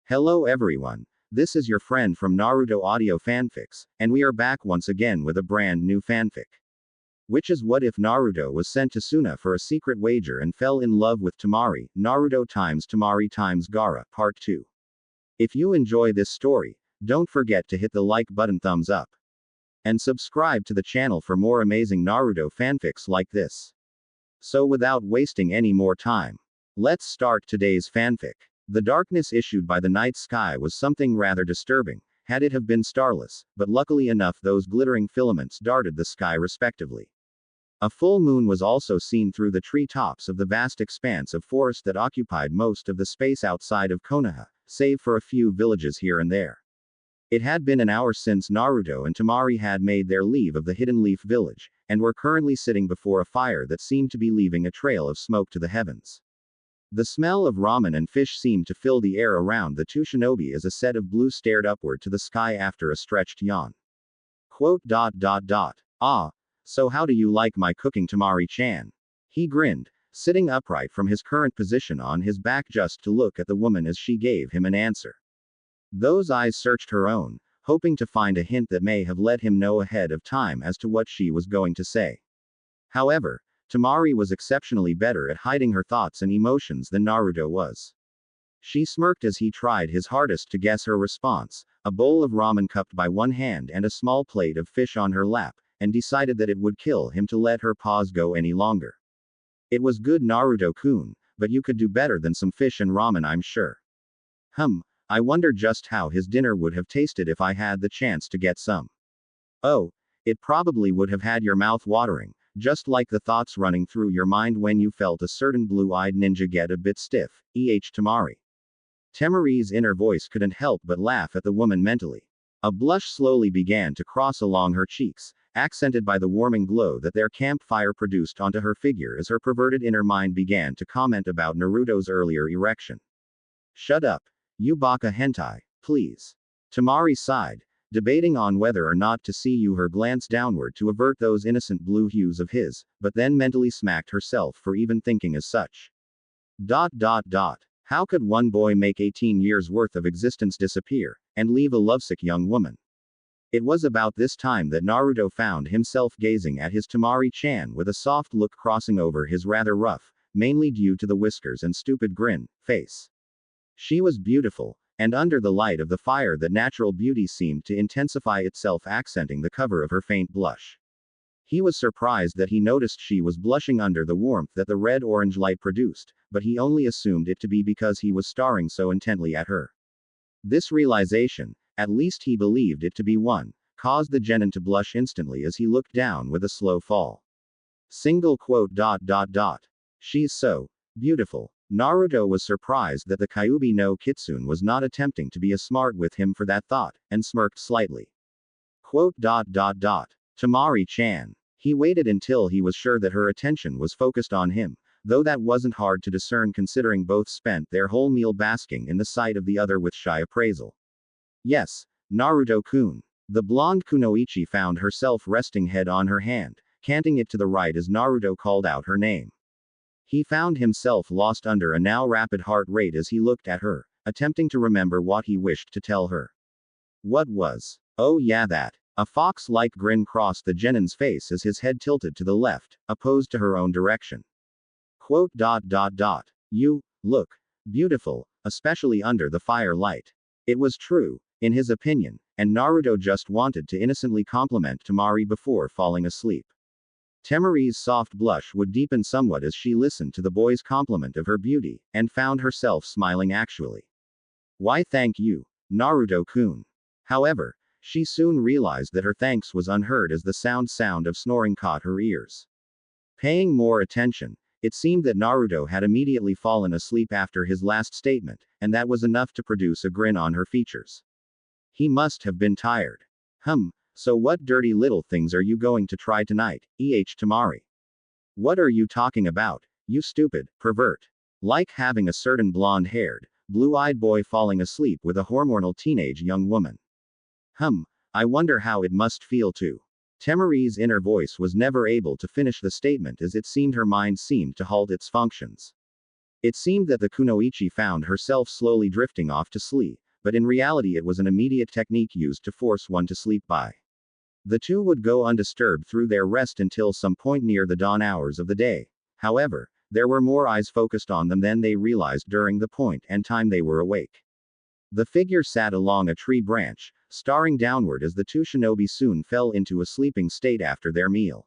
Hello everyone. This is your friend from Naruto Audio Fanfics, and we are back once again with a brand new fanfic. Which is what if Naruto was sent to Suna for a secret wager and fell in love with Temari, Naruto times Temari times Gaara, Part 2. If you enjoy this story, don't forget to hit the like button, thumbs up, and subscribe to the channel for more amazing Naruto fanfics like this. So without wasting any more time, let's start today's fanfic. The darkness issued by the night sky was something rather disturbing, had it have been starless, but luckily enough those glittering filaments darted the sky respectively. A full moon was also seen through the tree tops of the vast expanse of forest that occupied most of the space outside of Konoha, save for a few villages here and there. It had been an hour since Naruto and Temari had made their leave of the Hidden Leaf village, and were currently sitting before a fire that seemed to be leaving a trail of smoke to the heavens. The smell of ramen and fish seemed to fill the air around the two shinobi as a set of blue stared upward to the sky after a stretched yawn. Ah, so how do you like my cooking, Temari-chan? He grinned, sitting upright from his current position on his back just to look at the woman as she gave him an answer. Those eyes searched her own, hoping to find a hint that may have let him know ahead of time as to what she was going to say. However, Temari was exceptionally better at hiding her thoughts and emotions than Naruto was. She smirked as he tried his hardest to guess her response, a bowl of ramen cupped by one hand and a small plate of fish on her lap, and decided that it would kill him to let her pause go any longer. It was good, Naruto-kun, but you could do better than some fish and ramen, I'm sure. I wonder just how his dinner would have tasted if I had the chance to get some. Oh, it probably would have had your mouth watering, just like the thoughts running through your mind when you felt a certain blue-eyed ninja get a bit stiff, Temari. Temari's inner voice couldn't help but laugh at the woman mentally. A blush slowly began to cross along her cheeks, accented by the warming glow that their campfire produced onto her figure as her perverted inner mind began to comment about Naruto's earlier erection. Shut up. You baka hentai, please. Temari sighed, debating on whether or not to see her glance downward to avert those innocent blue hues of his, but then mentally smacked herself for even thinking as such. How could one boy make 18 years worth of existence disappear, and leave a lovesick young woman? It was about this time that Naruto found himself gazing at his Temari-chan with a soft look crossing over his rather rough, mainly due to the whiskers and stupid grin, face. She was beautiful, and under the light of the fire that natural beauty seemed to intensify itself, accenting the cover of her faint blush. He was surprised that he noticed she was blushing under the warmth that the red-orange light produced, but he only assumed it to be because he was staring so intently at her. This realization, at least he believed it to be one, caused the genin to blush instantly as he looked down with a slow fall. She's so beautiful. Naruto was surprised that the Kyuubi no Kitsune was not attempting to be a smart with him for that thought, and smirked slightly. Temari-chan. He waited until he was sure that her attention was focused on him, though that wasn't hard to discern considering both spent their whole meal basking in the sight of the other with shy appraisal. Yes, Naruto-kun. The blonde kunoichi found herself resting head on her hand, canting it to the right as Naruto called out her name. He found himself lost under a now rapid heart rate as he looked at her, attempting to remember what he wished to tell her. What was? Oh yeah, that. A fox-like grin crossed the genin's face as his head tilted to the left, opposed to her own direction. You look beautiful, especially under the firelight. It was true, in his opinion, and Naruto just wanted to innocently compliment Temari before falling asleep. Temari's soft blush would deepen somewhat as she listened to the boy's compliment of her beauty, and found herself smiling actually. Why thank you, Naruto-kun. However, she soon realized that her thanks was unheard as the sound of snoring caught her ears. Paying more attention, it seemed that Naruto had immediately fallen asleep after his last statement, and that was enough to produce a grin on her features. He must have been tired. So what dirty little things are you going to try tonight, Temari? What are you talking about, you stupid pervert? Like having a certain blonde-haired, blue-eyed boy falling asleep with a hormonal teenage young woman. I wonder how it must feel to. Temari's inner voice was never able to finish the statement as it seemed her mind seemed to halt its functions. It seemed that the kunoichi found herself slowly drifting off to sleep, but in reality it was an immediate technique used to force one to sleep by. The two would go undisturbed through their rest until some point near the dawn hours of the day. However, there were more eyes focused on them than they realized during the point and time they were awake. The figure sat along a tree branch, staring downward as the two shinobi soon fell into a sleeping state after their meal.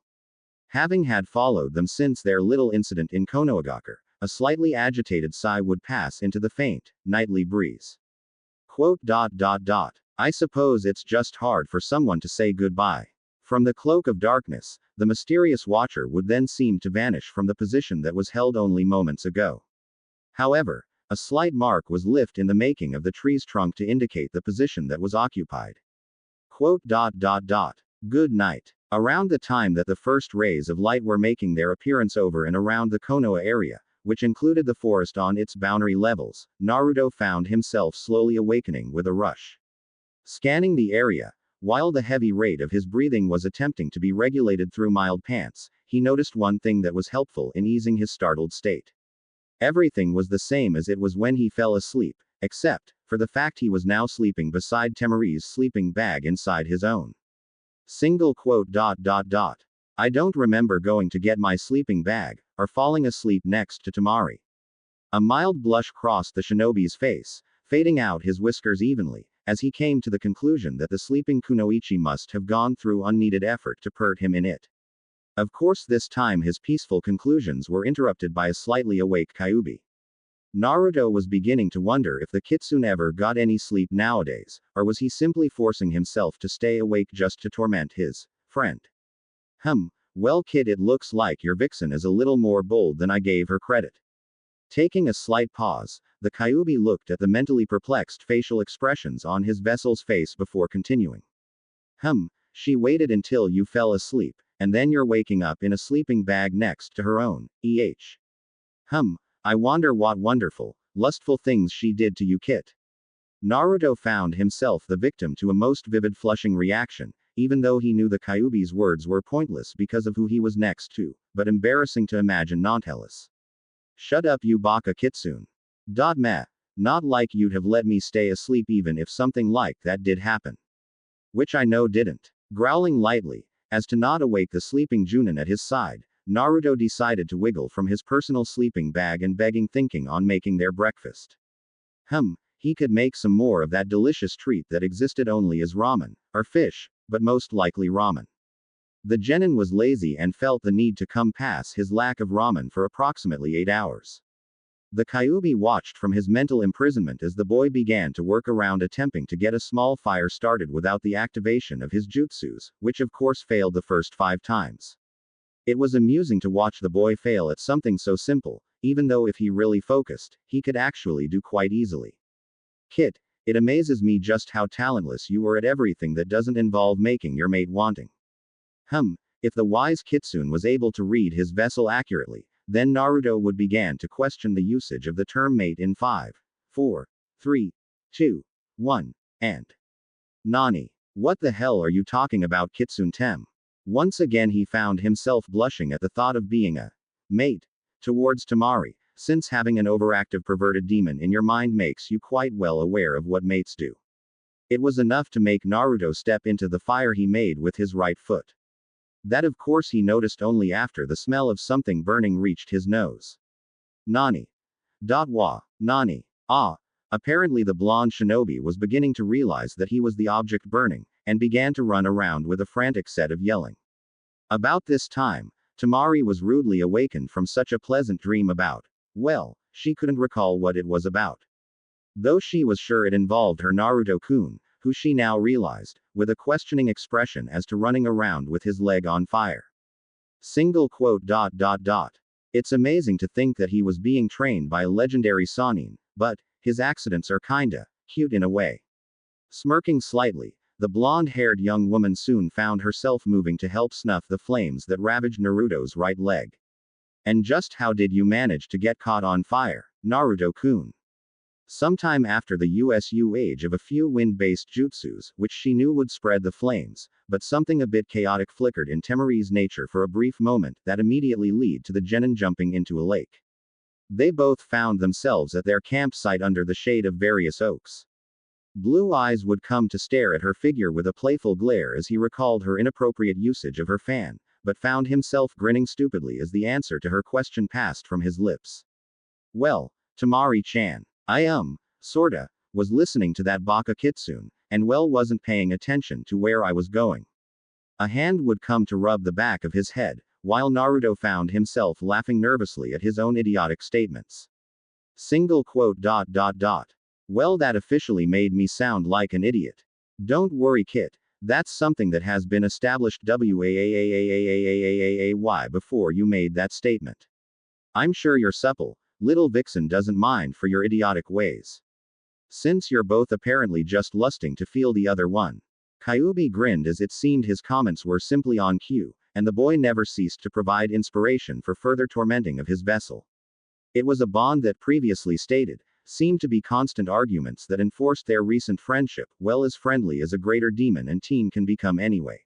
Having had followed them since their little incident in Konohagakure, a slightly agitated sigh would pass into the faint, nightly breeze. I suppose it's just hard for someone to say goodbye. From the cloak of darkness, the mysterious watcher would then seem to vanish from the position that was held only moments ago. However, a slight mark was left in the making of the tree's trunk to indicate the position that was occupied. Good night. Around the time that the first rays of light were making their appearance over and around the Konoha area, which included the forest on its boundary levels, Naruto found himself slowly awakening with a rush. Scanning the area, while the heavy rate of his breathing was attempting to be regulated through mild pants, he noticed one thing that was helpful in easing his startled state. Everything was the same as it was when he fell asleep, except for the fact he was now sleeping beside Temari's sleeping bag inside his own. I don't remember going to get my sleeping bag, or falling asleep next to Temari. A mild blush crossed the shinobi's face, fading out his whiskers evenly, as he came to the conclusion that the sleeping kunoichi must have gone through unneeded effort to put him in it. Of course, this time his peaceful conclusions were interrupted by a slightly awake Kyuubi. Naruto was beginning to wonder if the kitsune ever got any sleep nowadays, or was he simply forcing himself to stay awake just to torment his friend. Well kid, it looks like your vixen is a little more bold than I gave her credit. Taking a slight pause, the Kyuubi looked at the mentally perplexed facial expressions on his vessel's face before continuing. She waited until you fell asleep, and then you're waking up in a sleeping bag next to her own, I wonder what wonderful, lustful things she did to you, Kit. Naruto found himself the victim to a most vivid flushing reaction, even though he knew the Kyuubi's words were pointless because of who he was next to, but embarrassing to imagine nonetheless. Shut up, you baka kitsune. Meh. Not like you'd have let me stay asleep even if something like that did happen. Which I know didn't. Growling lightly, as to not awake the sleeping Junin at his side, Naruto decided to wiggle from his personal sleeping bag and begging thinking on making their breakfast. He could make some more of that delicious treat that existed only as ramen, or fish, but most likely ramen. The genin was lazy and felt the need to combat his lack of ramen for approximately 8 hours. The Kyuubi watched from his mental imprisonment as the boy began to work around attempting to get a small fire started without the activation of his jutsus, which of course failed the first 5 times. It was amusing to watch the boy fail at something so simple, even though if he really focused, he could actually do quite easily. Kit, it amazes me just how talentless you are at everything that doesn't involve making your mate wanting. If the wise kitsune was able to read his vessel accurately, then Naruto would begin to question the usage of the term mate in 5, 4, 3, 2, 1, and Nani. What the hell are you talking about, Kitsune Tem? Once again he found himself blushing at the thought of being a mate towards Temari, since having an overactive perverted demon in your mind makes you quite well aware of what mates do. It was enough to make Naruto step into the fire he made with his right foot. That of course he noticed only after the smell of something burning reached his nose. Nani. Nani. Apparently the blonde shinobi was beginning to realize that he was the object burning, and began to run around with a frantic set of yelling. About this time, Temari was rudely awakened from such a pleasant dream about, well, she couldn't recall what it was about. Though she was sure it involved her Naruto-kun, who she now realized, with a questioning expression as to running around with his leg on fire. It's amazing to think that he was being trained by a legendary Sannin, but his accidents are kinda cute in a way. Smirking slightly, the blonde-haired young woman soon found herself moving to help snuff the flames that ravaged Naruto's right leg. And just how did you manage to get caught on fire, Naruto-kun? Sometime after the usage of a few wind-based jutsus, which she knew would spread the flames, but something a bit chaotic flickered in Temari's nature for a brief moment that immediately led to the genin jumping into a lake. They both found themselves at their campsite under the shade of various oaks. Blue eyes would come to stare at her figure with a playful glare as he recalled her inappropriate usage of her fan, but found himself grinning stupidly as the answer to her question passed from his lips. Well, Temari-chan. Sorta, was listening to that baka kitsune, and wasn't paying attention to where I was going. A hand would come to rub the back of his head, while Naruto found himself laughing nervously at his own idiotic statements. Single quote. Well, that officially made me sound like an idiot. Don't worry, Kit. That's something that has been established way before you made that statement. I'm sure you're supple. Little Vixen doesn't mind for your idiotic ways. Since you're both apparently just lusting to feel the other one. Kyuubi grinned as it seemed his comments were simply on cue, and the boy never ceased to provide inspiration for further tormenting of his vessel. It was a bond that previously stated, seemed to be constant arguments that enforced their recent friendship, well as friendly as a greater demon and teen can become anyway.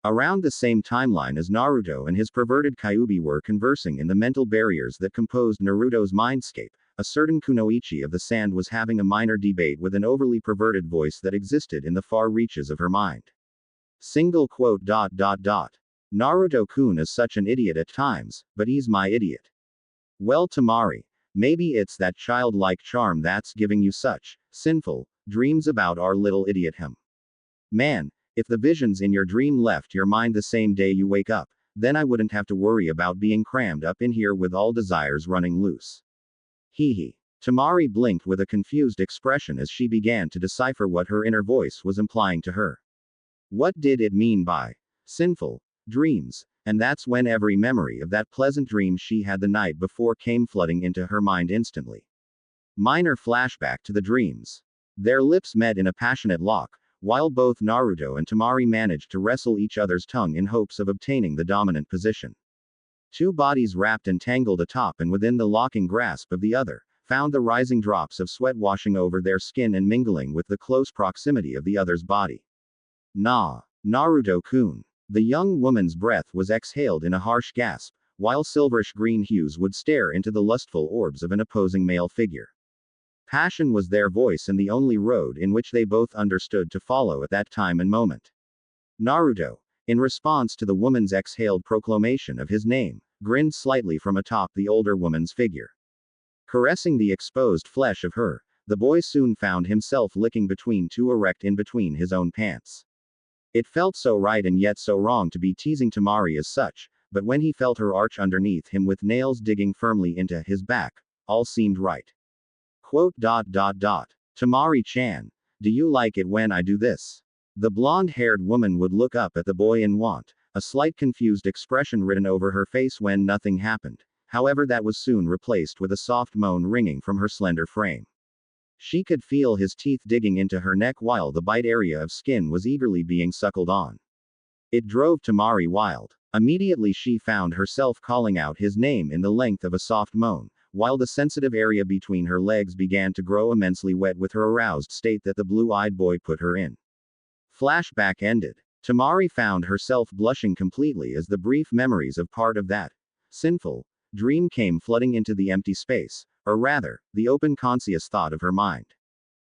Around the same timeline as Naruto and his perverted Kyuubi were conversing in the mental barriers that composed Naruto's mindscape, a certain Kunoichi of the Sand was having a minor debate with an overly perverted voice that existed in the far reaches of her mind. Single quote. Naruto-kun is such an idiot at times, but he's my idiot. Well, Temari, maybe it's that childlike charm that's giving you such sinful dreams about our little idiot him. Man, if the visions in your dream left your mind the same day you wake up, then I wouldn't have to worry about being crammed up in here with all desires running loose. Hee hee. Temari blinked with a confused expression as she began to decipher what her inner voice was implying to her. What did it mean by sinful dreams? And that's when every memory of that pleasant dream she had the night before came flooding into her mind instantly. Minor flashback to the dreams. Their lips met in a passionate lock, while both Naruto and Temari managed to wrestle each other's tongue in hopes of obtaining the dominant position. Two bodies wrapped and tangled atop and within the locking grasp of the other, found the rising drops of sweat washing over their skin and mingling with the close proximity of the other's body. Naruto-kun. The young woman's breath was exhaled in a harsh gasp, while silverish green hues would stare into the lustful orbs of an opposing male figure. Passion was their voice and the only road in which they both understood to follow at that time and moment. Naruto, in response to the woman's exhaled proclamation of his name, grinned slightly from atop the older woman's figure. Caressing the exposed flesh of her, the boy soon found himself licking between two erect in between his own pants. It felt so right and yet so wrong to be teasing Temari as such, but when he felt her arch underneath him with nails digging firmly into his back, all seemed right. Quote. Temari-chan, do you like it when I do this? The blonde-haired woman would look up at the boy in want, a slight confused expression written over her face when nothing happened. However, that was soon replaced with a soft moan ringing from her slender frame. She could feel his teeth digging into her neck while the bite area of skin was eagerly being suckled on. It drove Temari wild. Immediately she found herself calling out his name in the length of a soft moan, while the sensitive area between her legs began to grow immensely wet with her aroused state that the blue-eyed boy put her in. Flashback ended. Temari found herself blushing completely as the brief memories of part of that sinful dream came flooding into the empty space, or rather, the open conscious thought of her mind.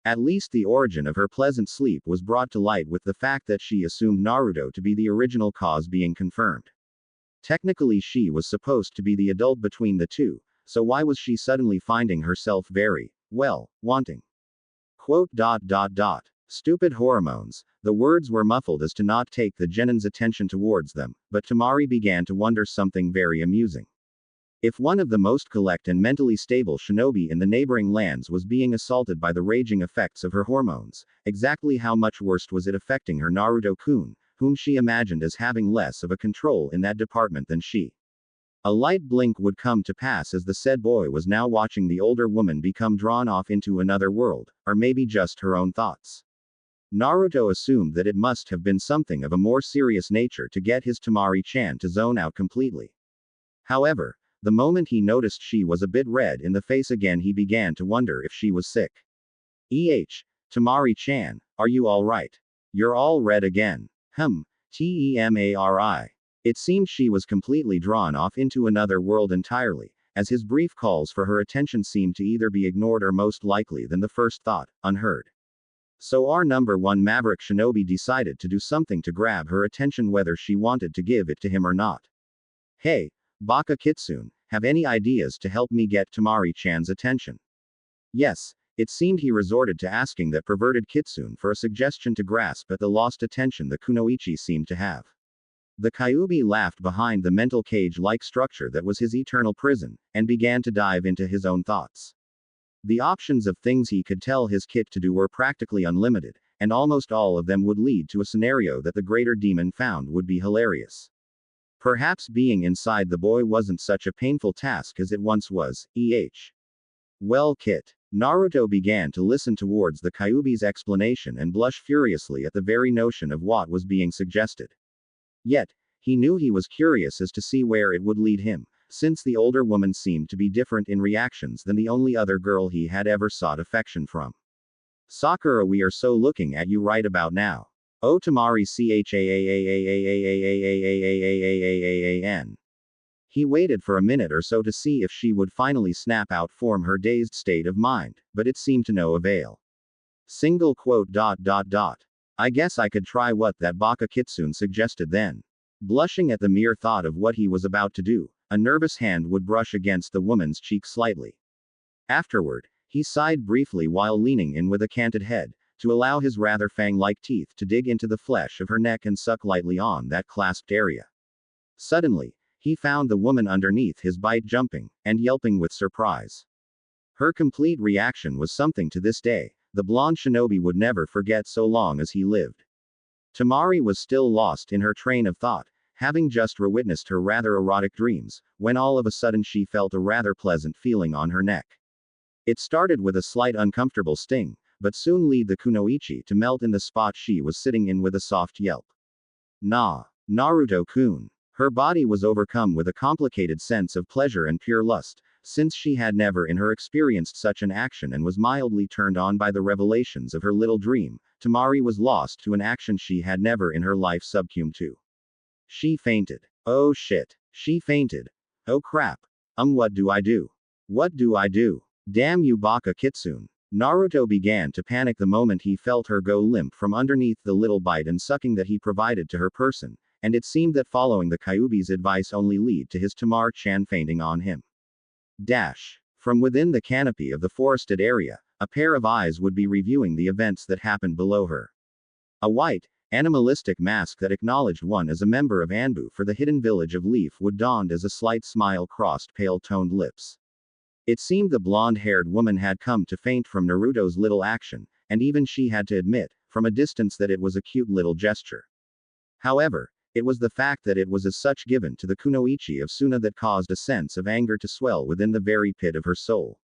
At least the origin of her pleasant sleep was brought to light with the fact that she assumed Naruto to be the original cause being confirmed. Technically she was supposed to be the adult between the two, so why was she suddenly finding herself very, wanting? Quote. Stupid hormones. The words were muffled as to not take the genin's attention towards them, but Temari began to wonder something very amusing. If one of the most collect and mentally stable shinobi in the neighboring lands was being assaulted by the raging effects of her hormones, exactly how much worse was it affecting her Naruto-kun, whom she imagined as having less of a control in that department than she? A light blink would come to pass as the said boy was now watching the older woman become drawn off into another world, or maybe just her own thoughts. Naruto assumed that it must have been something of a more serious nature to get his Temari-chan to zone out completely. However, the moment he noticed she was a bit red in the face again, he began to wonder if she was sick. Temari-chan, are you alright? You're all red again. Temari. It seemed she was completely drawn off into another world entirely, as his brief calls for her attention seemed to either be ignored or most likely than the first thought, unheard. So our number one maverick shinobi decided to do something to grab her attention whether she wanted to give it to him or not. Hey, Baka Kitsune, have any ideas to help me get Temari-chan's attention? Yes, it seemed he resorted to asking that perverted Kitsune for a suggestion to grasp at the lost attention the kunoichi seemed to have. The Kyuubi laughed behind the mental cage-like structure that was his eternal prison, and began to dive into his own thoughts. The options of things he could tell his kit to do were practically unlimited, and almost all of them would lead to a scenario that the greater demon found would be hilarious. Perhaps being inside the boy wasn't such a painful task as it once was, Well, Kit. Naruto began to listen towards the Kyuubi's explanation and blush furiously at the very notion of what was being suggested. Yet, he knew he was curious as to see where it would lead him, since the older woman seemed to be different in reactions than the only other girl he had ever sought affection from. Sakura, we are so looking at you right about now. Oh Temari Chaan. He waited for a minute or so to see if she would finally snap out from her dazed state of mind, but it seemed to no avail. I guess I could try what that Baka Kitsune suggested then. Blushing at the mere thought of what he was about to do, a nervous hand would brush against the woman's cheek slightly. Afterward, he sighed briefly while leaning in with a canted head, to allow his rather fang-like teeth to dig into the flesh of her neck and suck lightly on that clasped area. Suddenly, he found the woman underneath his bite jumping, and yelping with surprise. Her complete reaction was something to this day, the blonde shinobi would never forget so long as he lived. Temari was still lost in her train of thought, having just witnessed her rather erotic dreams, when all of a sudden she felt a rather pleasant feeling on her neck. It started with a slight uncomfortable sting, but soon led the kunoichi to melt in the spot she was sitting in with a soft yelp. Naruto-kun. Her body was overcome with a complicated sense of pleasure and pure lust, since she had never in her experienced such an action and was mildly turned on by the revelations of her little dream. Temari was lost to an action she had never in her life succumbed to. She fainted. Oh shit. She fainted. Oh crap. What do I do? What do I do? Damn you Baka Kitsune. Naruto began to panic the moment he felt her go limp from underneath the little bite and sucking that he provided to her person, and it seemed that following the Kyuubi's advice only led to his Temari-chan fainting on him. From within the canopy of the forested area, a pair of eyes would be reviewing the events that happened below her. A white, animalistic mask that acknowledged one as a member of Anbu for the hidden village of Leaf would donned as a slight smile crossed pale-toned lips. It seemed the blonde-haired woman had come to faint from Naruto's little action, and even she had to admit, from a distance, that it was a cute little gesture. However, it was the fact that it was as such given to the kunoichi of Suna that caused a sense of anger to swell within the very pit of her soul.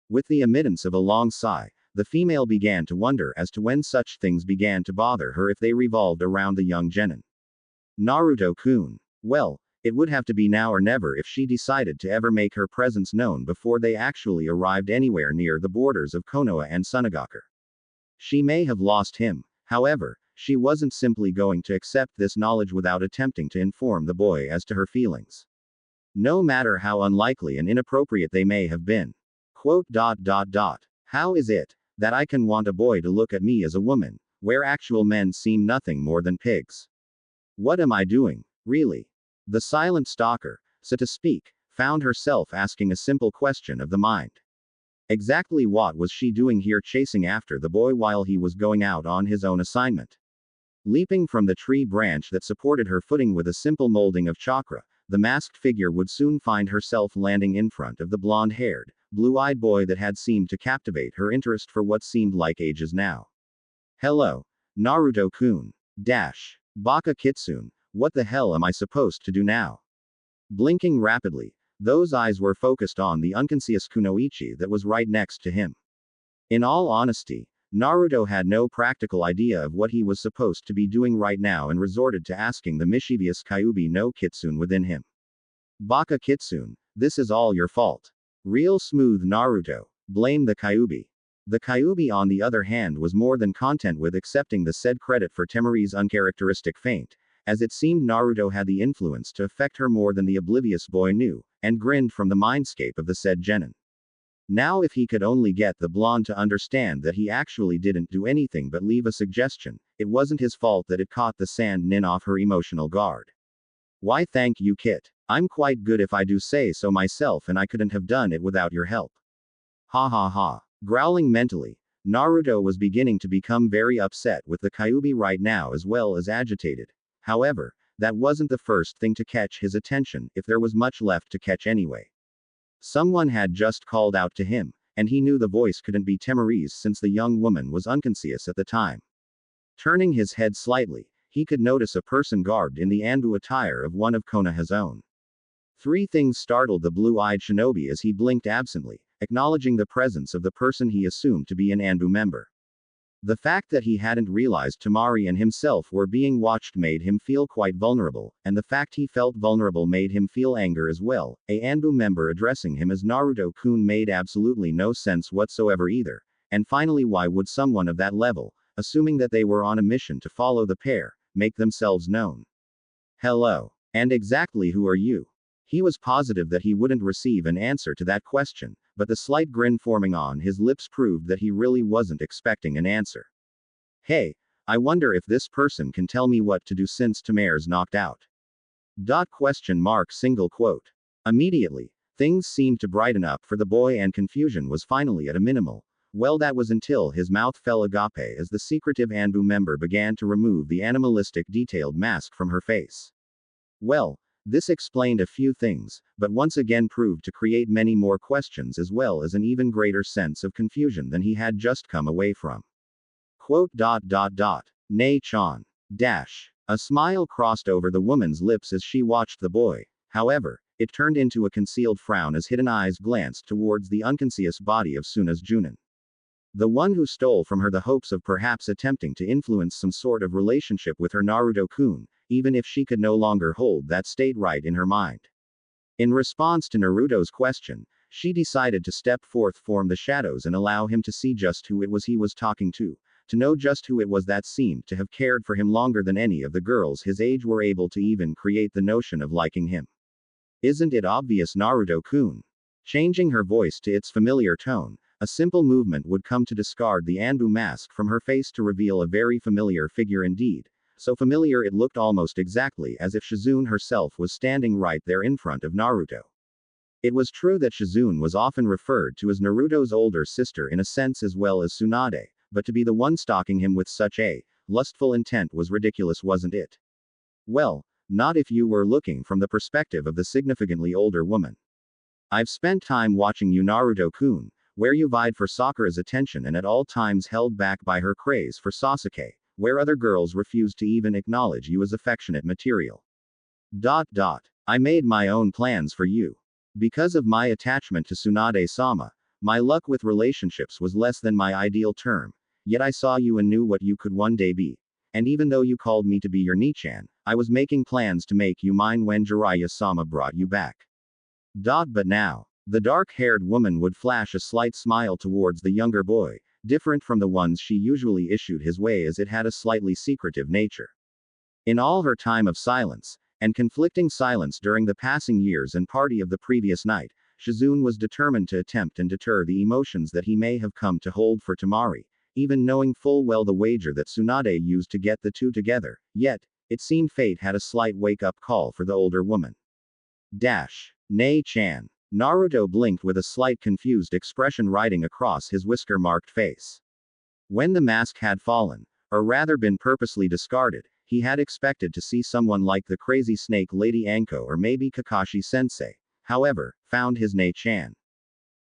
With the emittance of a long sigh, the female began to wonder as to when such things began to bother her if they revolved around the young genin. Naruto-kun. Well, it would have to be now or never if she decided to ever make her presence known before they actually arrived anywhere near the borders of Konoha and Sunagaku. She may have lost him, however, she wasn't simply going to accept this knowledge without attempting to inform the boy as to her feelings. No matter how unlikely and inappropriate they may have been. How is it that I can want a boy to look at me as a woman, where actual men seem nothing more than pigs? What am I doing, really? The silent stalker, so to speak, found herself asking a simple question of the mind. Exactly what was she doing here chasing after the boy while he was going out on his own assignment? Leaping from the tree branch that supported her footing with a simple molding of chakra, the masked figure would soon find herself landing in front of the blonde-haired, blue-eyed boy that had seemed to captivate her interest for what seemed like ages now. Hello, Naruto-kun. Baka Kitsune, what the hell am I supposed to do now? Blinking rapidly, those eyes were focused on the unconscious kunoichi that was right next to him. In all honesty, Naruto had no practical idea of what he was supposed to be doing right now and resorted to asking the mischievous Kyuubi no Kitsune within him. Baka Kitsune, this is all your fault. Real smooth Naruto. Blame the Kyuubi. The Kyuubi on the other hand was more than content with accepting the said credit for Temari's uncharacteristic feint, as it seemed Naruto had the influence to affect her more than the oblivious boy knew, and grinned from the mindscape of the said genin. Now if he could only get the blonde to understand that he actually didn't do anything but leave a suggestion, it wasn't his fault that it caught the sand nin off her emotional guard. Why thank you Kit. I'm quite good if I do say so myself and I couldn't have done it without your help. Ha ha ha. Growling mentally, Naruto was beginning to become very upset with the Kyuubi right now as well as agitated. However, that wasn't the first thing to catch his attention, if there was much left to catch anyway. Someone had just called out to him, and he knew the voice couldn't be Temari's since the young woman was unconscious at the time. Turning his head slightly, he could notice a person garbed in the Anbu attire of one of Konoha's own. Three things startled the blue-eyed shinobi as he blinked absently, acknowledging the presence of the person he assumed to be an Anbu member. The fact that he hadn't realized Temari and himself were being watched made him feel quite vulnerable, and the fact he felt vulnerable made him feel anger as well. A Anbu member addressing him as Naruto-kun made absolutely no sense whatsoever either, and finally why would someone of that level, assuming that they were on a mission to follow the pair, make themselves known? Hello. And exactly who are you? He was positive that he wouldn't receive an answer to that question, but the slight grin forming on his lips proved that he really wasn't expecting an answer. Hey, I wonder if this person can tell me what to do since Temari's knocked out. Question mark single quote. Immediately, things seemed to brighten up for the boy and confusion was finally at a minimal. Well, that was until his mouth fell agape as the secretive Anbu member began to remove the animalistic detailed mask from her face. Well, this explained a few things, but once again proved to create many more questions as well as an even greater sense of confusion than he had just come away from. Quote. Nei-chan. Dash. A smile crossed over the woman's lips as she watched the boy. However, it turned into a concealed frown as hidden eyes glanced towards the unconscious body of Suna's Junin. The one who stole from her the hopes of perhaps attempting to influence some sort of relationship with her Naruto-kun, even if she could no longer hold that state right in her mind. In response to Naruto's question, she decided to step forth from the shadows and allow him to see just who it was he was talking to know just who it was that seemed to have cared for him longer than any of the girls his age were able to even create the notion of liking him. Isn't it obvious, Naruto-kun? Changing her voice to its familiar tone, a simple movement would come to discard the Anbu mask from her face to reveal a very familiar figure indeed, so familiar it looked almost exactly as if Shizune herself was standing right there in front of Naruto. It was true that Shizune was often referred to as Naruto's older sister in a sense as well as Tsunade, but to be the one stalking him with such a lustful intent was ridiculous, wasn't it? Well, not if you were looking from the perspective of the significantly older woman. I've spent time watching you, Naruto-kun, where you vied for Sakura's attention and at all times held back by her craze for Sasuke, where other girls refused to even acknowledge you as affectionate material. I made my own plans for you. Because of my attachment to Tsunade-sama, my luck with relationships was less than my ideal term, yet I saw you and knew what you could one day be. And even though you called me to be your Nichan, I was making plans to make you mine when Jiraiya-sama brought you back. But now, the dark-haired woman would flash a slight smile towards the younger boy, different from the ones she usually issued his way as it had a slightly secretive nature. In all her time of silence, and conflicting silence during the passing years and party of the previous night, Shizune was determined to attempt and deter the emotions that he may have come to hold for Temari, even knowing full well the wager that Tsunade used to get the two together, yet, it seemed fate had a slight wake-up call for the older woman. Nei-chan. Naruto blinked with a slight confused expression riding across his whisker-marked face. When the mask had fallen, or rather been purposely discarded, he had expected to see someone like the crazy snake Lady Anko or maybe Kakashi-sensei, however, found his Nei-chan.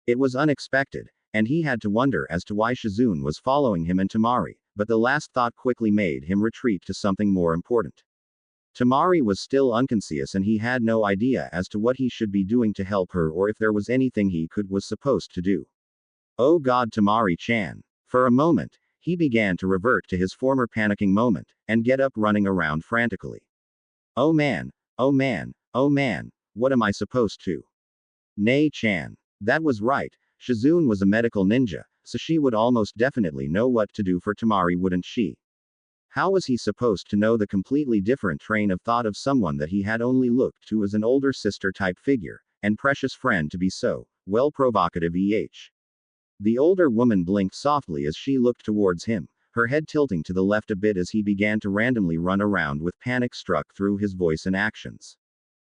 It was unexpected, and he had to wonder as to why Shizune was following him and Temari, but the last thought quickly made him retreat to something more important. Temari was still unconscious and he had no idea as to what he should be doing to help her or if there was anything he was supposed to do. Oh God, Temari-chan. For a moment, he began to revert to his former panicking moment, and get up running around frantically. Oh man, oh man, oh man, what am I supposed to? Nei-chan. That was right, Shizune was a medical ninja, so she would almost definitely know what to do for Temari, wouldn't she? How was he supposed to know the completely different train of thought of someone that he had only looked to as an older sister type figure, and precious friend to be so, well provocative The older woman blinked softly as she looked towards him, her head tilting to the left a bit as he began to randomly run around with panic struck through his voice and actions.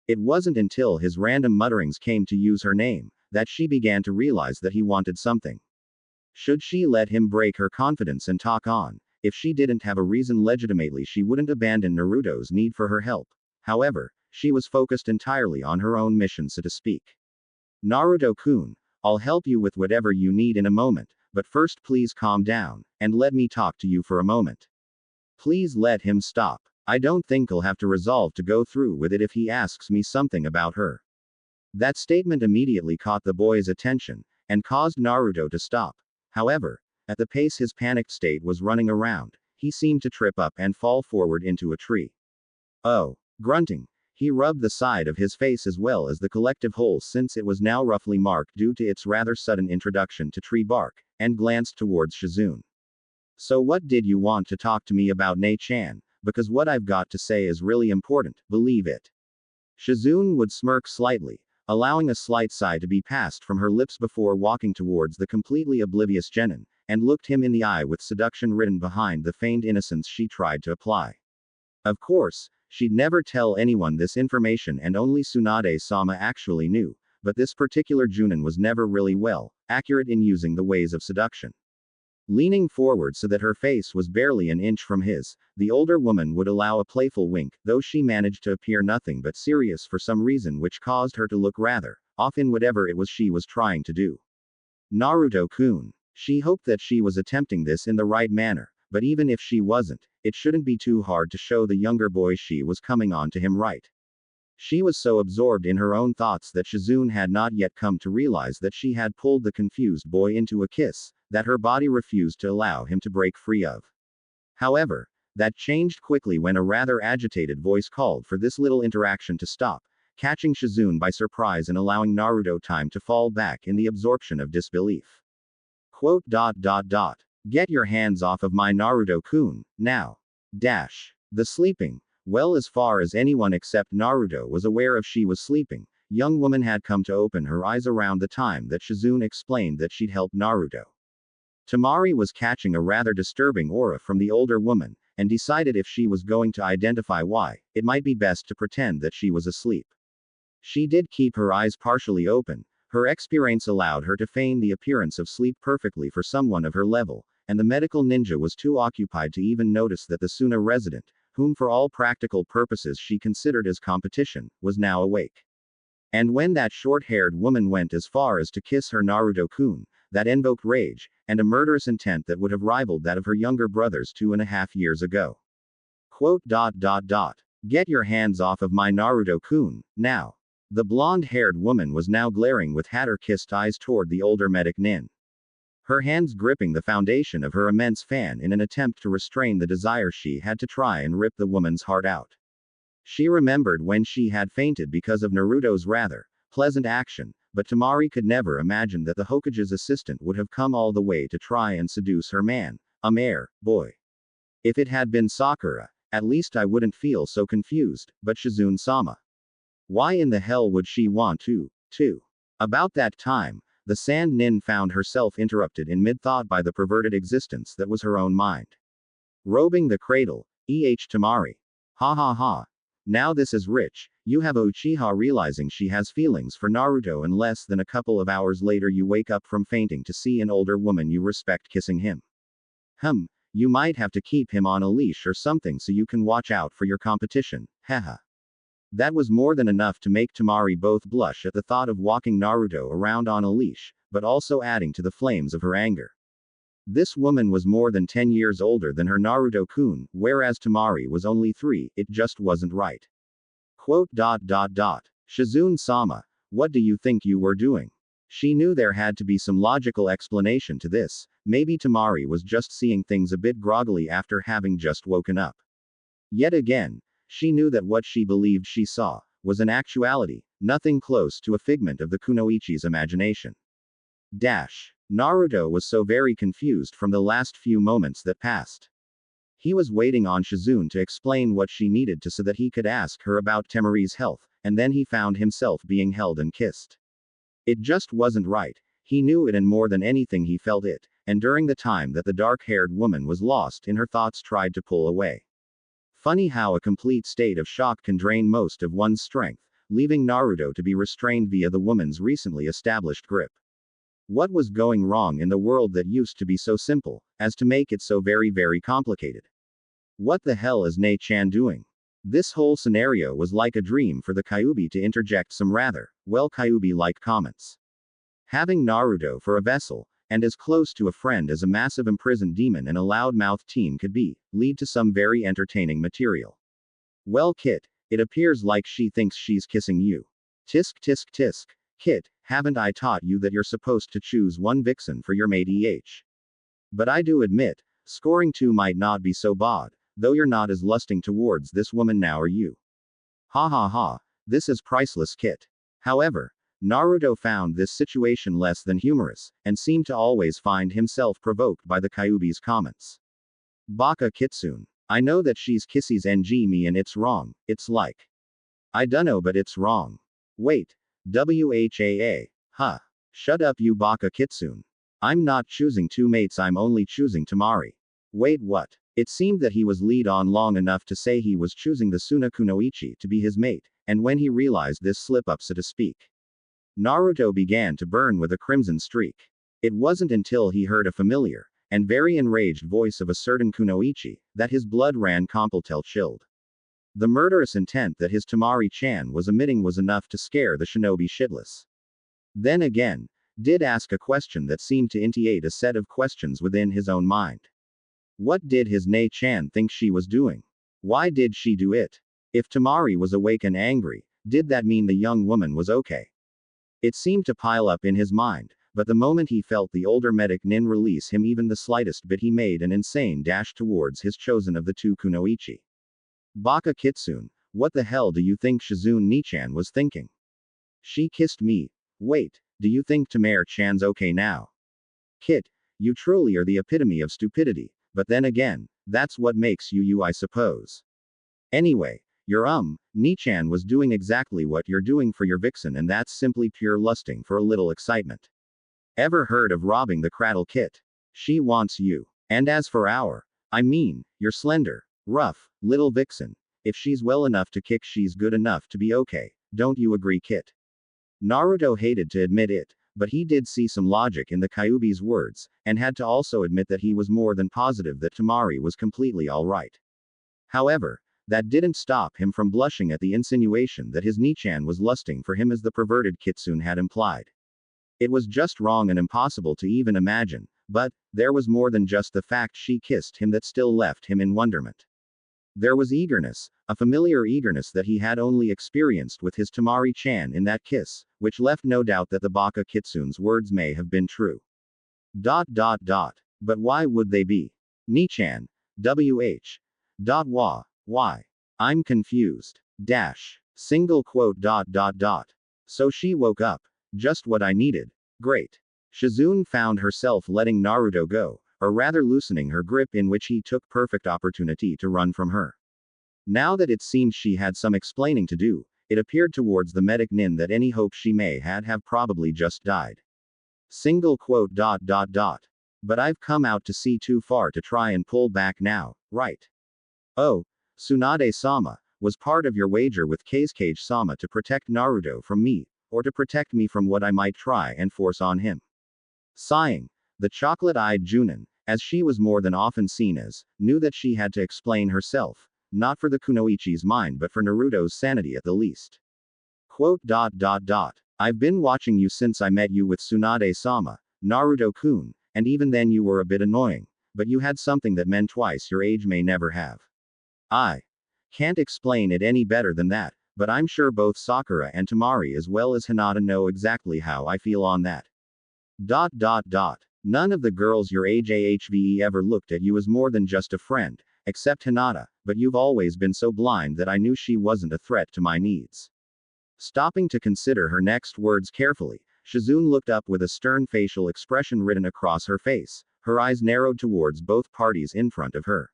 It wasn't until his random mutterings came to use her name, that she began to realize that he wanted something. Should she let him break her confidence and talk on? If she didn't have a reason legitimately, she wouldn't abandon Naruto's need for her help. However, she was focused entirely on her own mission, so to speak. Naruto-kun, I'll help you with whatever you need in a moment, but first please calm down, and let me talk to you for a moment. Please let him stop. I don't think I'll have to resolve to go through with it if he asks me something about her. That statement immediately caught the boy's attention, and caused Naruto to stop. However, at the pace his panicked state was running around, he seemed to trip up and fall forward into a tree. Oh. Grunting, he rubbed the side of his face as well as the collective hole since it was now roughly marked due to its rather sudden introduction to tree bark, and glanced towards Shizune. So what did you want to talk to me about, Ne-chan? Because what I've got to say is really important, believe it. Shizune would smirk slightly, allowing a slight sigh to be passed from her lips before walking towards the completely oblivious Genin, and looked him in the eye with seduction written behind the feigned innocence she tried to apply. Of course, she'd never tell anyone this information and only Tsunade-sama actually knew, but this particular Junin was never really accurate in using the ways of seduction. Leaning forward so that her face was barely an inch from his, the older woman would allow a playful wink, though she managed to appear nothing but serious for some reason which caused her to look rather off in whatever it was she was trying to do. Naruto-kun. She hoped that she was attempting this in the right manner, but even if she wasn't, it shouldn't be too hard to show the younger boy she was coming on to him right. She was so absorbed in her own thoughts that Shizune had not yet come to realize that she had pulled the confused boy into a kiss, that her body refused to allow him to break free of. However, that changed quickly when a rather agitated voice called for this little interaction to stop, catching Shizune by surprise and allowing Naruto time to fall back in the absorption of disbelief. Quote. Get your hands off of my Naruto-kun, now. The sleeping. Well, as far as anyone except Naruto was aware of, she was sleeping. Young woman had come to open her eyes around the time that Shizune explained that she'd helped Naruto. Temari was catching a rather disturbing aura from the older woman, and decided if she was going to identify why, it might be best to pretend that she was asleep. She did keep her eyes partially open. Her experience allowed her to feign the appearance of sleep perfectly for someone of her level, and the medical ninja was too occupied to even notice that the Suna resident, whom for all practical purposes she considered as competition, was now awake. And when that short-haired woman went as far as to kiss her Naruto-kun, that invoked rage, and a murderous intent that would have rivaled that of her younger brothers 2.5 years ago. Quote. Get your hands off of my Naruto-kun, now. The blonde-haired woman was now glaring with hatter-kissed eyes toward the older medic Nin. Her hands gripping the foundation of her immense fan in an attempt to restrain the desire she had to try and rip the woman's heart out. She remembered when she had fainted because of Naruto's rather pleasant action, but Temari could never imagine that the Hokage's assistant would have come all the way to try and seduce her man, boy. If it had been Sakura, at least I wouldn't feel so confused, but Shizune-sama. Why in the hell would she want to? About that time, the Sand Nin found herself interrupted in mid-thought by the perverted existence that was her own mind. Robing the cradle, Temari. Ha ha ha. Now this is rich. You have Uchiha realizing she has feelings for Naruto, and less than a couple of hours later you wake up from fainting to see an older woman you respect kissing him. You might have to keep him on a leash or something so you can watch out for your competition, haha. That was more than enough to make Temari both blush at the thought of walking Naruto around on a leash, but also adding to the flames of her anger. This woman was more than 10 years older than her Naruto-kun, whereas Temari was only 3, it just wasn't right. Quote. Shizune-sama, what do you think you were doing? She knew there had to be some logical explanation to this. Maybe Temari was just seeing things a bit groggily after having just woken up. Yet again, she knew that what she believed she saw was in actuality nothing close to a figment of the kunoichi's imagination. Naruto was so very confused from the last few moments that passed. He was waiting on Shizune to explain what she needed to so that he could ask her about Temari's health, and then he found himself being held and kissed. It just wasn't right. He knew it, and more than anything he felt it, and during the time that the dark-haired woman was lost in her thoughts tried to pull away. Funny how a complete state of shock can drain most of one's strength, leaving Naruto to be restrained via the woman's recently established grip. What was going wrong in the world that used to be so simple, as to make it so very very complicated? What the hell is Ne-chan doing? This whole scenario was like a dream for the Kyuubi to interject some rather, well, Kyuubi-like comments. Having Naruto for a vessel, and as close to a friend as a massive imprisoned demon and a loudmouth teen could be, lead to some very entertaining material. Well, Kit, it appears like she thinks she's kissing you. Tisk tisk tisk. Kit, haven't I taught you that you're supposed to choose one vixen for your mate each? But I do admit, scoring two might not be so bad, though you're not as lusting towards this woman now, are you? Ha ha ha, this is priceless, Kit. However, Naruto found this situation less than humorous, and seemed to always find himself provoked by the Kyuubi's comments. Baka Kitsune. I know that she's kisses ng me and it's wrong, it's like. I dunno, but it's wrong. Wait. WHAA. Huh. Shut up, you Baka Kitsune. I'm not choosing two mates, I'm only choosing Temari. Wait, what? It seemed that he was lead on long enough to say he was choosing the Suna Kunoichi to be his mate, and when he realized this slip-up, so to speak, Naruto began to burn with a crimson streak. It wasn't until he heard a familiar, and very enraged voice of a certain Kunoichi, that his blood ran completely chilled. The murderous intent that his Temari-chan was emitting was enough to scare the shinobi shitless. Then again, did ask a question that seemed to initiate a set of questions within his own mind. What did his Ne-chan think she was doing? Why did she do it? If Temari was awake and angry, did that mean the young woman was okay? It seemed to pile up in his mind, but the moment he felt the older medic nin release him even the slightest bit, he made an insane dash towards his chosen of the two Kunoichi. Baka Kitsune, what the hell do you think Shizune Nichan was thinking? She kissed me. Wait, do you think Temari-chan's okay now? Kit, you truly are the epitome of stupidity, but then again, that's what makes you you, I suppose. Anyway, your Nichan was doing exactly what you're doing for your vixen, and that's simply pure lusting for a little excitement. Ever heard of robbing the cradle, Kit? She wants you. And as for your slender, rough, little vixen, if she's well enough to kick, she's good enough to be okay, don't you agree, Kit? Naruto hated to admit it, but he did see some logic in the Kyuubi's words, and had to also admit that he was more than positive that Temari was completely alright. However, that didn't stop him from blushing at the insinuation that his Nichan was lusting for him as the perverted Kitsune had implied. It was just wrong and impossible to even imagine, but there was more than just the fact she kissed him that still left him in wonderment. There was eagerness, a familiar eagerness that he had only experienced with his Temari-chan in that kiss, which left no doubt that the Baka Kitsune's words may have been true. But why would they be? Nichan. WH. Why? I'm confused. Single quote. So she woke up. Just what I needed. Great. Shizune found herself letting Naruto go, or rather loosening her grip, in which he took perfect opportunity to run from her. Now that it seemed she had some explaining to do, it appeared towards the medic nin that any hope she may had have probably just died. Single quote. But I've come out to see too far to try and pull back now, right? Oh, Tsunade-sama, was part of your wager with Kazekage-sama to protect Naruto from me, or to protect me from what I might try and force on him? Sighing, the chocolate-eyed Junin, as she was more than often seen as, knew that she had to explain herself, not for the Kunoichi's mind but for Naruto's sanity at the least. Quote. I've been watching you since I met you with Tsunade-sama, Naruto-kun, and even then you were a bit annoying, but you had something that men twice your age may never have. I can't explain it any better than that, but I'm sure both Sakura and Temari as well as Hinata know exactly how I feel on that. None of the girls your age AHVE ever looked at you as more than just a friend, except Hinata, but you've always been so blind that I knew she wasn't a threat to my needs. Stopping to consider her next words carefully, Shizune looked up with a stern facial expression written across her face, her eyes narrowed towards both parties in front of her.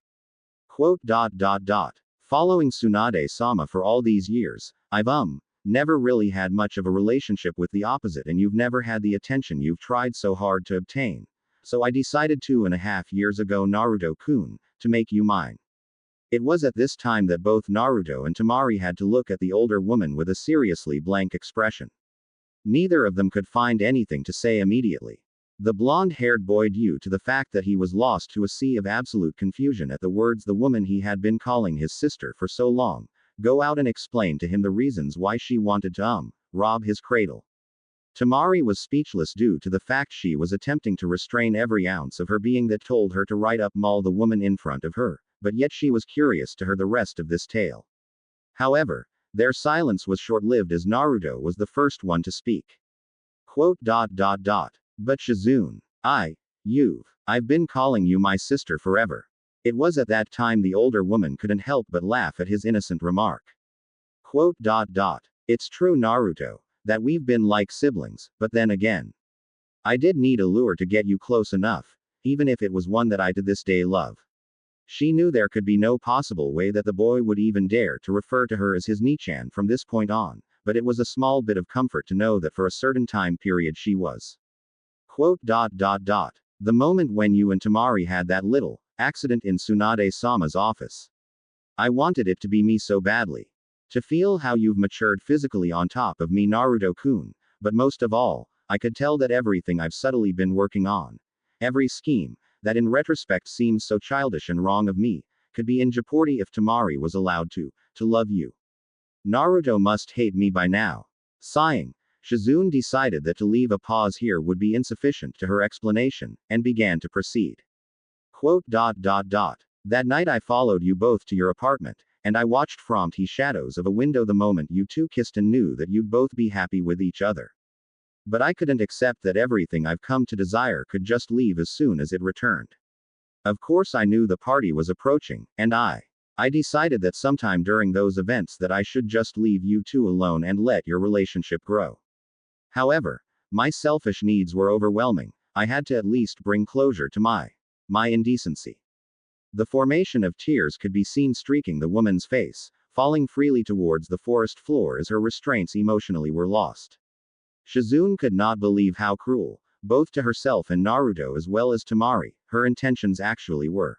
Quote dot dot dot. Following Tsunade-sama for all these years, I've never really had much of a relationship with the opposite, and you've never had the attention you've tried so hard to obtain. So I decided 2.5 years ago, Naruto-kun, to make you mine. It was at this time that both Naruto and Temari had to look at the older woman with a seriously blank expression. Neither of them could find anything to say immediately. The blonde-haired boy, due to the fact that he was lost to a sea of absolute confusion at the words the woman he had been calling his sister for so long, go out and explain to him the reasons why she wanted to rob his cradle. Temari was speechless due to the fact she was attempting to restrain every ounce of her being that told her to right up maul the woman in front of her, but yet she was curious to hear the rest of this tale. However, their silence was short-lived as Naruto was the first one to speak. Quote dot dot dot. But Shizune, I've been calling you my sister forever. It was at that time the older woman couldn't help but laugh at his innocent remark. Quote dot dot. It's true, Naruto, that we've been like siblings, but then again, I did need a lure to get you close enough, even if it was one that I to this day love. She knew there could be no possible way that the boy would even dare to refer to her as his Nichan from this point on, but it was a small bit of comfort to know that for a certain time period she was. Quote dot dot dot. The moment when you and Temari had that little accident in Tsunade-sama's office. I wanted it to be me so badly. To feel how you've matured physically on top of me, Naruto-kun, but most of all, I could tell that everything I've subtly been working on, every scheme, that in retrospect seems so childish and wrong of me, could be in jeopardy if Temari was allowed to love you. Naruto must hate me by now. Sighing, Shizune decided that to leave a pause here would be insufficient to her explanation, and began to proceed. Quote dot dot dot. That night I followed you both to your apartment, and I watched from the shadows of a window the moment you two kissed and knew that you'd both be happy with each other. But I couldn't accept that everything I've come to desire could just leave as soon as it returned. Of course I knew the party was approaching, and I decided that sometime during those events that I should just leave you two alone and let your relationship grow. However, my selfish needs were overwhelming. I had to at least bring closure to my indecency. The formation of tears could be seen streaking the woman's face, falling freely towards the forest floor as her restraints emotionally were lost. Shizune could not believe how cruel, both to herself and Naruto as well as Temari, her intentions actually were.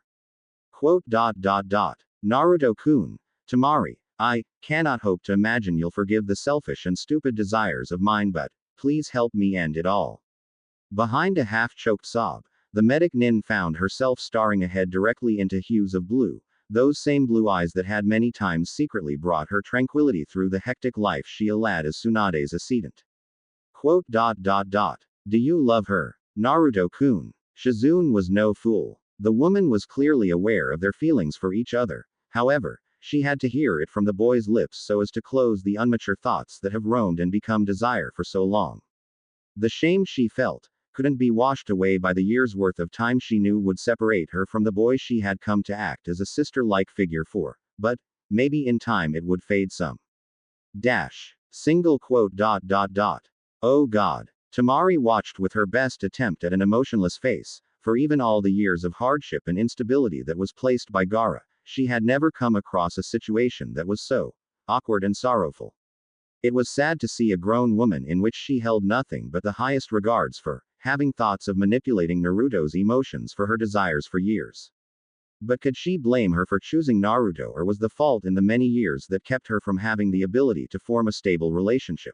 Quote dot dot dot. Naruto-kun, Temari, I cannot hope to imagine you'll forgive the selfish and stupid desires of mine, but please help me end it all. Behind a half-choked sob, the medic Nin found herself staring ahead directly into hues of blue, those same blue eyes that had many times secretly brought her tranquility through the hectic life she led as Tsunade's assistant. Quote dot dot dot. Do you love her, Naruto-kun? Shizune was no fool. The woman was clearly aware of their feelings for each other. However, she had to hear it from the boy's lips so as to close the immature thoughts that have roamed and become desire for so long. The shame she felt couldn't be washed away by the years' worth of time she knew would separate her from the boy she had come to act as a sister-like figure for, but maybe in time it would fade some. Single quote dot dot dot. Oh God. Temari watched with her best attempt at an emotionless face, for even all the years of hardship and instability that was placed by Gaara, she had never come across a situation that was so awkward and sorrowful. It was sad to see a grown woman in which she held nothing but the highest regards for, having thoughts of manipulating Naruto's emotions for her desires for years. But could she blame her for choosing Naruto, or was the fault in the many years that kept her from having the ability to form a stable relationship?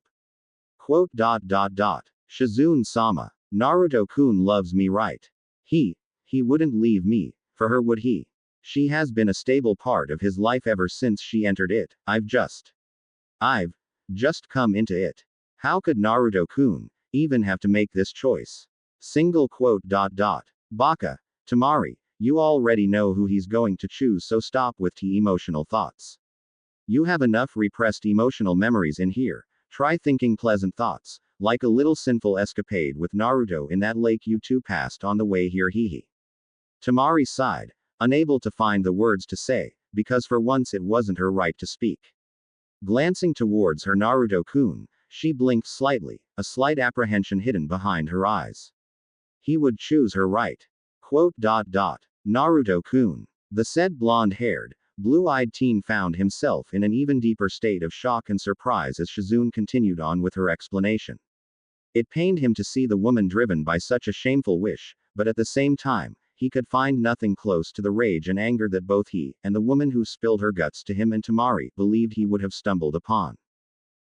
Quote dot dot dot. Shizune-sama, Naruto-kun loves me, right? He wouldn't leave me, for her would he? She has been a stable part of his life ever since she entered it. I've just come into it. How could Naruto-kun even have to make this choice? Single quote dot dot. Baka, Temari, you already know who he's going to choose, so stop with the emotional thoughts. You have enough repressed emotional memories in here. Try thinking pleasant thoughts, like a little sinful escapade with Naruto in that lake you two passed on the way here, hehe. Temari sighed, unable to find the words to say, because for once it wasn't her right to speak. Glancing towards her Naruto-kun, she blinked slightly, a slight apprehension hidden behind her eyes. He would choose her, right? Quote dot dot. Naruto-kun. The said blonde-haired, blue-eyed teen found himself in an even deeper state of shock and surprise as Shizune continued on with her explanation. It pained him to see the woman driven by such a shameful wish, but at the same time, he could find nothing close to the rage and anger that both he, and the woman who spilled her guts to him and Temari, believed he would have stumbled upon.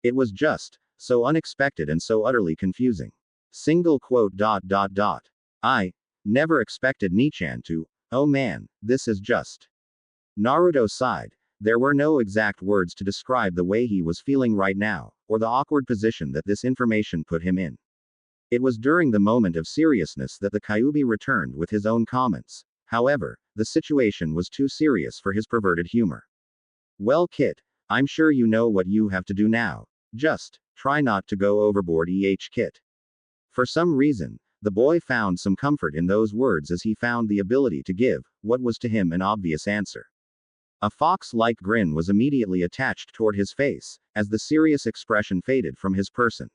It was just, so unexpected and so utterly confusing. Single quote. I never expected Nichan to. Oh man, this is just. Naruto sighed. There were no exact words to describe the way he was feeling right now, or the awkward position that this information put him in. It was during the moment of seriousness that the Kyuubi returned with his own comments. However, the situation was too serious for his perverted humor. Well, Kit, I'm sure you know what you have to do now. Just try not to go overboard, Kit. For some reason, the boy found some comfort in those words as he found the ability to give what was to him an obvious answer. A fox-like grin was immediately attached toward his face, as the serious expression faded from his person.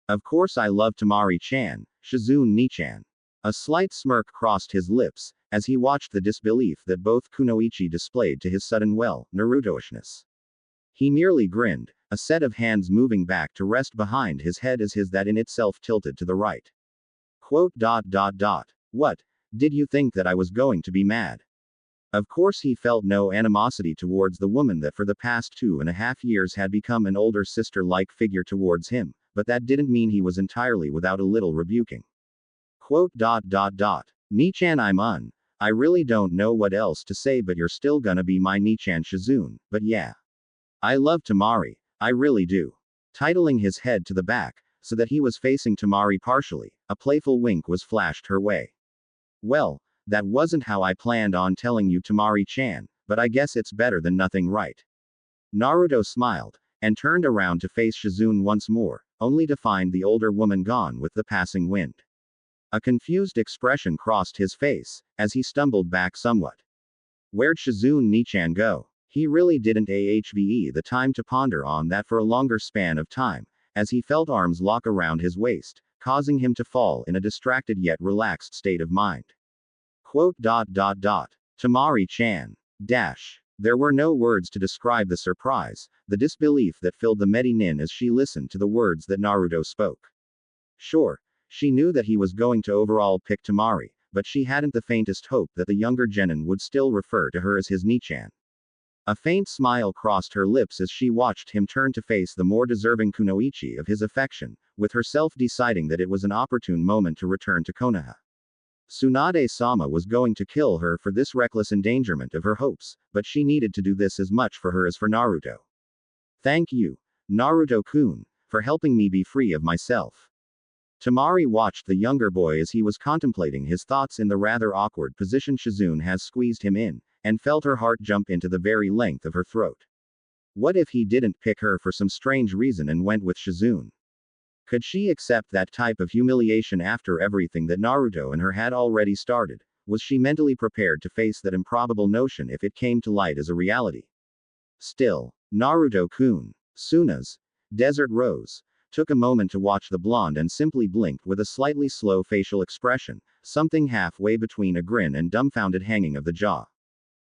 Of course I love Temari-chan, Shizune Nichan. A slight smirk crossed his lips, as he watched the disbelief that both Kunoichi displayed to his sudden Naruto-ishness. He merely grinned, a set of hands moving back to rest behind his head as his that in itself tilted to the right. Quote. What? Did you think that I was going to be mad? Of course he felt no animosity towards the woman that for the past 2.5 years had become an older sister-like figure towards him, but that didn't mean he was entirely without a little rebuking. Quote. Nichan, I really don't know what else to say, but you're still gonna be my Nichan Shizune, but yeah. I love Temari, I really do. Titling his head to the back, so that he was facing Temari partially, a playful wink was flashed her way. Well, that wasn't how I planned on telling you, Temari-chan, but I guess it's better than nothing, right? Naruto smiled, and turned around to face Shizune once more, only to find the older woman gone with the passing wind. A confused expression crossed his face, as he stumbled back somewhat. Where'd Shizune Nichan go? He really didn't have the time to ponder on that for a longer span of time, as he felt arms lock around his waist, causing him to fall in a distracted yet relaxed state of mind. Quote. Temari-chan. There were no words to describe the surprise, the disbelief that filled the Medinin as she listened to the words that Naruto spoke. Sure, she knew that he was going to overall pick Temari, but she hadn't the faintest hope that the younger genin would still refer to her as his Nichan. A faint smile crossed her lips as she watched him turn to face the more deserving Kunoichi of his affection, with herself deciding that it was an opportune moment to return to Konoha. Tsunade-sama was going to kill her for this reckless endangerment of her hopes, but she needed to do this as much for her as for Naruto. Thank you, Naruto-kun, for helping me be free of myself. Temari watched the younger boy as he was contemplating his thoughts in the rather awkward position Shizune has squeezed him in, and felt her heart jump into the very length of her throat. What if he didn't pick her for some strange reason and went with Shizune? Could she accept that type of humiliation after everything that Naruto and her had already started? Was she mentally prepared to face that improbable notion if it came to light as a reality? Still, Naruto-kun, Suna's Desert Rose, took a moment to watch the blonde and simply blinked with a slightly slow facial expression, something halfway between a grin and dumbfounded hanging of the jaw.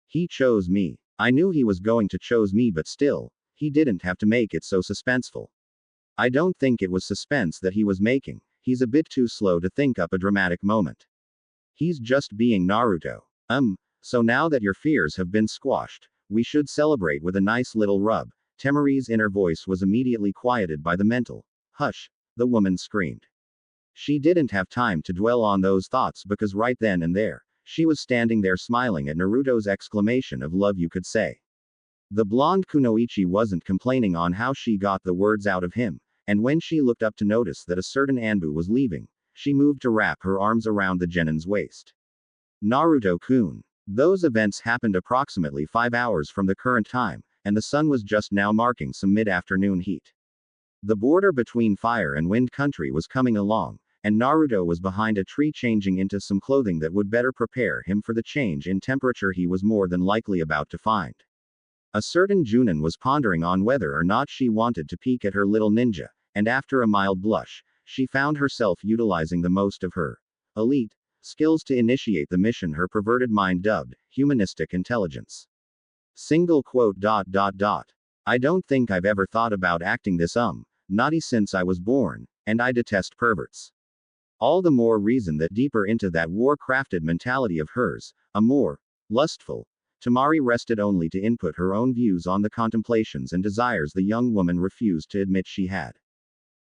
He chose me. I knew he was going to choose me, but still, he didn't have to make it so suspenseful. I don't think it was suspense that he was making, he's a bit too slow to think up a dramatic moment. He's just being Naruto. So now that your fears have been squashed, we should celebrate with a nice little rub. Temari's inner voice was immediately quieted by the mental hush, the woman screamed. She didn't have time to dwell on those thoughts because right then and there, she was standing there smiling at Naruto's exclamation of love, you could say. The blonde Kunoichi wasn't complaining on how she got the words out of him, and when she looked up to notice that a certain Anbu was leaving, she moved to wrap her arms around the genin's waist. Naruto-kun. Those events happened approximately 5 hours from the current time, and the sun was just now marking some mid-afternoon heat. The border between fire and wind country was coming along, and Naruto was behind a tree changing into some clothing that would better prepare him for the change in temperature he was more than likely about to find. A certain Junin was pondering on whether or not she wanted to peek at her little ninja, and after a mild blush, she found herself utilizing the most of her elite skills to initiate the mission her perverted mind dubbed humanistic intelligence. Single quote dot dot dot. I don't think I've ever thought about acting this naughty since I was born, and I detest perverts. All the more reason that deeper into that war-crafted mentality of hers, a more lustful, Temari rested only to input her own views on the contemplations and desires the young woman refused to admit she had.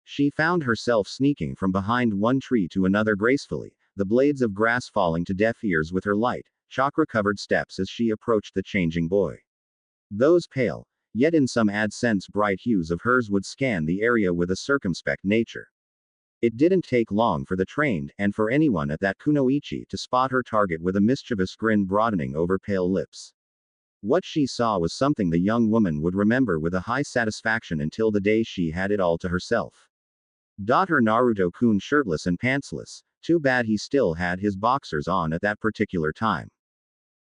She found herself sneaking from behind one tree to another gracefully, the blades of grass falling to deaf ears with her light, chakra-covered steps as she approached the changing boy. Those pale, yet in some odd sense bright hues of hers would scan the area with a circumspect nature. It didn't take long for the trained, and for anyone at that kunoichi to spot her target with a mischievous grin broadening over pale lips. What she saw was something the young woman would remember with a high satisfaction until the day she had it all to herself. Her Naruto-kun shirtless and pantsless, too bad he still had his boxers on at that particular time.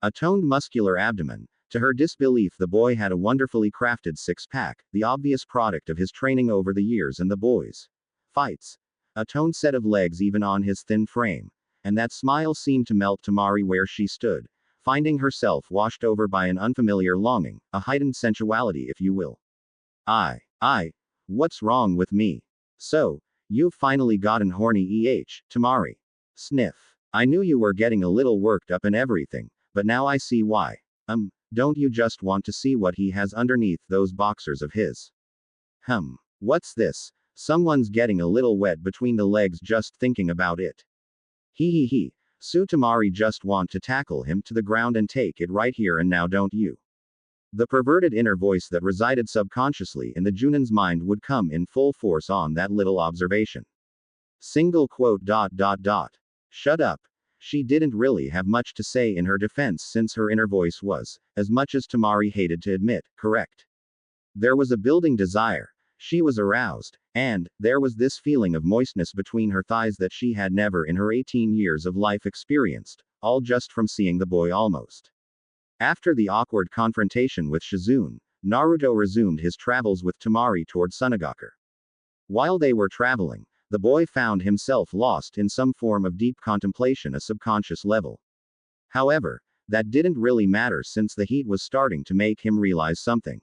A toned muscular abdomen. To her disbelief, the boy had a wonderfully crafted six-pack, the obvious product of his training over the years and the boy's fights. A toned set of legs even on his thin frame. And that smile seemed to melt Temari where she stood, finding herself washed over by an unfamiliar longing, a heightened sensuality if you will. What's wrong with me? So, you've finally gotten horny Temari. Sniff. I knew you were getting a little worked up and everything, but now I see why. Don't you just want to see what he has underneath those boxers of his? What's this? Someone's getting a little wet between the legs just thinking about it. He. Temari just want to tackle him to the ground and take it right here and now, don't you? The perverted inner voice that resided subconsciously in the Junin's mind would come in full force on that little observation. Single quote dot dot dot. Shut up. She didn't really have much to say in her defense since her inner voice was, as much as Temari hated to admit, correct. There was a building desire. She was aroused, and there was this feeling of moistness between her thighs that she had never in her 18 years of life experienced, all just from seeing the boy almost. After the awkward confrontation with Shizune, Naruto resumed his travels with Temari toward Sunagaku. While they were traveling, the boy found himself lost in some form of deep contemplation, a subconscious level. However, that didn't really matter since the heat was starting to make him realize something.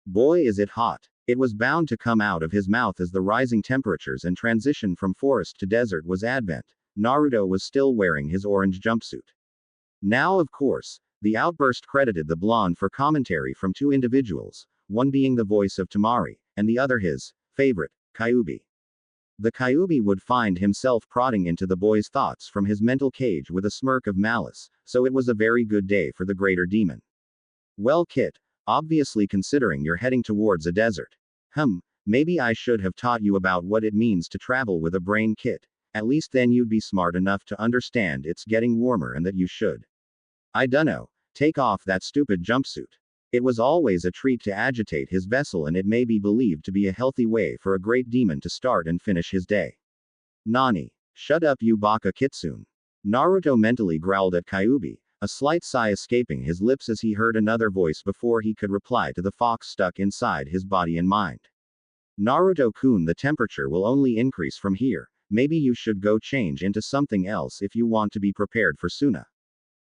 Boy, is it hot. It was bound to come out of his mouth as the rising temperatures and transition from forest to desert was advent. Naruto was still wearing his orange jumpsuit. Now, of course, the outburst credited the blonde for commentary from two individuals, one being the voice of Temari, and the other his favorite, Kyuubi. The Kyuubi would find himself prodding into the boy's thoughts from his mental cage with a smirk of malice, so it was a very good day for the greater demon. Well, Kit, obviously considering you're heading towards a desert. Maybe I should have taught you about what it means to travel with a brain, Kit. At least then you'd be smart enough to understand it's getting warmer and that you should. I dunno, take off that stupid jumpsuit. It was always a treat to agitate his vessel, and it may be believed to be a healthy way for a great demon to start and finish his day. Nani. Shut up, you baka kitsune. Naruto mentally growled at Kyuubi, a slight sigh escaping his lips as he heard another voice before he could reply to the fox stuck inside his body and mind. Naruto-kun, the temperature will only increase from here. Maybe you should go change into something else if you want to be prepared for Suna.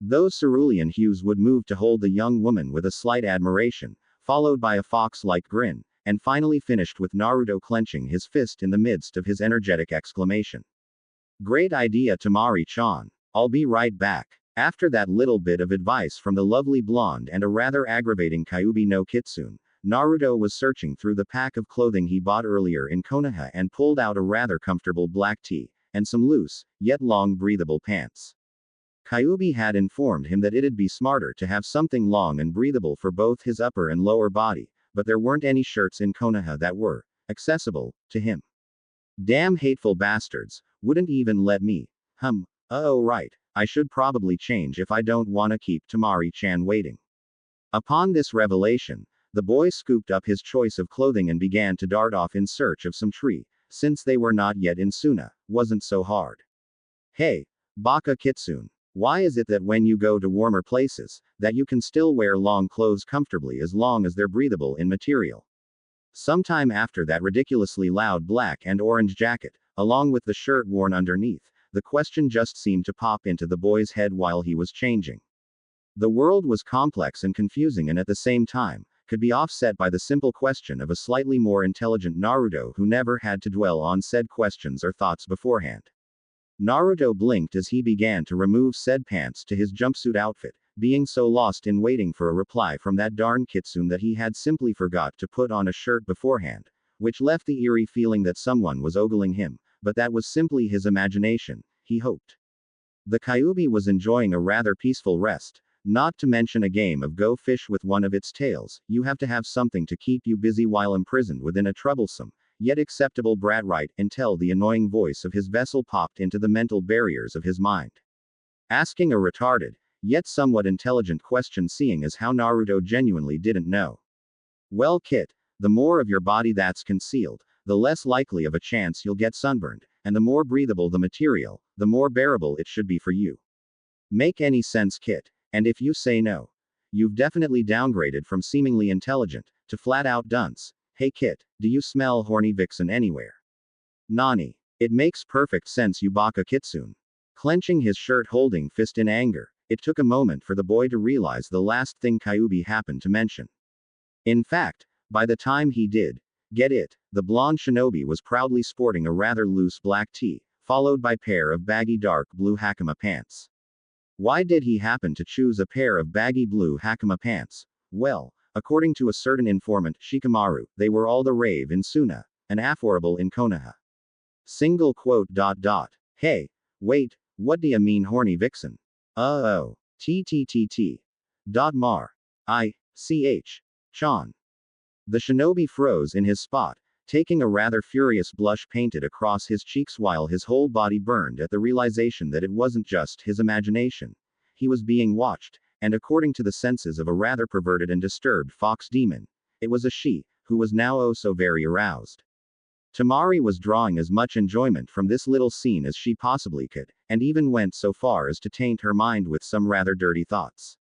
Those cerulean hues would move to hold the young woman with a slight admiration, followed by a fox-like grin, and finally finished with Naruto clenching his fist in the midst of his energetic exclamation. Great idea, Temari-chan. I'll be right back. After that little bit of advice from the lovely blonde and a rather aggravating Kyuubi no Kitsune, Naruto was searching through the pack of clothing he bought earlier in Konoha and pulled out a rather comfortable black tee, and some loose, yet long breathable pants. Kyuubi had informed him that it'd be smarter to have something long and breathable for both his upper and lower body, but there weren't any shirts in Konoha that were accessible to him. Damn hateful bastards, wouldn't even let me. Oh right, I should probably change if I don't wanna keep Temari-chan waiting. Upon this revelation, the boy scooped up his choice of clothing and began to dart off in search of some tree, since they were not yet in Suna, wasn't so hard. Hey, baka kitsune. Why is it that when you go to warmer places, that you can still wear long clothes comfortably as long as they're breathable in material? Sometime after that ridiculously loud black and orange jacket, along with the shirt worn underneath, the question just seemed to pop into the boy's head while he was changing. The world was complex and confusing and at the same time, could be offset by the simple question of a slightly more intelligent Naruto who never had to dwell on said questions or thoughts beforehand. Naruto blinked as he began to remove said pants to his jumpsuit outfit, being so lost in waiting for a reply from that darn kitsune that he had simply forgot to put on a shirt beforehand, which left the eerie feeling that someone was ogling him, but that was simply his imagination, he hoped. The Kyuubi was enjoying a rather peaceful rest, not to mention a game of go fish with one of its tails. You have to have something to keep you busy while imprisoned within a troublesome, yet acceptable brat right until the annoying voice of his vessel popped into the mental barriers of his mind. Asking a retarded, yet somewhat intelligent question seeing as how Naruto genuinely didn't know. Well kid, the more of your body that's concealed, the less likely of a chance you'll get sunburned, and the more breathable the material, the more bearable it should be for you. Make any sense kid? And if you say no, you've definitely downgraded from seemingly intelligent, to flat out dunce. Hey kid, do you smell horny vixen anywhere? Nani. It makes perfect sense you baka kitsune. Clenching his shirt holding fist in anger, it took a moment for the boy to realize the last thing Kyuubi happened to mention. In fact, by the time he did get it, the blonde shinobi was proudly sporting a rather loose black tee, followed by a pair of baggy dark blue hakama pants. Why did he happen to choose a pair of baggy blue hakama pants? Well, according to a certain informant, Shikamaru, they were all the rave in Suna, and affordable in Konoha. Single quote. Hey, wait, what do you mean horny vixen? Oh. TTTT. Mar. Chan. The shinobi froze in his spot, taking a rather furious blush painted across his cheeks while his whole body burned at the realization that it wasn't just his imagination. He was being watched, and according to the senses of a rather perverted and disturbed fox demon, it was a she, who was now oh so very aroused. Temari was drawing as much enjoyment from this little scene as she possibly could, and even went so far as to taint her mind with some rather dirty thoughts.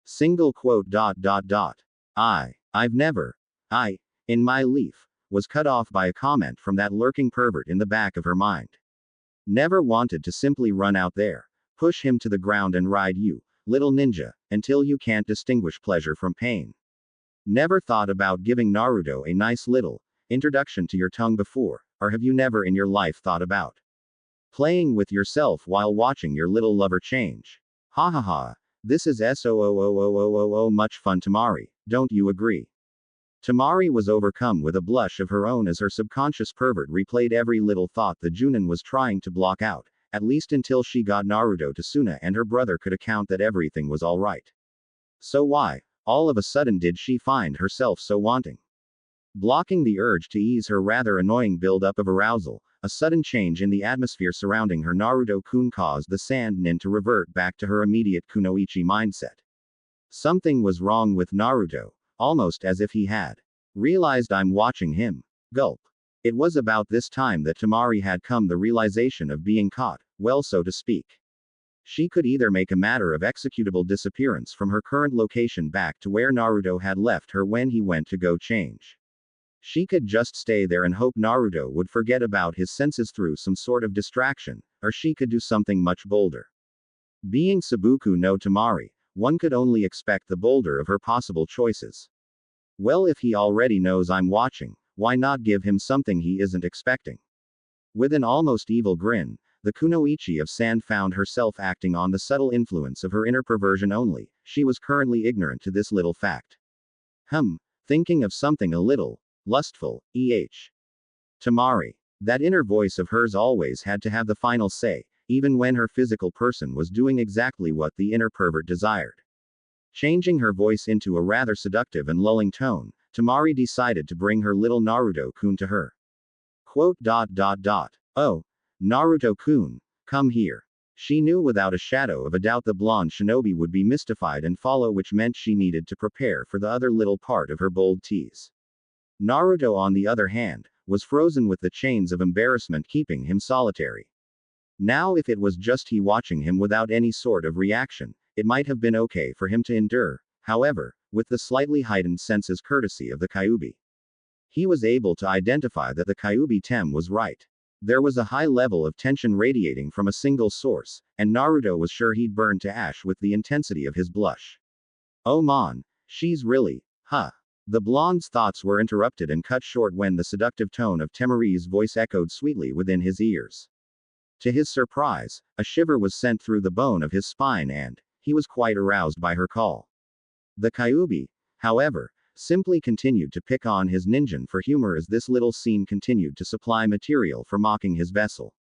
Single quote. I've never, in my life, was cut off by a comment from that lurking pervert in the back of her mind. Never wanted to simply run out there, push him to the ground and ride you, little ninja, until you can't distinguish pleasure from pain. Never thought about giving Naruto a nice little introduction to your tongue before, or have you never in your life thought about playing with yourself while watching your little lover change? Ha ha ha. This is so much fun Temari, don't you agree? Temari was overcome with a blush of her own as her subconscious pervert replayed every little thought the Junin was trying to block out, at least until she got Naruto to Suna and her brother could account that everything was alright. So why, all of a sudden did she find herself so wanting? Blocking the urge to ease her rather annoying build-up of arousal, a sudden change in the atmosphere surrounding her Naruto-kun caused the sand nin to revert back to her immediate kunoichi mindset. Something was wrong with Naruto, almost as if he had realized I'm watching him. Gulp. It was about this time that Temari had come the realization of being caught, well so to speak. She could either make a matter of executable disappearance from her current location back to where Naruto had left her when he went to go change. She could just stay there and hope Naruto would forget about his senses through some sort of distraction, or she could do something much bolder. Being Sabuku no Temari, one could only expect the bolder of her possible choices. Well, if he already knows I'm watching, why not give him something he isn't expecting? With an almost evil grin, the kunoichi of Sand found herself acting on the subtle influence of her inner perversion only. She was currently ignorant to this little fact. Thinking of something a little lustful, Temari. That inner voice of hers always had to have the final say, even when her physical person was doing exactly what the inner pervert desired. Changing her voice into a rather seductive and lulling tone, Temari decided to bring her little Naruto-kun to her. Quote. Oh, Naruto-kun, come here. She knew without a shadow of a doubt the blonde shinobi would be mystified and follow, which meant she needed to prepare for the other little part of her bold tease. Naruto, on the other hand, was frozen with the chains of embarrassment keeping him solitary. Now, if it was just he watching him without any sort of reaction, it might have been okay for him to endure. However, with the slightly heightened senses courtesy of the Kyuubi, he was able to identify that the Kyuubi Tem was right. There was a high level of tension radiating from a single source, and Naruto was sure he'd burn to ash with the intensity of his blush. Oh man, she's really, huh? The blonde's thoughts were interrupted and cut short when the seductive tone of Temari's voice echoed sweetly within his ears. To his surprise, a shiver was sent through the bone of his spine and he was quite aroused by her call. The Kyuubi, however, simply continued to pick on his ninja for humor as this little scene continued to supply material for mocking his vessel.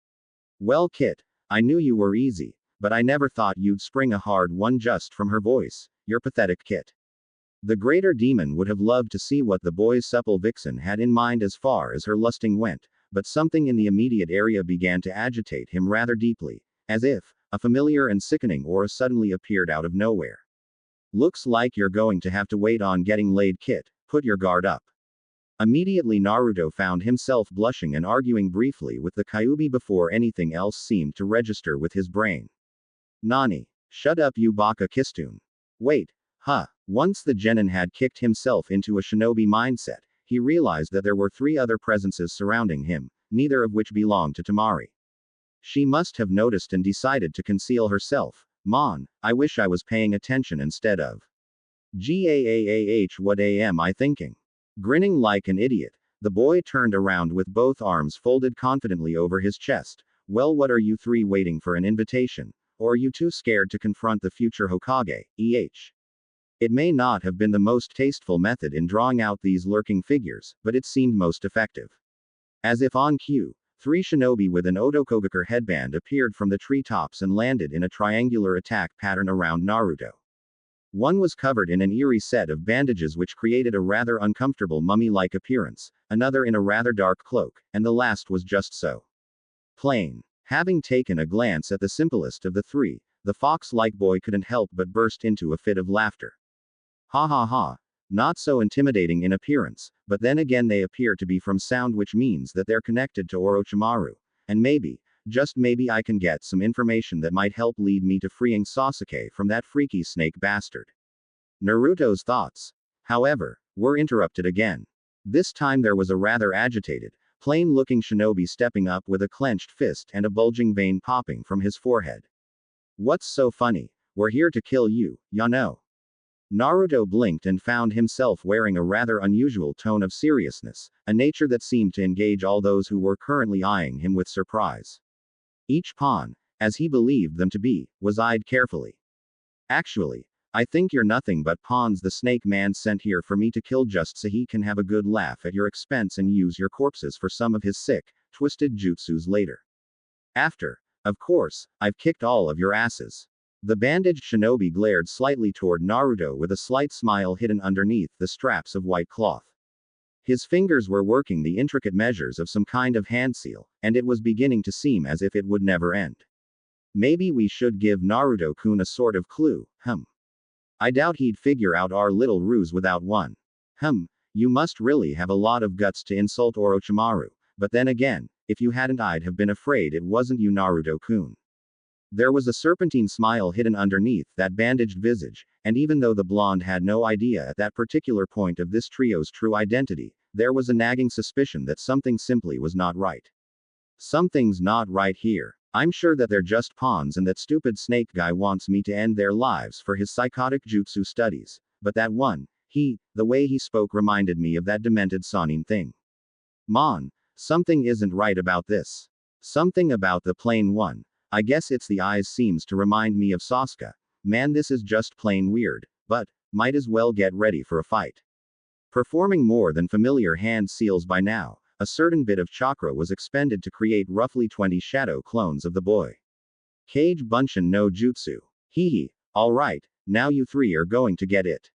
Well, Kit, I knew you were easy, but I never thought you'd spring a hard one just from her voice. You're pathetic, Kit. The greater demon would have loved to see what the boy's supple vixen had in mind as far as her lusting went, but something in the immediate area began to agitate him rather deeply, as if a familiar and sickening aura suddenly appeared out of nowhere. Looks like you're going to have to wait on getting laid, Kit. Put your guard up. Immediately Naruto found himself blushing and arguing briefly with the Kyuubi before anything else seemed to register with his brain. Nani? Shut up, you baka kistun. Wait. Huh. Once the genin had kicked himself into a shinobi mindset, he realized that there were three other presences surrounding him, neither of which belonged to Temari. She must have noticed and decided to conceal herself. Mon, I wish I was paying attention instead of. Gaah, what am I thinking? Grinning like an idiot, the boy turned around with both arms folded confidently over his chest. Well, what are you three waiting for, an invitation? Or are you too scared to confront the future Hokage? It may not have been the most tasteful method in drawing out these lurking figures, but it seemed most effective. As if on cue, three shinobi with an Otokogakur headband appeared from the treetops and landed in a triangular attack pattern around Naruto. One was covered in an eerie set of bandages which created a rather uncomfortable mummy-like appearance, another in a rather dark cloak, and the last was just so plain. Having taken a glance at the simplest of the three, the fox-like boy couldn't help but burst into a fit of laughter. Ha ha ha. Not so intimidating in appearance, but then again they appear to be from sound, which means that they're connected to Orochimaru, and maybe, just maybe I can get some information that might help lead me to freeing Sasuke from that freaky snake bastard. Naruto's thoughts, however, were interrupted again. This time there was a rather agitated, plain-looking shinobi stepping up with a clenched fist and a bulging vein popping from his forehead. What's so funny? We're here to kill you, ya know. Naruto blinked and found himself wearing a rather unusual tone of seriousness, a nature that seemed to engage all those who were currently eyeing him with surprise. Each pawn, as he believed them to be, was eyed carefully. Actually, I think you're nothing but pawns the snake man sent here for me to kill just so he can have a good laugh at your expense and use your corpses for some of his sick, twisted jutsus later. After, of course, I've kicked all of your asses. The bandaged shinobi glared slightly toward Naruto with a slight smile hidden underneath the straps of white cloth. His fingers were working the intricate measures of some kind of hand seal, and it was beginning to seem as if it would never end. Maybe we should give Naruto-kun a sort of clue, I doubt he'd figure out our little ruse without one. You must really have a lot of guts to insult Orochimaru, but then again, if you hadn't I'd have been afraid it wasn't you, Naruto-kun. There was a serpentine smile hidden underneath that bandaged visage, and even though the blonde had no idea at that particular point of this trio's true identity, there was a nagging suspicion that something simply was not right. Something's not right here. I'm sure that they're just pawns and that stupid snake guy wants me to end their lives for his psychotic jutsu studies, but that one, the way he spoke reminded me of that demented Sanin thing. Mon, something isn't right about this. Something about the plain one. I guess it's the eyes seems to remind me of Sasuke. Man, this is just plain weird, but might as well get ready for a fight. Performing more than familiar hand seals by now, a certain bit of chakra was expended to create roughly 20 shadow clones of the boy. Kage Bunshin no Jutsu. Alright, now you three are going to get it.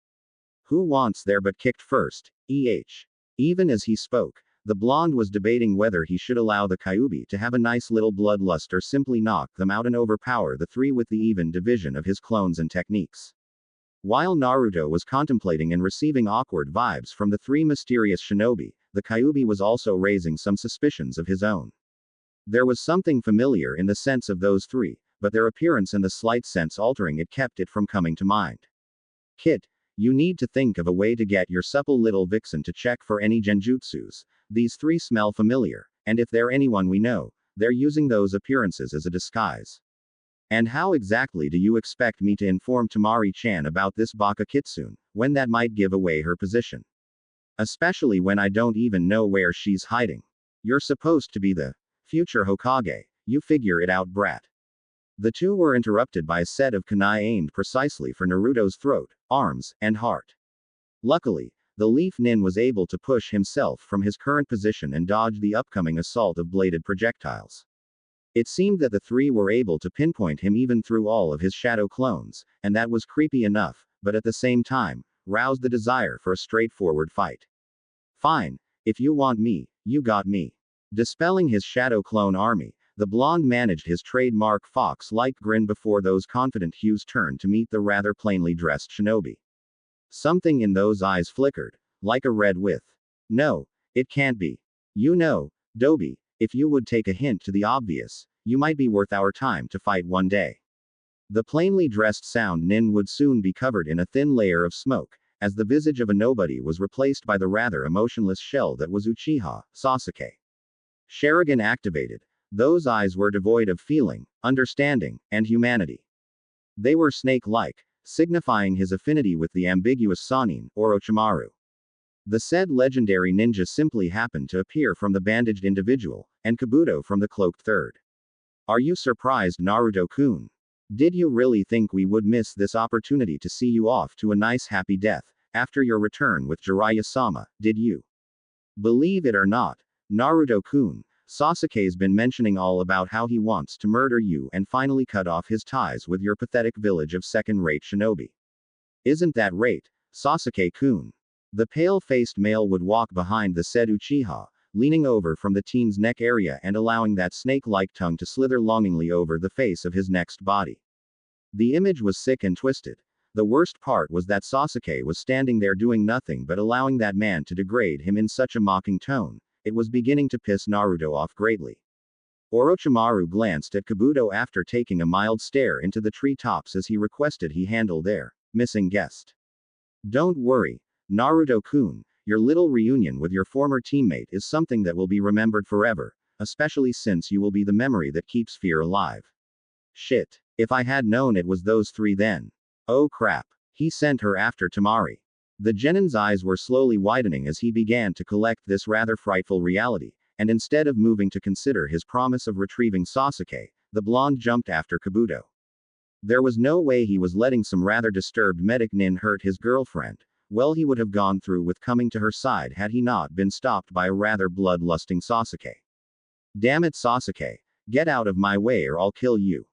Who wants their butt kicked first? Even as he spoke, the blonde was debating whether he should allow the Kyuubi to have a nice little bloodlust or simply knock them out and overpower the three with the even division of his clones and techniques. While Naruto was contemplating and receiving awkward vibes from the three mysterious shinobi, the Kyuubi was also raising some suspicions of his own. There was something familiar in the sense of those three, but their appearance and the slight sense altering it kept it from coming to mind. Kit, you need to think of a way to get your supple little vixen to check for any genjutsus. These three smell familiar, and if they're anyone we know, they're using those appearances as a disguise. And how exactly do you expect me to inform Temari-chan about this Baka Kitsune, when that might give away her position? Especially when I don't even know where she's hiding. You're supposed to be the future Hokage, you figure it out, brat. The two were interrupted by a set of kunai aimed precisely for Naruto's throat, arms, and heart. Luckily, the Leaf Nin was able to push himself from his current position and dodge the upcoming assault of bladed projectiles. It seemed that the three were able to pinpoint him even through all of his shadow clones, and that was creepy enough, but at the same time, roused the desire for a straightforward fight. Fine, if you want me, you got me. Dispelling his shadow clone army, the blonde managed his trademark fox-like grin before those confident hues turned to meet the rather plainly dressed shinobi. Something in those eyes flickered, like a red with. No, it can't be. You know, Dobie, if you would take a hint to the obvious, you might be worth our time to fight one day. The plainly dressed sound nin would soon be covered in a thin layer of smoke, as the visage of a nobody was replaced by the rather emotionless shell that was Uchiha Sasuke. Sharingan activated. Those eyes were devoid of feeling, understanding, and humanity. They were snake-like, signifying his affinity with the ambiguous Sannin, Orochimaru. The said legendary ninja simply happened to appear from the bandaged individual, and Kabuto from the cloaked third. Are you surprised, Naruto-kun? Did you really think we would miss this opportunity to see you off to a nice happy death, after your return with Jiraiya-sama, did you? Believe it or not, Naruto-kun, Sasuke's been mentioning all about how he wants to murder you and finally cut off his ties with your pathetic village of second-rate shinobi. Isn't that right, Sasuke-kun? The pale-faced male would walk behind the said Uchiha, leaning over from the teen's neck area and allowing that snake-like tongue to slither longingly over the face of his next body. The image was sick and twisted. The worst part was that Sasuke was standing there doing nothing but allowing that man to degrade him in such a mocking tone. It was beginning to piss Naruto off greatly. Orochimaru glanced at Kabuto after taking a mild stare into the treetops as he requested he handle their missing guest. Don't worry, Naruto-kun, your little reunion with your former teammate is something that will be remembered forever, especially since you will be the memory that keeps fear alive. Shit. If I had known it was those three then. Oh crap. He sent her after Temari. The genin's eyes were slowly widening as he began to collect this rather frightful reality, and instead of moving to consider his promise of retrieving Sasuke, the blonde jumped after Kabuto. There was no way he was letting some rather disturbed medic nin hurt his girlfriend. Well, he would have gone through with coming to her side had he not been stopped by a rather bloodlusting Sasuke. Damn it, Sasuke. Get out of my way or I'll kill you.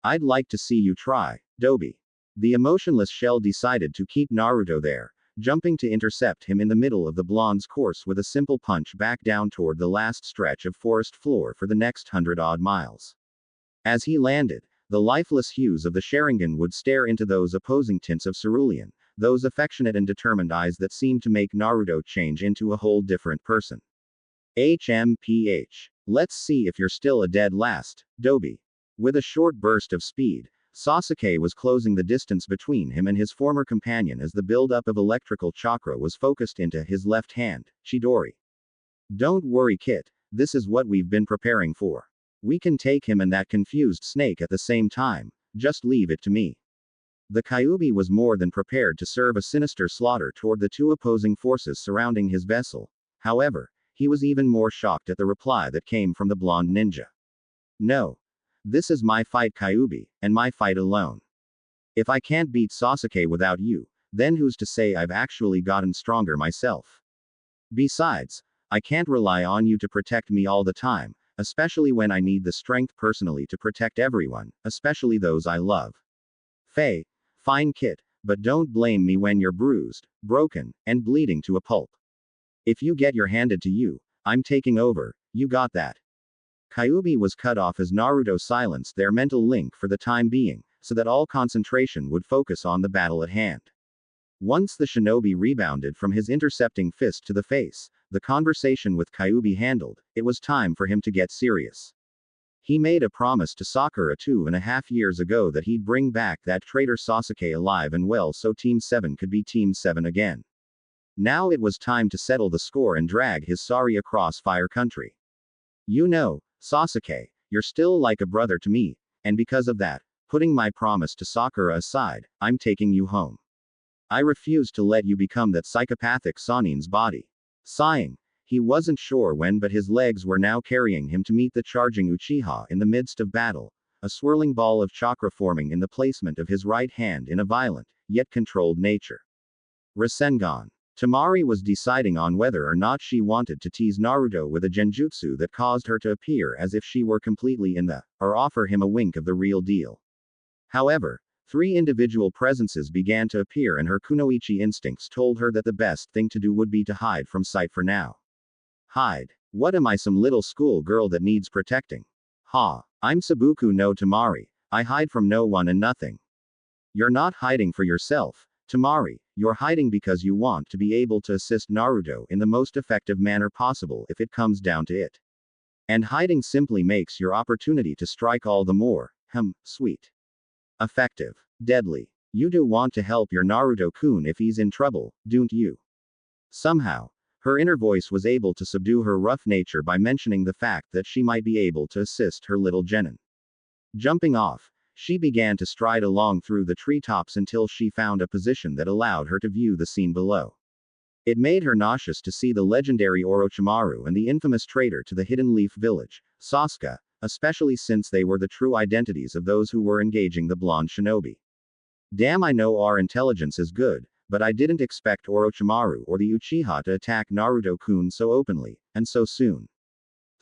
I'd like to see you try, Dobie. The emotionless shell decided to keep Naruto there, jumping to intercept him in the middle of the blonde's course with a simple punch back down toward the last stretch of forest floor for the next 100-odd miles. As he landed, the lifeless hues of the Sharingan would stare into those opposing tints of cerulean, those affectionate and determined eyes that seemed to make Naruto change into a whole different person. HMPH. Let's see if you're still a dead last, Dobie. With a short burst of speed, Sasuke was closing the distance between him and his former companion as the buildup of electrical chakra was focused into his left hand, Chidori. Don't worry, Kit, this is what we've been preparing for. We can take him and that confused snake at the same time, just leave it to me. The Kyuubi was more than prepared to serve a sinister slaughter toward the two opposing forces surrounding his vessel. However, he was even more shocked at the reply that came from the blonde ninja. No. This is my fight, Kyuubi, and my fight alone. If I can't beat Sasuke without you, then who's to say I've actually gotten stronger myself? Besides, I can't rely on you to protect me all the time, especially when I need the strength personally to protect everyone, especially those I love. Faye. Fine, Kit, but don't blame me when you're bruised, broken, and bleeding to a pulp. If you get your handed to you, I'm taking over, you got that. Kyuubi was cut off as Naruto silenced their mental link for the time being, so that all concentration would focus on the battle at hand. Once the shinobi rebounded from his intercepting fist to the face, the conversation with Kyuubi handled, it was time for him to get serious. He made a promise to Sakura 2.5 years ago that he'd bring back that traitor Sasuke alive and well so Team 7 could be Team 7 again. Now it was time to settle the score and drag his sorry across Fire Country. You know, Sasuke, you're still like a brother to me, and because of that, putting my promise to Sakura aside, I'm taking you home. I refuse to let you become that psychopathic Sanin's body. Sighing, he wasn't sure when, but his legs were now carrying him to meet the charging Uchiha in the midst of battle, a swirling ball of chakra forming in the placement of his right hand in a violent, yet controlled nature. Rasengan. Temari was deciding on whether or not she wanted to tease Naruto with a genjutsu that caused her to appear as if she were completely in the, or offer him a wink of the real deal. However, three individual presences began to appear and her kunoichi instincts told her that the best thing to do would be to hide from sight for now. Hide? What am I, some little school girl that needs protecting? Ha! I'm Sabuku no Temari. I hide from no one and nothing. You're not hiding for yourself, Temari, you're hiding because you want to be able to assist Naruto in the most effective manner possible if it comes down to it. And hiding simply makes your opportunity to strike all the more, sweet. Effective. Deadly. You do want to help your Naruto-kun if he's in trouble, don't you? Somehow, her inner voice was able to subdue her rough nature by mentioning the fact that she might be able to assist her little genin. Jumping off, she began to stride along through the treetops until she found a position that allowed her to view the scene below. It made her nauseous to see the legendary Orochimaru and the infamous traitor to the Hidden Leaf Village, Sasuke, especially since they were the true identities of those who were engaging the blonde shinobi. Damn, I know our intelligence is good, but I didn't expect Orochimaru or the Uchiha to attack Naruto-kun so openly, and so soon.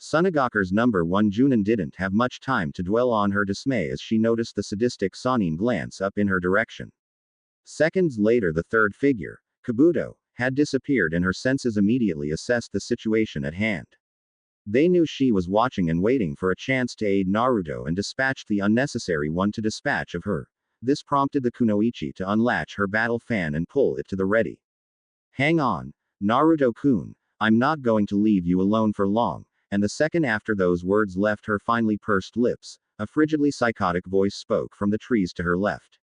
Sunagaku's number 1 Junin didn't have much time to dwell on her dismay as she noticed the sadistic Sanin glance up in her direction. Seconds later, the third figure, Kabuto, had disappeared and her senses immediately assessed the situation at hand. They knew she was watching and waiting for a chance to aid Naruto and dispatched the unnecessary one to dispatch of her. This prompted the kunoichi to unlatch her battle fan and pull it to the ready. Hang on, Naruto-kun, I'm not going to leave you alone for long. And the second after those words left her finely pursed lips, a frigidly psychotic voice spoke from the trees to her left.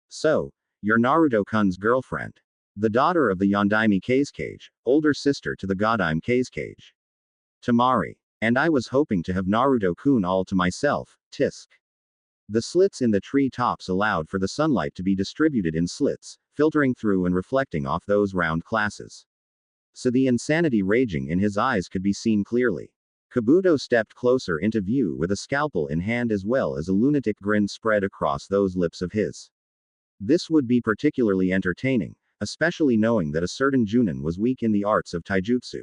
So, you're Naruto-kun's girlfriend. The daughter of the Yondaime Kazekage, older sister to the Godime Kazekage. Temari. And I was hoping to have Naruto-kun all to myself, tisk. The slits in the tree tops allowed for the sunlight to be distributed in slits, filtering through and reflecting off those round classes. So the insanity raging in his eyes could be seen clearly. Kabuto stepped closer into view with a scalpel in hand as well as a lunatic grin spread across those lips of his. This would be particularly entertaining, especially knowing that a certain Junin was weak in the arts of taijutsu.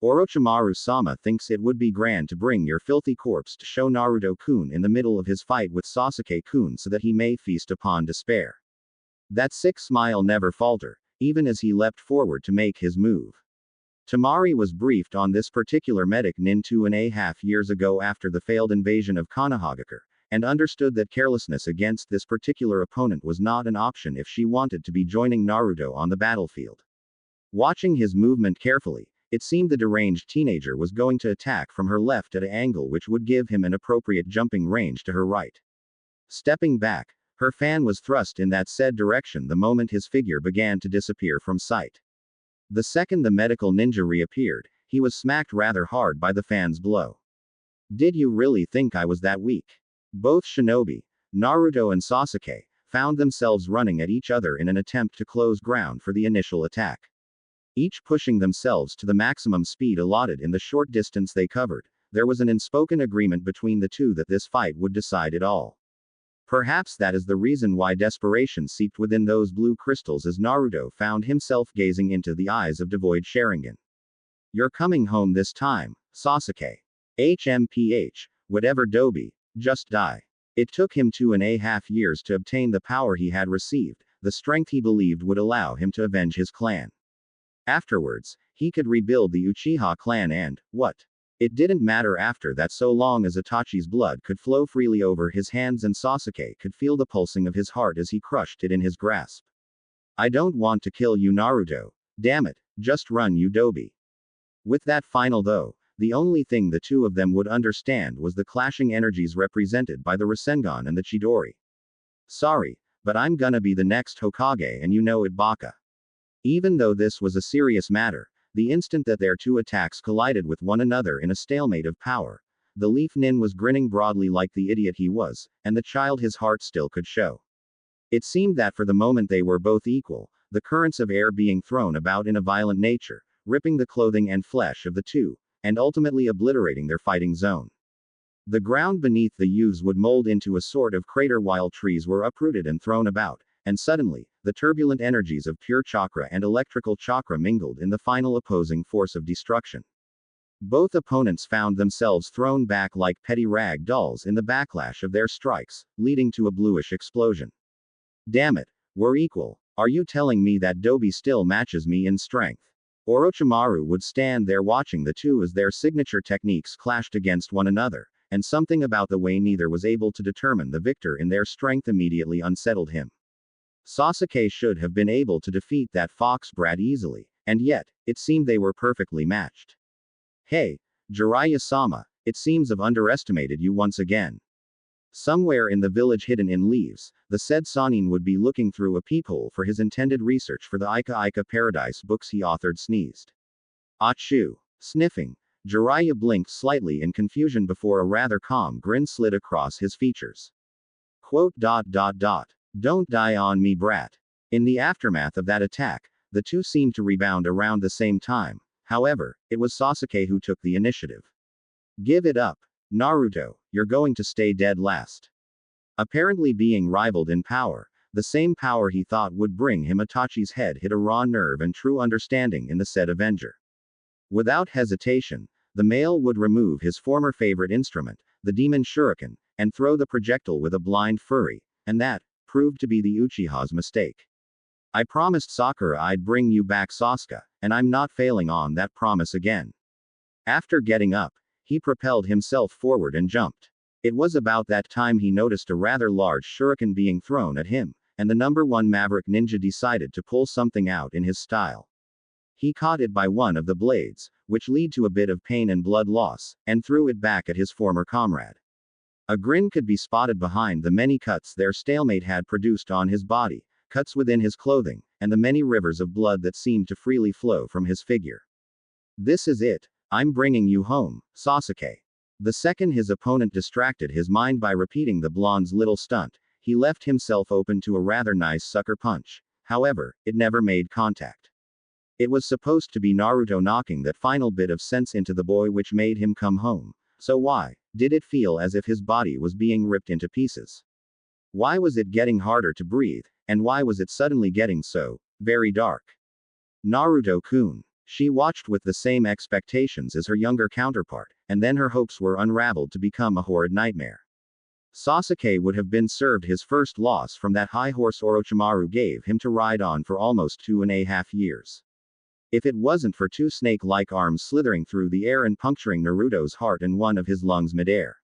Orochimaru-sama thinks it would be grand to bring your filthy corpse to show Naruto-kun in the middle of his fight with Sasuke-kun so that he may feast upon despair. That sick smile never faltered, even as he leapt forward to make his move. Temari was briefed on this particular medic nin 2.5 years ago after the failed invasion of Konohagakure, and understood that carelessness against this particular opponent was not an option if she wanted to be joining Naruto on the battlefield. Watching his movement carefully, it seemed the deranged teenager was going to attack from her left at an angle which would give him an appropriate jumping range to her right. Stepping back, her fan was thrust in that said direction the moment his figure began to disappear from sight. The second the medical ninja reappeared, he was smacked rather hard by the fan's blow. Did you really think I was that weak? Both shinobi, Naruto and Sasuke, found themselves running at each other in an attempt to close ground for the initial attack. Each pushing themselves to the maximum speed allotted in the short distance they covered, there was an unspoken agreement between the two that this fight would decide it all. Perhaps that is the reason why desperation seeped within those blue crystals as Naruto found himself gazing into the eyes of devoid Sharingan. You're coming home this time, Sasuke. HMPH, whatever Dobi, just die. It took him 2.5 years to obtain the power he had received, the strength he believed would allow him to avenge his clan. Afterwards, he could rebuild the Uchiha clan and, what? It didn't matter after that so long as Itachi's blood could flow freely over his hands and Sasuke could feel the pulsing of his heart as he crushed it in his grasp. I don't want to kill you, Naruto. Damn it, just run, you Dobi. With that final though, the only thing the two of them would understand was the clashing energies represented by the Rasengan and the Chidori. Sorry, but I'm gonna be the next Hokage and you know it, Baka. Even though this was a serious matter, the instant that their two attacks collided with one another in a stalemate of power, the leaf nin was grinning broadly like the idiot he was, and the child his heart still could show. It seemed that for the moment they were both equal, the currents of air being thrown about in a violent nature, ripping the clothing and flesh of the two, and ultimately obliterating their fighting zone. The ground beneath the youths would mold into a sort of crater while trees were uprooted and thrown about, and suddenly, the turbulent energies of pure chakra and electrical chakra mingled in the final opposing force of destruction. Both opponents found themselves thrown back like petty rag dolls in the backlash of their strikes, leading to a bluish explosion. Damn it, we're equal. Are you telling me that Dobi still matches me in strength? Orochimaru would stand there watching the two as their signature techniques clashed against one another, and something about the way neither was able to determine the victor in their strength immediately unsettled him. Sasuke should have been able to defeat that fox brat easily, and yet, it seemed they were perfectly matched. Hey, Jiraiya-sama, it seems I've underestimated you once again. Somewhere in the village hidden in leaves, the said Sanin would be looking through a peephole for his intended research for the Ika Paradise books he authored sneezed. Achoo. Sniffing. Jiraiya blinked slightly in confusion before a rather calm grin slid across his features. Quote. Don't die on me, brat. In the aftermath of that attack, the two seemed to rebound around the same time. However, it was Sasuke who took the initiative. Give it up. Naruto, you're going to stay dead last. Apparently being rivaled in power, the same power he thought would bring him Itachi's head hit a raw nerve and true understanding in the said Avenger. Without hesitation, the male would remove his former favorite instrument, the demon shuriken, and throw the projectile with a blind fury, and that proved to be the Uchiha's mistake. I promised Sakura I'd bring you back Sasuke, and I'm not failing on that promise again. After getting up, he propelled himself forward and jumped. It was about that time he noticed a rather large shuriken being thrown at him, and the number one maverick ninja decided to pull something out in his style. He caught it by one of the blades, which led to a bit of pain and blood loss, and threw it back at his former comrade. A grin could be spotted behind the many cuts their stalemate had produced on his body, cuts within his clothing, and the many rivers of blood that seemed to freely flow from his figure. This is it. I'm bringing you home, Sasuke. The second his opponent distracted his mind by repeating the blonde's little stunt, he left himself open to a rather nice sucker punch. However, it never made contact. It was supposed to be Naruto knocking that final bit of sense into the boy which made him come home. So why did it feel as if his body was being ripped into pieces? Why was it getting harder to breathe, and why was it suddenly getting so very dark? Naruto-kun. She watched with the same expectations as her younger counterpart, and then her hopes were unraveled to become a horrid nightmare. Sasuke would have been served his first loss from that high horse Orochimaru gave him to ride on for almost 2.5 years. If it wasn't for two snake-like arms slithering through the air and puncturing Naruto's heart and one of his lungs midair.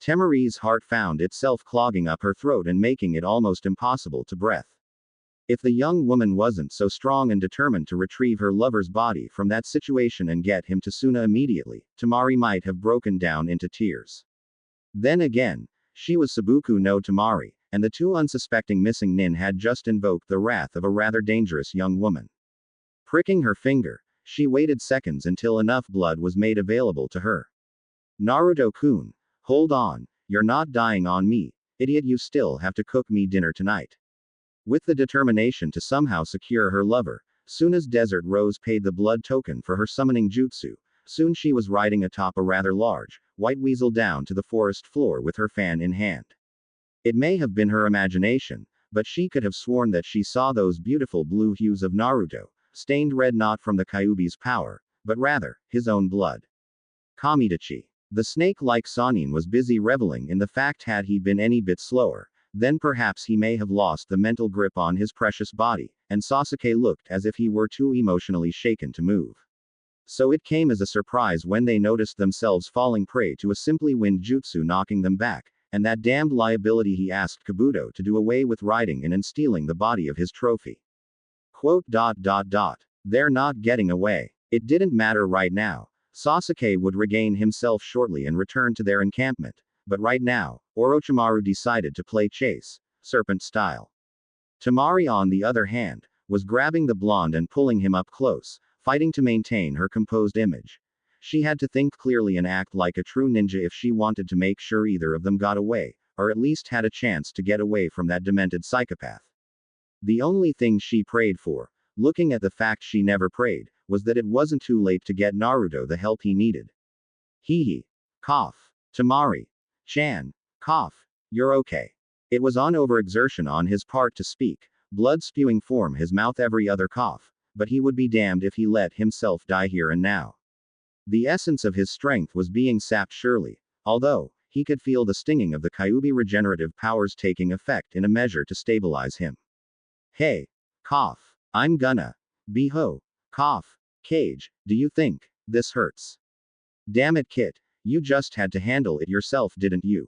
Temari's heart found itself clogging up her throat and making it almost impossible to breathe. If the young woman wasn't so strong and determined to retrieve her lover's body from that situation and get him to Suna immediately, Temari might have broken down into tears. Then again, she was Sabuku no Temari, and the two unsuspecting missing nin had just invoked the wrath of a rather dangerous young woman. Pricking her finger, she waited seconds until enough blood was made available to her. Naruto-kun, hold on, you're not dying on me, idiot, you still have to cook me dinner tonight. With the determination to somehow secure her lover, Suna's desert rose paid the blood token for her summoning jutsu. Soon she was riding atop a rather large, white weasel down to the forest floor with her fan in hand. It may have been her imagination, but she could have sworn that she saw those beautiful blue hues of Naruto, stained red not from the Kyuubi's power, but rather, his own blood. Kamidachi. The snake-like Sanin was busy reveling in the fact had he been any bit slower, then perhaps he may have lost the mental grip on his precious body, and Sasuke looked as if he were too emotionally shaken to move. So it came as a surprise when they noticed themselves falling prey to a simply wind jutsu knocking them back, and that damned liability he asked Kabuto to do away with riding in and stealing the body of his trophy. Quote. They're not getting away. It didn't matter right now. Sasuke would regain himself shortly and return to their encampment, but right now, Orochimaru decided to play chase, serpent style. Temari, on the other hand, was grabbing the blonde and pulling him up close, fighting to maintain her composed image. She had to think clearly and act like a true ninja if she wanted to make sure either of them got away, or at least had a chance to get away from that demented psychopath. The only thing she prayed for, looking at the fact she never prayed, was that it wasn't too late to get Naruto the help he needed. Hee hee. Cough. Temari. Chan. Cough. You're okay. It was on overexertion on his part to speak, blood spewing from his mouth every other cough, but he would be damned if he let himself die here and now. The essence of his strength was being sapped surely, although, he could feel the stinging of the Kyuubi regenerative powers taking effect in a measure to stabilize him. Hey. Cough. I'm gonna. Beho. Cough. Cage, do you think this hurts? Damn it, Kit. You just had to handle it yourself, didn't you?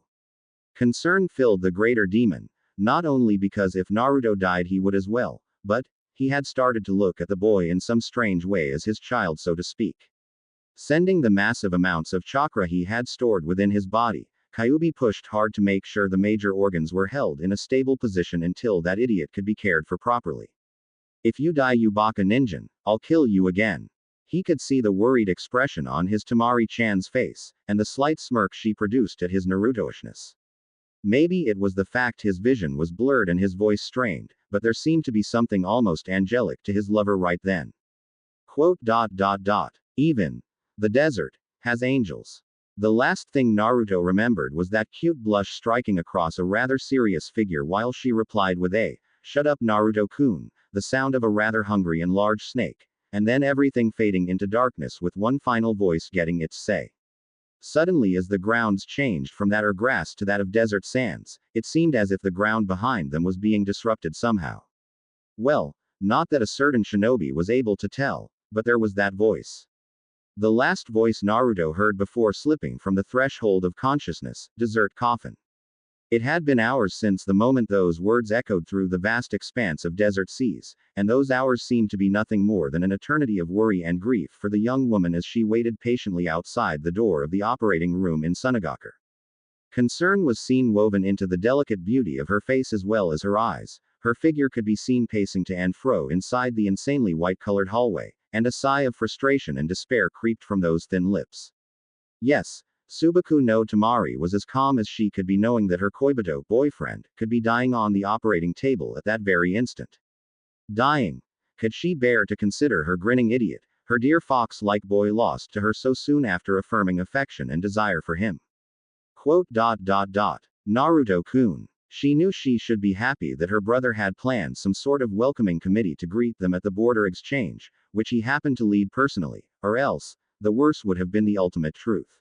Concern filled the greater demon, not only because if Naruto died he would as well, but, he had started to look at the boy in some strange way as his child, so to speak. Sending the massive amounts of chakra he had stored within his body, Kyuubi pushed hard to make sure the major organs were held in a stable position until that idiot could be cared for properly. If you die, you baka ninjan, I'll kill you again. He could see the worried expression on his Temari-chan's face, and the slight smirk she produced at his Naruto-ishness. Maybe it was the fact his vision was blurred and his voice strained, but there seemed to be something almost angelic to his lover right then. Quote. Even the desert has angels. The last thing Naruto remembered was that cute blush striking across a rather serious figure while she replied with a, "Shut up, Naruto-kun," the sound of a rather hungry and large snake, and then everything fading into darkness with one final voice getting its say. Suddenly, as the grounds changed from that of grass to that of desert sands, it seemed as if the ground behind them was being disrupted somehow. Well, not that a certain shinobi was able to tell, but there was that voice. The last voice Naruto heard before slipping from the threshold of consciousness, desert coffin. It had been hours since the moment those words echoed through the vast expanse of desert seas, and those hours seemed to be nothing more than an eternity of worry and grief for the young woman as she waited patiently outside the door of the operating room in Sunagaku. Concern was seen woven into the delicate beauty of her face as well as her eyes. Her figure could be seen pacing to and fro inside the insanely white-colored hallway, and a sigh of frustration and despair creeped from those thin lips. Yes, Subaku no Temari was as calm as she could be, knowing that her Koibito boyfriend could be dying on the operating table at that very instant. Dying. Could she bear to consider her grinning idiot, her dear fox-like boy, lost to her so soon after affirming affection and desire for him? Quote. Naruto-kun. She knew she should be happy that her brother had planned some sort of welcoming committee to greet them at the border exchange, which he happened to lead personally, or else, the worst would have been the ultimate truth.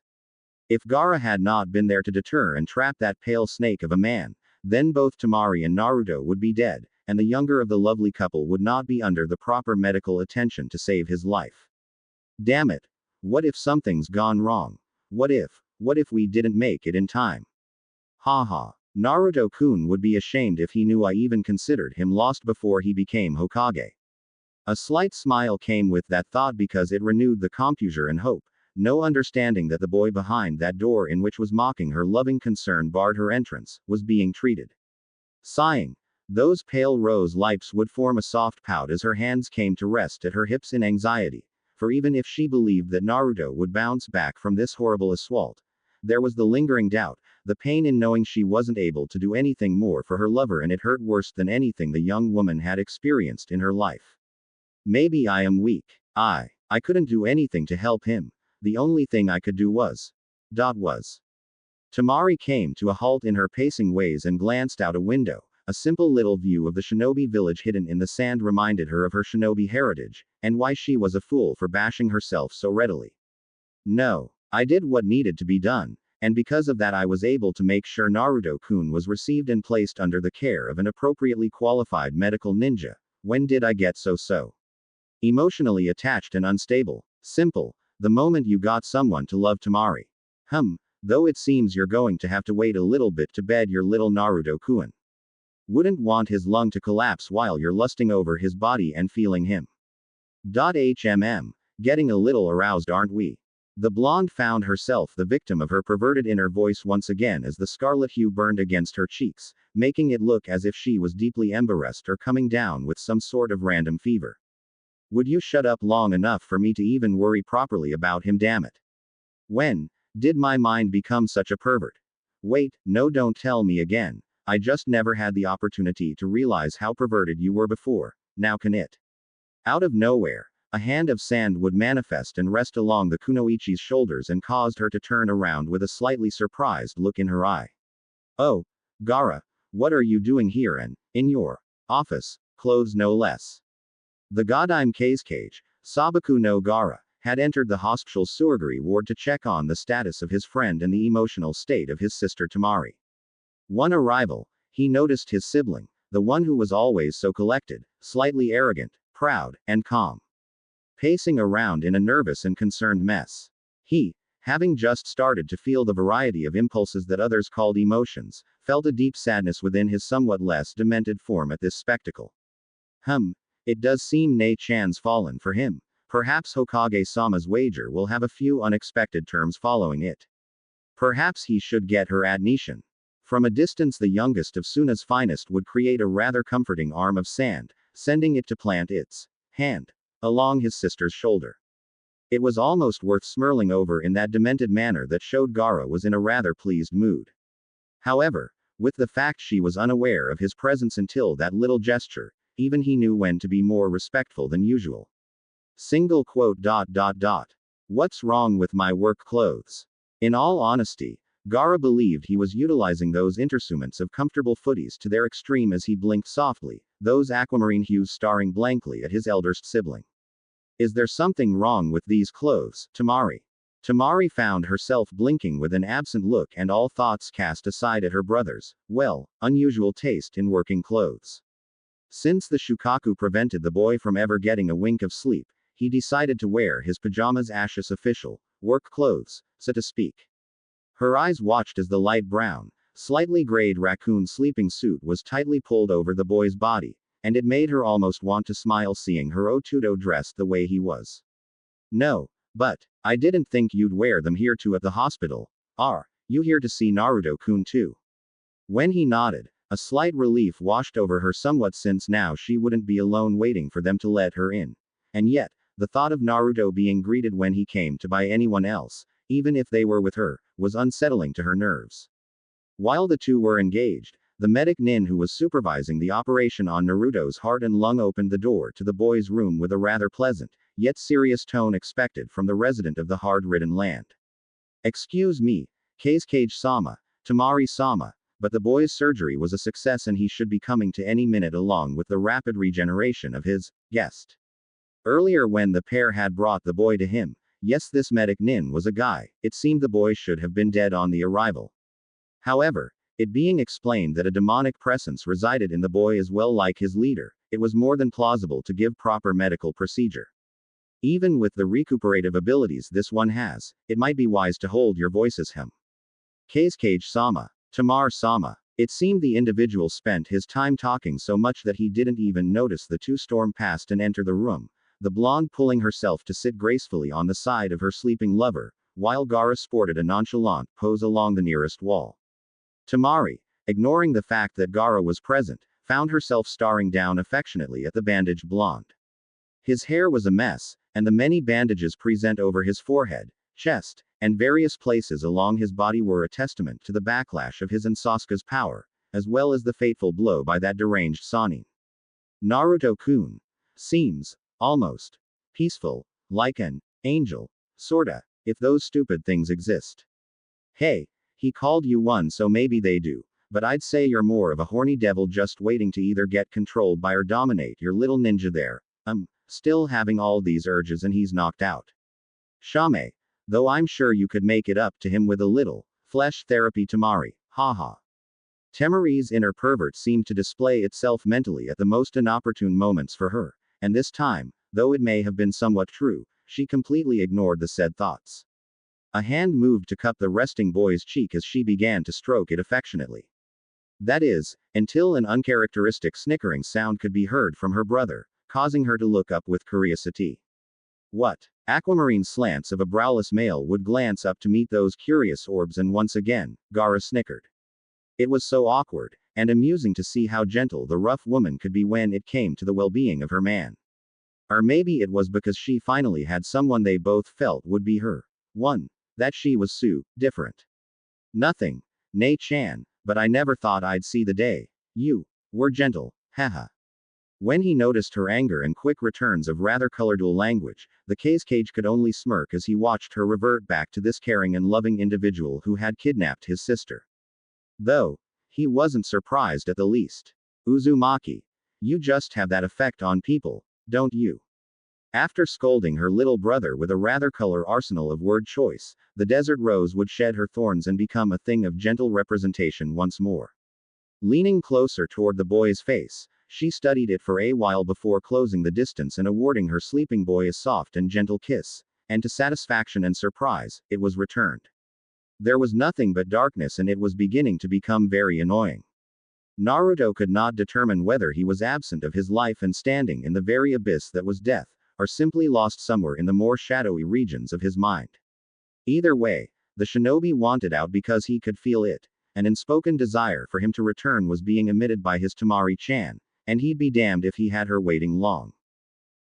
If Gaara had not been there to deter and trap that pale snake of a man, then both Temari and Naruto would be dead, and the younger of the lovely couple would not be under the proper medical attention to save his life. Damn it. What if something's gone wrong? What if we didn't make it in time? Haha. Naruto-kun would be ashamed if he knew I even considered him lost before he became Hokage. A slight smile came with that thought because it renewed the composure and hope, no understanding that the boy behind that door, in which was mocking her loving concern barred her entrance, was being treated. Sighing, those pale rose lips would form a soft pout as her hands came to rest at her hips in anxiety, for even if she believed that Naruto would bounce back from this horrible assault, there was the lingering doubt, the pain in knowing she wasn't able to do anything more for her lover, and it hurt worse than anything the young woman had experienced in her life. Maybe I am weak. I couldn't do anything to help him. The only thing I could do was. Temari came to a halt in her pacing ways and glanced out a window. A simple little view of the shinobi village hidden in the sand reminded her of her shinobi heritage, and why she was a fool for bashing herself so readily. No, I did what needed to be done, and because of that I was able to make sure Naruto-kun was received and placed under the care of an appropriately qualified medical ninja. When did I get so emotionally attached and unstable? Simple. The moment you got someone to love Temari. Though it seems you're going to have to wait a little bit to bed your little Naruto-kun. Wouldn't want his lung to collapse while you're lusting over his body and feeling him. Getting a little aroused, aren't we? The blonde found herself the victim of her perverted inner voice once again as the scarlet hue burned against her cheeks, making it look as if she was deeply embarrassed or coming down with some sort of random fever. Would you shut up long enough for me to even worry properly about him, damn it? When did my mind become such a pervert? Wait, no, don't tell me again. I just never had the opportunity to realize how perverted you were before. Now can it? Out of nowhere, a hand of sand would manifest and rest along the kunoichi's shoulders and caused her to turn around with a slightly surprised look in her eye. Oh, Gara, what are you doing here and in your office, clothes no less? The Godime Cage, Sabaku no Gara, had entered the hospital's surgery ward to check on the status of his friend and the emotional state of his sister Temari. One arrival, he noticed his sibling, the one who was always so collected, slightly arrogant, proud, and calm, pacing around in a nervous and concerned mess. He, having just started to feel the variety of impulses that others called emotions, felt a deep sadness within his somewhat less demented form at this spectacle. It does seem Nei-chan's fallen for him. Perhaps Hokage-sama's wager will have a few unexpected terms following it. Perhaps he should get her admission. From a distance, the youngest of Suna's finest would create a rather comforting arm of sand, sending it to plant its hand along his sister's shoulder. It was almost worth smirling over in that demented manner that showed Gara was in a rather pleased mood. However, with the fact she was unaware of his presence until that little gesture, even he knew when to be more respectful than usual. Single quote. What's wrong with my work clothes? In all honesty, Gara believed he was utilizing those intersumments of comfortable footies to their extreme as he blinked softly, those aquamarine hues staring blankly at his eldest sibling. Is there something wrong with these clothes, Temari? Temari found herself blinking with an absent look and all thoughts cast aside at her brother's, unusual taste in working clothes. Since the shukaku prevented the boy from ever getting a wink of sleep, he decided to wear his pajamas as official work clothes, so to speak. Her eyes watched as the light brown, slightly grayed raccoon sleeping suit was tightly pulled over the boy's body, and it made her almost want to smile seeing her Otudo dressed the way he was. No, but I didn't think you'd wear them here too at the hospital. Are you here to see Naruto-kun too? When he nodded, a slight relief washed over her somewhat since now she wouldn't be alone waiting for them to let her in. And yet, the thought of Naruto being greeted when he came to by anyone else, even if they were with her, was unsettling to her nerves. While the two were engaged, the medic Nin who was supervising the operation on Naruto's heart and lung opened the door to the boy's room with a rather pleasant, yet serious tone expected from the resident of the hard-ridden land. Excuse me, Kage-sama, Temari-sama, but the boy's surgery was a success and he should be coming to any minute along with the rapid regeneration of his guest. Earlier when the pair had brought the boy to him, yes, this medic Nin was a guy, it seemed the boy should have been dead on the arrival. However, it being explained that a demonic presence resided in the boy as well like his leader, it was more than plausible to give proper medical procedure. Even with the recuperative abilities this one has, it might be wise to hold your voices him. Kage-sama, Temar-sama. It seemed the individual spent his time talking so much that he didn't even notice the two storm past and enter the room, the blonde pulling herself to sit gracefully on the side of her sleeping lover, while Gara sported a nonchalant pose along the nearest wall. Temari, ignoring the fact that Gara was present, found herself staring down affectionately at the bandaged blonde. His hair was a mess, and the many bandages present over his forehead, chest, and various places along his body were a testament to the backlash of his and Sasuke's power, as well as the fateful blow by that deranged Sannin. Naruto-kun seems almost peaceful, like an angel, sorta, if those stupid things exist. Hey, he called you one, so maybe they do, but I'd say you're more of a horny devil just waiting to either get controlled by or dominate your little ninja there. Still having all these urges and he's knocked out. Shame. Though I'm sure you could make it up to him with a little flesh therapy, Temari. Haha. Temari's inner pervert seemed to display itself mentally at the most inopportune moments for her, and this time, though it may have been somewhat true, she completely ignored the said thoughts. A hand moved to cup the resting boy's cheek as she began to stroke it affectionately. That is, until an uncharacteristic snickering sound could be heard from her brother, causing her to look up with curiosity. What? Aquamarine slants of a browless male would glance up to meet those curious orbs, and once again, Gara snickered. It was so awkward, and amusing to see how gentle the rough woman could be when it came to the well-being of her man. Or maybe it was because she finally had someone they both felt would be her one. That she was different. Nothing. Nei-chan, but I never thought I'd see the day. You were gentle, haha. When he noticed her anger and quick returns of rather colorful language, the cage could only smirk as he watched her revert back to this caring and loving individual who had kidnapped his sister. Though, he wasn't surprised at the least. Uzumaki. You just have that effect on people, don't you? After scolding her little brother with a rather color arsenal of word choice, the desert rose would shed her thorns and become a thing of gentle representation once more. Leaning closer toward the boy's face, she studied it for a while before closing the distance and awarding her sleeping boy a soft and gentle kiss, and to satisfaction and surprise, it was returned. There was nothing but darkness and it was beginning to become very annoying. Naruto could not determine whether he was absent of his life and standing in the very abyss that was death, or simply lost somewhere in the more shadowy regions of his mind. Either way, the shinobi wanted out because he could feel it. An unspoken desire for him to return was being emitted by his Temari-chan, and he'd be damned if he had her waiting long.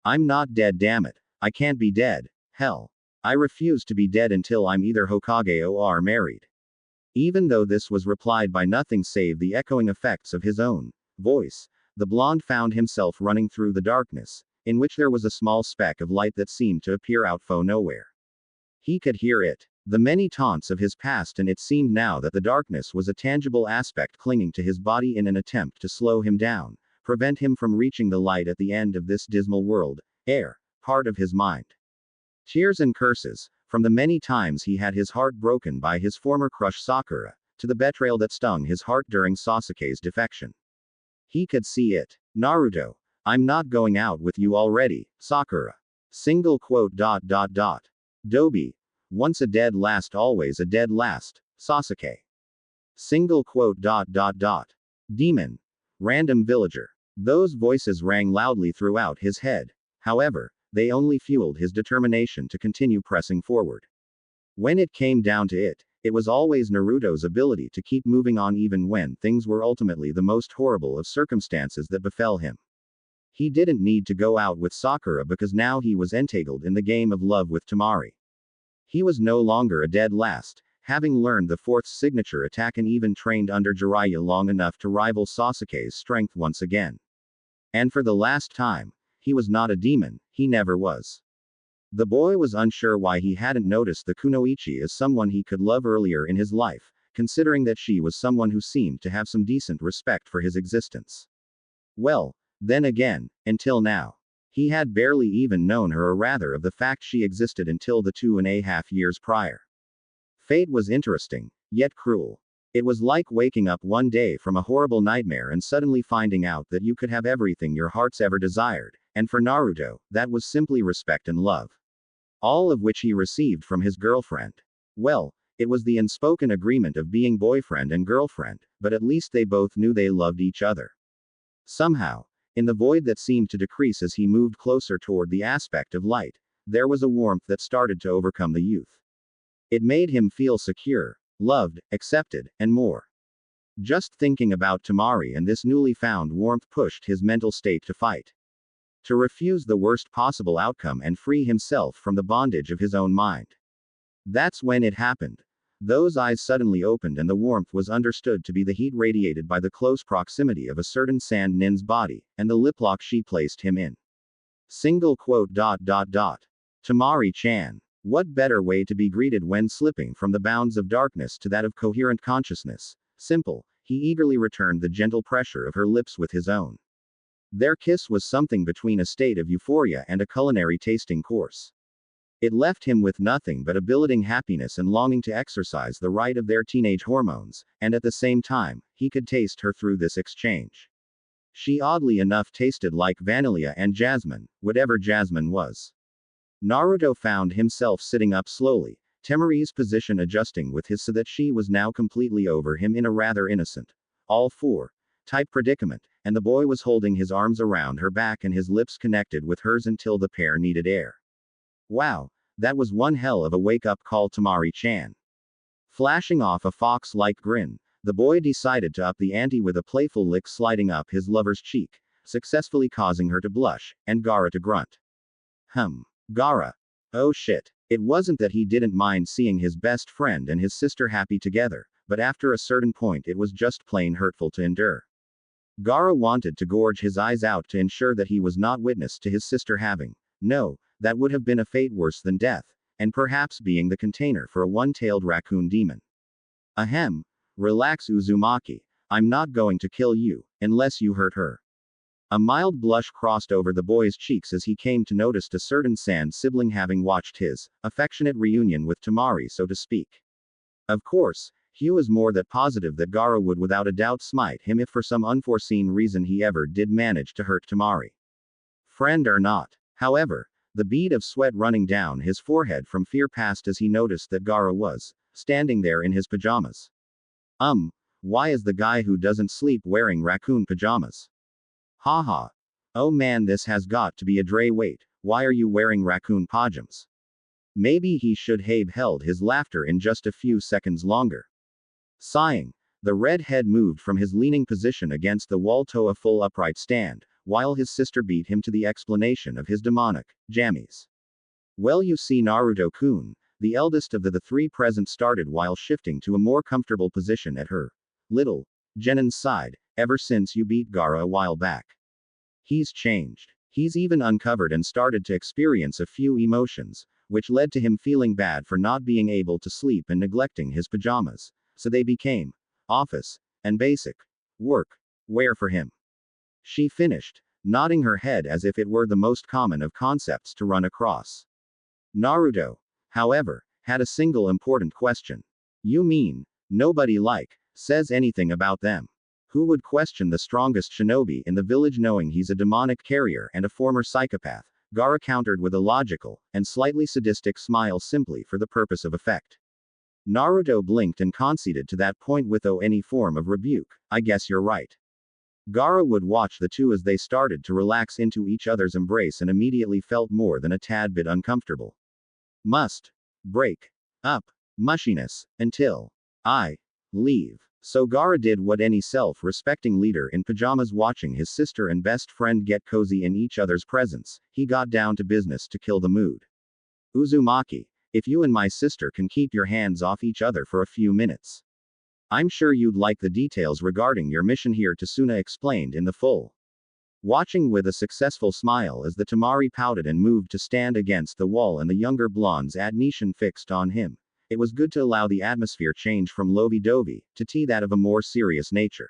I'm not dead, damn it. I can't be dead. Hell. I refuse to be dead until I'm either Hokage or married. Even though this was replied by nothing save the echoing effects of his own voice, the blonde found himself running through the darkness, in which there was a small speck of light that seemed to appear out of nowhere. He could hear it. The many taunts of his past, and it seemed now that the darkness was a tangible aspect clinging to his body in an attempt to slow him down, prevent him from reaching the light at the end of this dismal world, part of his mind. Tears and curses, from the many times he had his heart broken by his former crush Sakura, to the betrayal that stung his heart during Sasuke's defection. He could see it. Naruto. I'm not going out with you already, Sakura. Dobi. Once a dead last, always a dead last, Sasuke. Demon. Random villager. Those voices rang loudly throughout his head. However, they only fueled his determination to continue pressing forward. When it came down to it, it was always Naruto's ability to keep moving on even when things were ultimately the most horrible of circumstances that befell him. He didn't need to go out with Sakura because now he was entangled in the game of love with Temari. He was no longer a dead last, having learned the fourth signature attack and even trained under Jiraiya long enough to rival Sasuke's strength once again. And for the last time, he was not a demon, he never was. The boy was unsure why he hadn't noticed the Kunoichi as someone he could love earlier in his life, considering that she was someone who seemed to have some decent respect for his existence. Well, then again, until now. He had barely even known her, or rather of the fact she existed, until the 2.5 years prior. Fate was interesting, yet cruel. It was like waking up one day from a horrible nightmare and suddenly finding out that you could have everything your heart's ever desired, and for Naruto, that was simply respect and love. All of which he received from his girlfriend. Well, it was the unspoken agreement of being boyfriend and girlfriend, but at least they both knew they loved each other. Somehow, in the void that seemed to decrease as he moved closer toward the aspect of light, there was a warmth that started to overcome the youth. It made him feel secure, loved, accepted, and more. Just thinking about Temari and this newly found warmth pushed his mental state to fight. To refuse the worst possible outcome and free himself from the bondage of his own mind. That's when it happened. Those eyes suddenly opened and the warmth was understood to be the heat radiated by the close proximity of a certain sand nin's body, and the lip lock she placed him in. Temari-chan. What better way to be greeted when slipping from the bounds of darkness to that of coherent consciousness? Simple. He eagerly returned the gentle pressure of her lips with his own. Their kiss was something between a state of euphoria and a culinary tasting course. It left him with nothing but a billowing happiness and longing to exercise the right of their teenage hormones, and at the same time, he could taste her through this exchange. She oddly enough tasted like vanilla and jasmine, whatever jasmine was. Naruto found himself sitting up slowly, Temari's position adjusting with his so that she was now completely over him in a rather innocent, all-four type predicament, and the boy was holding his arms around her back and his lips connected with hers until the pair needed air. Wow, that was one hell of a wake-up call, Temari-chan. Flashing off a fox-like grin, the boy decided to up the ante with a playful lick sliding up his lover's cheek, successfully causing her to blush, and Gaara to grunt. Gaara. Oh shit. It wasn't that he didn't mind seeing his best friend and his sister happy together, but after a certain point it was just plain hurtful to endure. Gaara wanted to gorge his eyes out to ensure that he was not witness to his sister having. No, that would have been a fate worse than death, and perhaps being the container for a one-tailed raccoon demon. Ahem. Relax, Uzumaki. I'm not going to kill you, unless you hurt her. A mild blush crossed over the boy's cheeks as he came to notice a certain Sand sibling having watched his affectionate reunion with Temari, so to speak. Of course, Hugh is more than positive that Gaara would without a doubt smite him if for some unforeseen reason he ever did manage to hurt Temari. Friend or not. However, the bead of sweat running down his forehead from fear passed as he noticed that Gaara was standing there in his pajamas. Why is the guy who doesn't sleep wearing raccoon pajamas? Haha. Oh man, this has got to be a dray weight. Why are you wearing raccoon pajamas? Maybe he should have held his laughter in just a few seconds longer. Sighing, the red head moved from his leaning position against the wall to a full upright stand, while his sister beat him to the explanation of his demonic jammies. Well, you see, Naruto-kun, the eldest of the three present, started while shifting to a more comfortable position at her little Genin's side. Ever since you beat Gaara a while back, he's changed. He's even uncovered and started to experience a few emotions, which led to him feeling bad for not being able to sleep and neglecting his pajamas, so they became office and basic work wear for him. She finished, nodding her head as if it were the most common of concepts to run across. Naruto, however, had a single important question. You mean, nobody says anything about them? Who would question the strongest shinobi in the village knowing he's a demonic carrier and a former psychopath? Gaara countered with a logical and slightly sadistic smile simply for the purpose of effect. Naruto blinked and conceded to that point without any form of rebuke. I guess you're right. Gaara would watch the two as they started to relax into each other's embrace and immediately felt more than a tad bit uncomfortable. Must break up mushiness until I leave. So Gaara did what any self-respecting leader in pajamas watching his sister and best friend get cozy in each other's presence. He got down to business to kill the mood. Uzumaki, if you and my sister can keep your hands off each other for a few minutes. I'm sure you'd like the details regarding your mission here, to Suna explained in the full. Watching with a successful smile as the Temari pouted and moved to stand against the wall and the younger blonde's admiration fixed on him. It was good to allow the atmosphere change from lovey-dovey to that of a more serious nature.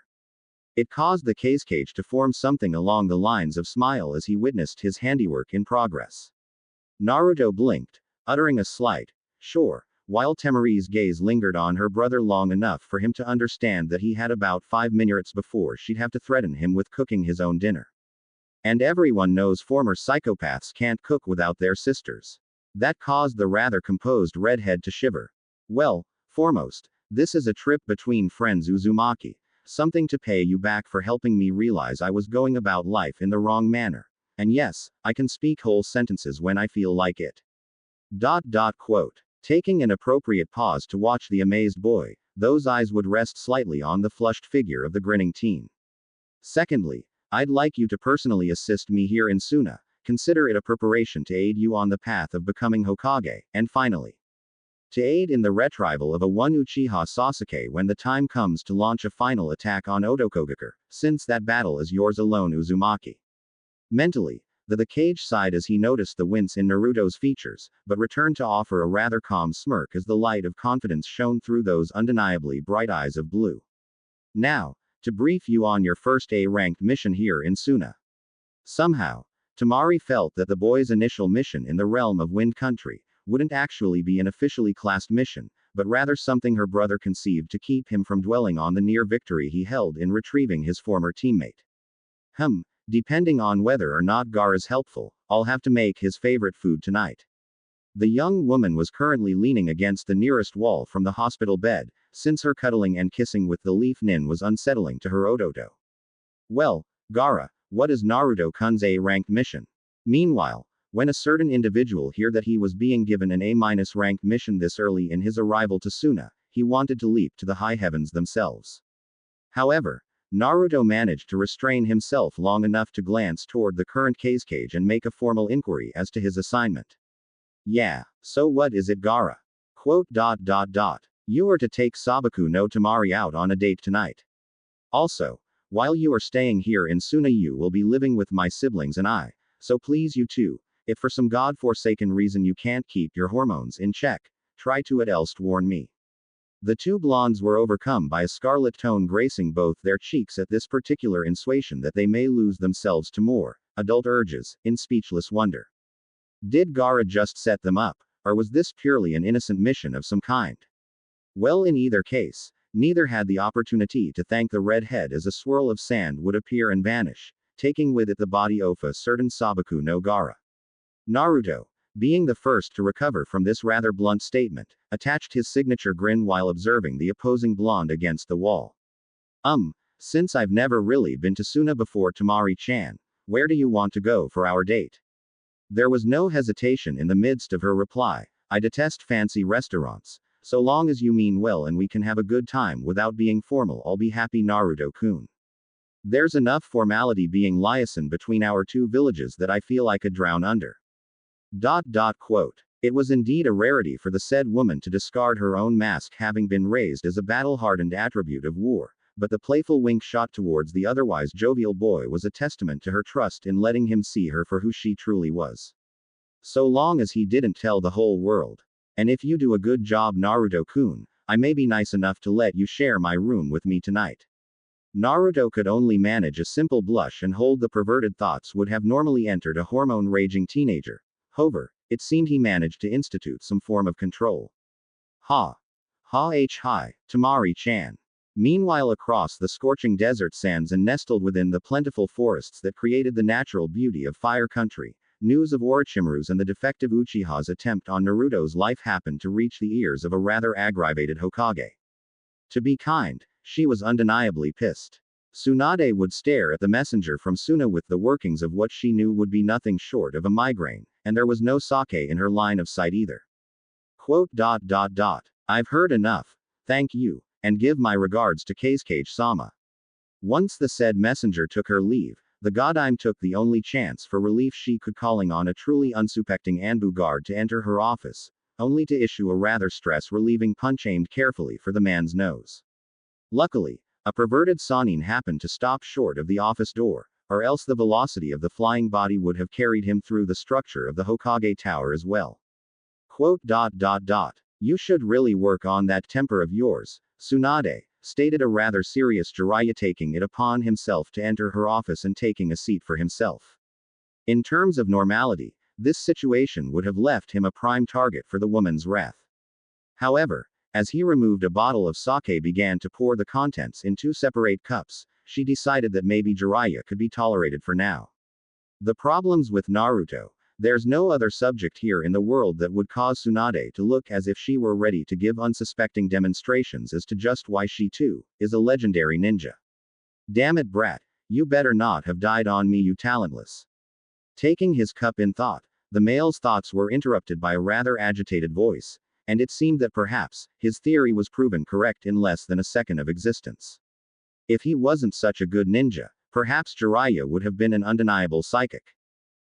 It caused the cage to form something along the lines of smile as he witnessed his handiwork in progress. Naruto blinked, uttering a slight sure, while Temari's gaze lingered on her brother long enough for him to understand that he had about 5 minutes before she'd have to threaten him with cooking his own dinner. And everyone knows former psychopaths can't cook without their sisters. That caused the rather composed redhead to shiver. Well, foremost, this is a trip between friends, Uzumaki. Something to pay you back for helping me realize I was going about life in the wrong manner. And yes, I can speak whole sentences when I feel like it. Quote. Taking an appropriate pause to watch the amazed boy, those eyes would rest slightly on the flushed figure of the grinning teen. Secondly, I'd like you to personally assist me here in Suna. Consider it a preparation to aid you on the path of becoming Hokage, and finally, to aid in the retrieval of a one Uchiha Sasuke when the time comes to launch a final attack on Otokogakur, since that battle is yours alone, Uzumaki. Mentally, the cage sighed as he noticed the wince in Naruto's features, but returned to offer a rather calm smirk as the light of confidence shone through those undeniably bright eyes of blue. Now, to brief you on your first A-ranked mission here in Suna. Somehow, Temari felt that the boy's initial mission in the realm of Wind Country wouldn't actually be an officially classed mission, but rather something her brother conceived to keep him from dwelling on the near victory he held in retrieving his former teammate. Depending on whether or not Gaara's helpful, I'll have to make his favorite food tonight. The young woman was currently leaning against the nearest wall from the hospital bed, since her cuddling and kissing with the leaf nin was unsettling to her Ototo. Well, Gaara, what is Naruto-kun's A-ranked mission? Meanwhile, when a certain individual heard that he was being given an A-ranked mission this early in his arrival to Suna, he wanted to leap to the high heavens themselves. However, Naruto managed to restrain himself long enough to glance toward the current cage and make a formal inquiry as to his assignment. Yeah, so what is it, Gara? Quote dot dot dot. You are to take Sabaku no Temari out on a date tonight. Also, while you are staying here in Suna, you will be living with my siblings and I, so please you too, if for some god-forsaken reason you can't keep your hormones in check, try to at else warn me. The two blondes were overcome by a scarlet tone gracing both their cheeks at this particular insinuation that they may lose themselves to more adult urges, in speechless wonder. Did Gara just set them up, or was this purely an innocent mission of some kind? Well, in either case, neither had the opportunity to thank the redhead as a swirl of sand would appear and vanish, taking with it the body of a certain Sabaku no Gara. Naruto, being the first to recover from this rather blunt statement, attached his signature grin while observing the opposing blonde against the wall. Since I've never really been to Suna before, Temari-chan, where do you want to go for our date? There was no hesitation in the midst of her reply. I detest fancy restaurants. So long as you mean well and we can have a good time without being formal, I'll be happy, Naruto-kun. There's enough formality being liaison between our two villages that I feel I could drown under. Quote. It was indeed a rarity for the said woman to discard her own mask, having been raised as a battle-hardened attribute of war, but the playful wink shot towards the otherwise jovial boy was a testament to her trust in letting him see her for who she truly was. So long as he didn't tell the whole world. And if you do a good job, Naruto-kun, I may be nice enough to let you share my room with me tonight. Naruto could only manage a simple blush and hold the perverted thoughts would have normally entered a hormone-raging teenager. However, it seemed he managed to institute some form of control. Hi, Temari-chan. Meanwhile, across the scorching desert sands and nestled within the plentiful forests that created the natural beauty of Fire Country, news of Orochimaru's and the defective Uchiha's attempt on Naruto's life happened to reach the ears of a rather aggravated Hokage. To be kind, she was undeniably pissed. Tsunade would stare at the messenger from Suna with the workings of what she knew would be nothing short of a migraine, and there was no sake in her line of sight either. Quote I've heard enough, thank you, and give my regards to Kazekage-sama. Once the said messenger took her leave, the Godime took the only chance for relief she could, calling on a truly unsuspecting Anbu guard to enter her office, only to issue a rather stress-relieving punch aimed carefully for the man's nose. Luckily, a perverted Sanin happened to stop short of the office door, or else the velocity of the flying body would have carried him through the structure of the Hokage Tower as well. Quote You should really work on that temper of yours, Tsunade, stated a rather serious Jiraiya, taking it upon himself to enter her office and taking a seat for himself. In terms of normality, this situation would have left him a prime target for the woman's wrath. However, as he removed a bottle of sake, began to pour the contents in two separate cups, she decided that maybe Jiraiya could be tolerated for now. The problems with Naruto, there's no other subject here in the world that would cause Tsunade to look as if she were ready to give unsuspecting demonstrations as to just why she too is a legendary ninja. Damn it, brat, you better not have died on me, you talentless. Taking his cup in thought, the male's thoughts were interrupted by a rather agitated voice, and it seemed that perhaps his theory was proven correct in less than a second of existence. If he wasn't such a good ninja, perhaps Jiraiya would have been an undeniable psychic.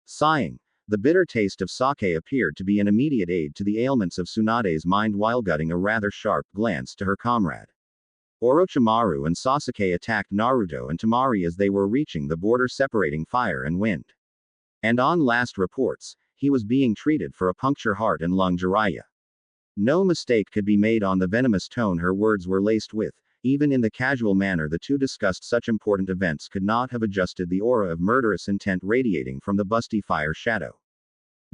Sighing, the bitter taste of sake appeared to be an immediate aid to the ailments of Tsunade's mind while gutting a rather sharp glance to her comrade. Orochimaru and Sasuke attacked Naruto and Temari as they were reaching the border separating fire and wind. And on last reports, he was being treated for a puncture heart and lung. Jiraiya. No mistake could be made on the venomous tone her words were laced with. Even in the casual manner the two discussed such important events could not have adjusted the aura of murderous intent radiating from the busty fire shadow.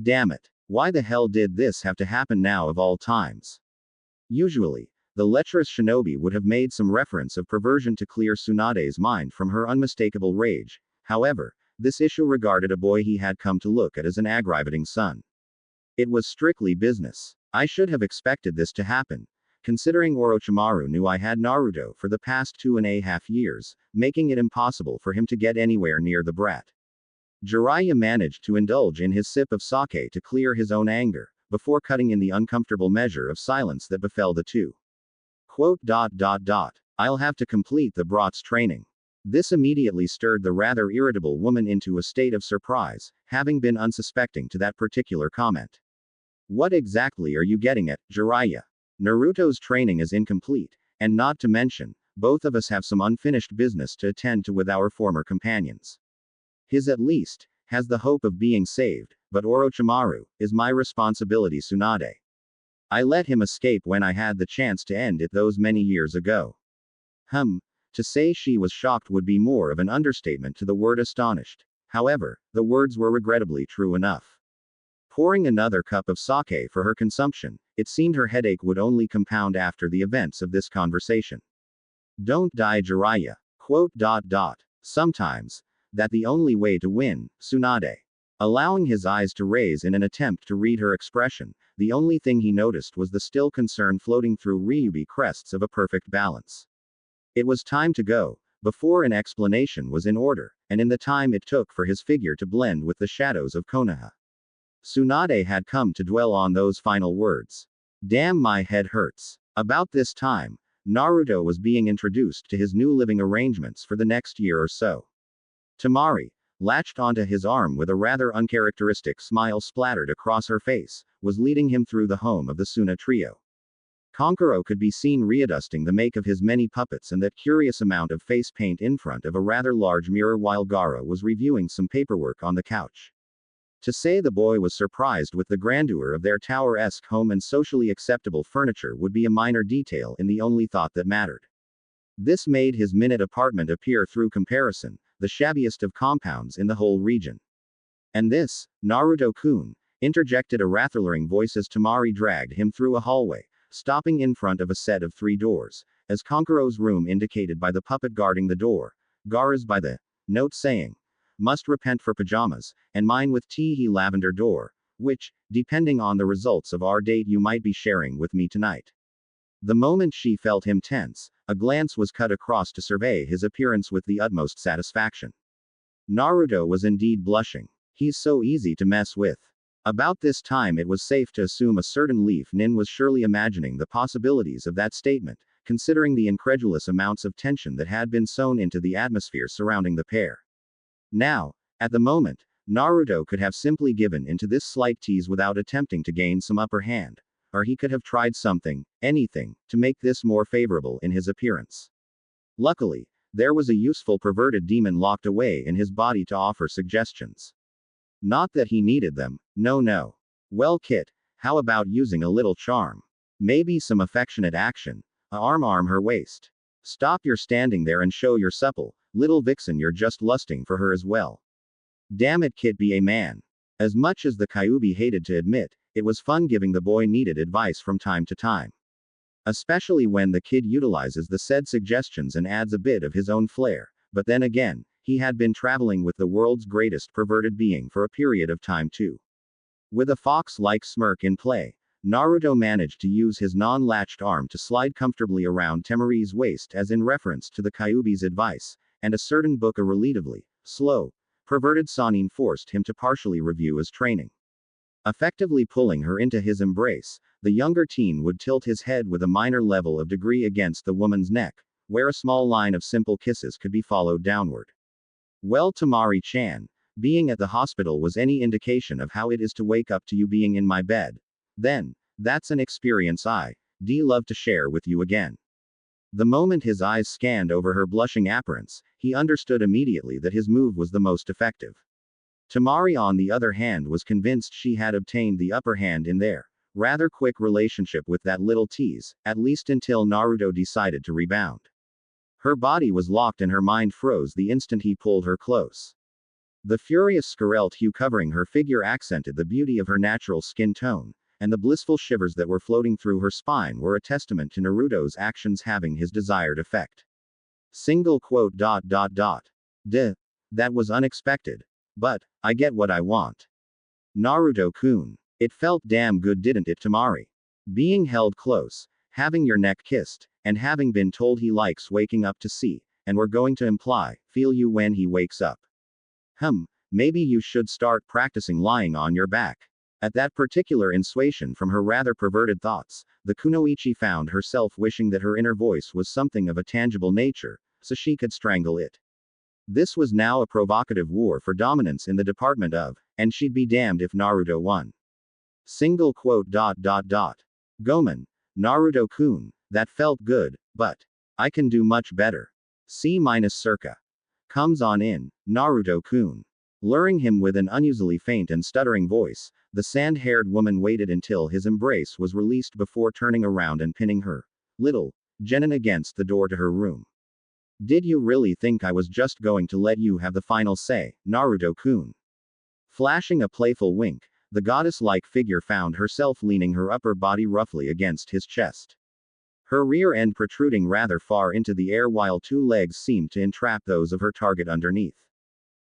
Damn it. Why the hell did this have to happen now of all times? Usually, the lecherous shinobi would have made some reference of perversion to clear Tsunade's mind from her unmistakable rage. However, this issue regarded a boy he had come to look at as an aggravating son. It was strictly business. I should have expected this to happen, considering Orochimaru knew I had Naruto for the past 2.5 years, making it impossible for him to get anywhere near the brat. Jiraiya managed to indulge in his sip of sake to clear his own anger, before cutting in the uncomfortable measure of silence that befell the two. Quote I'll have to complete the brat's training. This immediately stirred the rather irritable woman into a state of surprise, having been unsuspecting to that particular comment. What exactly are you getting at, Jiraiya? Naruto's training is incomplete, and not to mention, both of us have some unfinished business to attend to with our former companions. His at least has the hope of being saved, but Orochimaru is my responsibility, Tsunade. I let him escape when I had the chance to end it those many years ago. To say she was shocked would be more of an understatement to the word astonished. However, the words were regrettably true enough. Pouring another cup of sake for her consumption, it seemed her headache would only compound after the events of this conversation. Don't die, Jiraiya. Sometimes, that the only way to win, Tsunade. Allowing his eyes to raise in an attempt to read her expression, the only thing he noticed was the still concern floating through Ryubi crests of a perfect balance. It was time to go, before an explanation was in order, and in the time it took for his figure to blend with the shadows of Konoha. Tsunade had come to dwell on those final words. Damn, my head hurts. About this time, Naruto was being introduced to his new living arrangements for the next year or so. Temari, latched onto his arm with a rather uncharacteristic smile splattered across her face, was leading him through the home of the Suna trio. Kankuro could be seen readjusting the make of his many puppets and that curious amount of face paint in front of a rather large mirror while Gaara was reviewing some paperwork on the couch. To say the boy was surprised with the grandeur of their tower-esque home and socially acceptable furniture would be a minor detail in the only thought that mattered. This made his minute apartment appear through comparison, the shabbiest of compounds in the whole region. And this, Naruto-kun, interjected a rather voice as Temari dragged him through a hallway, stopping in front of a set of 3 doors, as Kankuro's room indicated by the puppet guarding the door, Gaara's by the note saying, "Must repent for pajamas," and mine with teehee lavender door, which, depending on the results of our date, you might be sharing with me tonight. The moment she felt him tense, a glance was cut across to survey his appearance with the utmost satisfaction. Naruto was indeed blushing. He's so easy to mess with. About this time it was safe to assume a certain Leaf Nin was surely imagining the possibilities of that statement, considering the incredulous amounts of tension that had been sown into the atmosphere surrounding the pair. Now, at the moment, Naruto could have simply given into this slight tease without attempting to gain some upper hand, or he could have tried something, anything, to make this more favorable in his appearance. Luckily, there was a useful perverted demon locked away in his body to offer suggestions. Not that he needed them, no. Well, Kit, how about using a little charm? Maybe some affectionate action. Arm her waist. Stop your standing there and show your supple, little vixen, you're just lusting for her as well. Damn it, Kit, be a man. As much as the Kyuubi hated to admit, it was fun giving the boy needed advice from time to time. Especially when the kid utilizes the said suggestions and adds a bit of his own flair, but then again, he had been traveling with the world's greatest perverted being for a period of time too. With a fox-like smirk in play, Naruto managed to use his non-latched arm to slide comfortably around Temari's waist as in reference to the Kyuubi's advice, and a certain book a relatively slow, perverted Sanin forced him to partially review his training. Effectively pulling her into his embrace, the younger teen would tilt his head with a minor level of degree against the woman's neck, where a small line of simple kisses could be followed downward. Well, Temari-chan, being at the hospital was any indication of how it is to wake up to you being in my bed, then, that's an experience I'd love to share with you again. The moment his eyes scanned over her blushing appearance, he understood immediately that his move was the most effective. Temari, on the other hand, was convinced she had obtained the upper hand in their rather quick relationship with that little tease, at least until Naruto decided to rebound. Her body was locked and her mind froze the instant he pulled her close. The furious scarlet hue covering her figure accented the beauty of her natural skin tone, and the blissful shivers that were floating through her spine were a testament to Naruto's actions having his desired effect. Duh. That was unexpected. But, I get what I want. Naruto-kun. It felt damn good, didn't it, Temari? Being held close, having your neck kissed, and having been told he likes waking up to see, and we're going to imply, feel you when he wakes up. Maybe you should start practicing lying on your back. At that particular insuation from her rather perverted thoughts, the kunoichi found herself wishing that her inner voice was something of a tangible nature, so she could strangle it. This was now a provocative war for dominance in the department of, and she'd be damned if Naruto won. Single quote dot dot dot. Gomen. Naruto-kun, that felt good, but I can do much better. C minus circa. Comes on in, Naruto-kun. Luring him with an unusually faint and stuttering voice, the sand-haired woman waited until his embrace was released before turning around and pinning her little genin against the door to her room. Did you really think I was just going to let you have the final say, Naruto-kun? Flashing a playful wink, the goddess-like figure found herself leaning her upper body roughly against his chest. Her rear end protruding rather far into the air while two legs seemed to entrap those of her target underneath.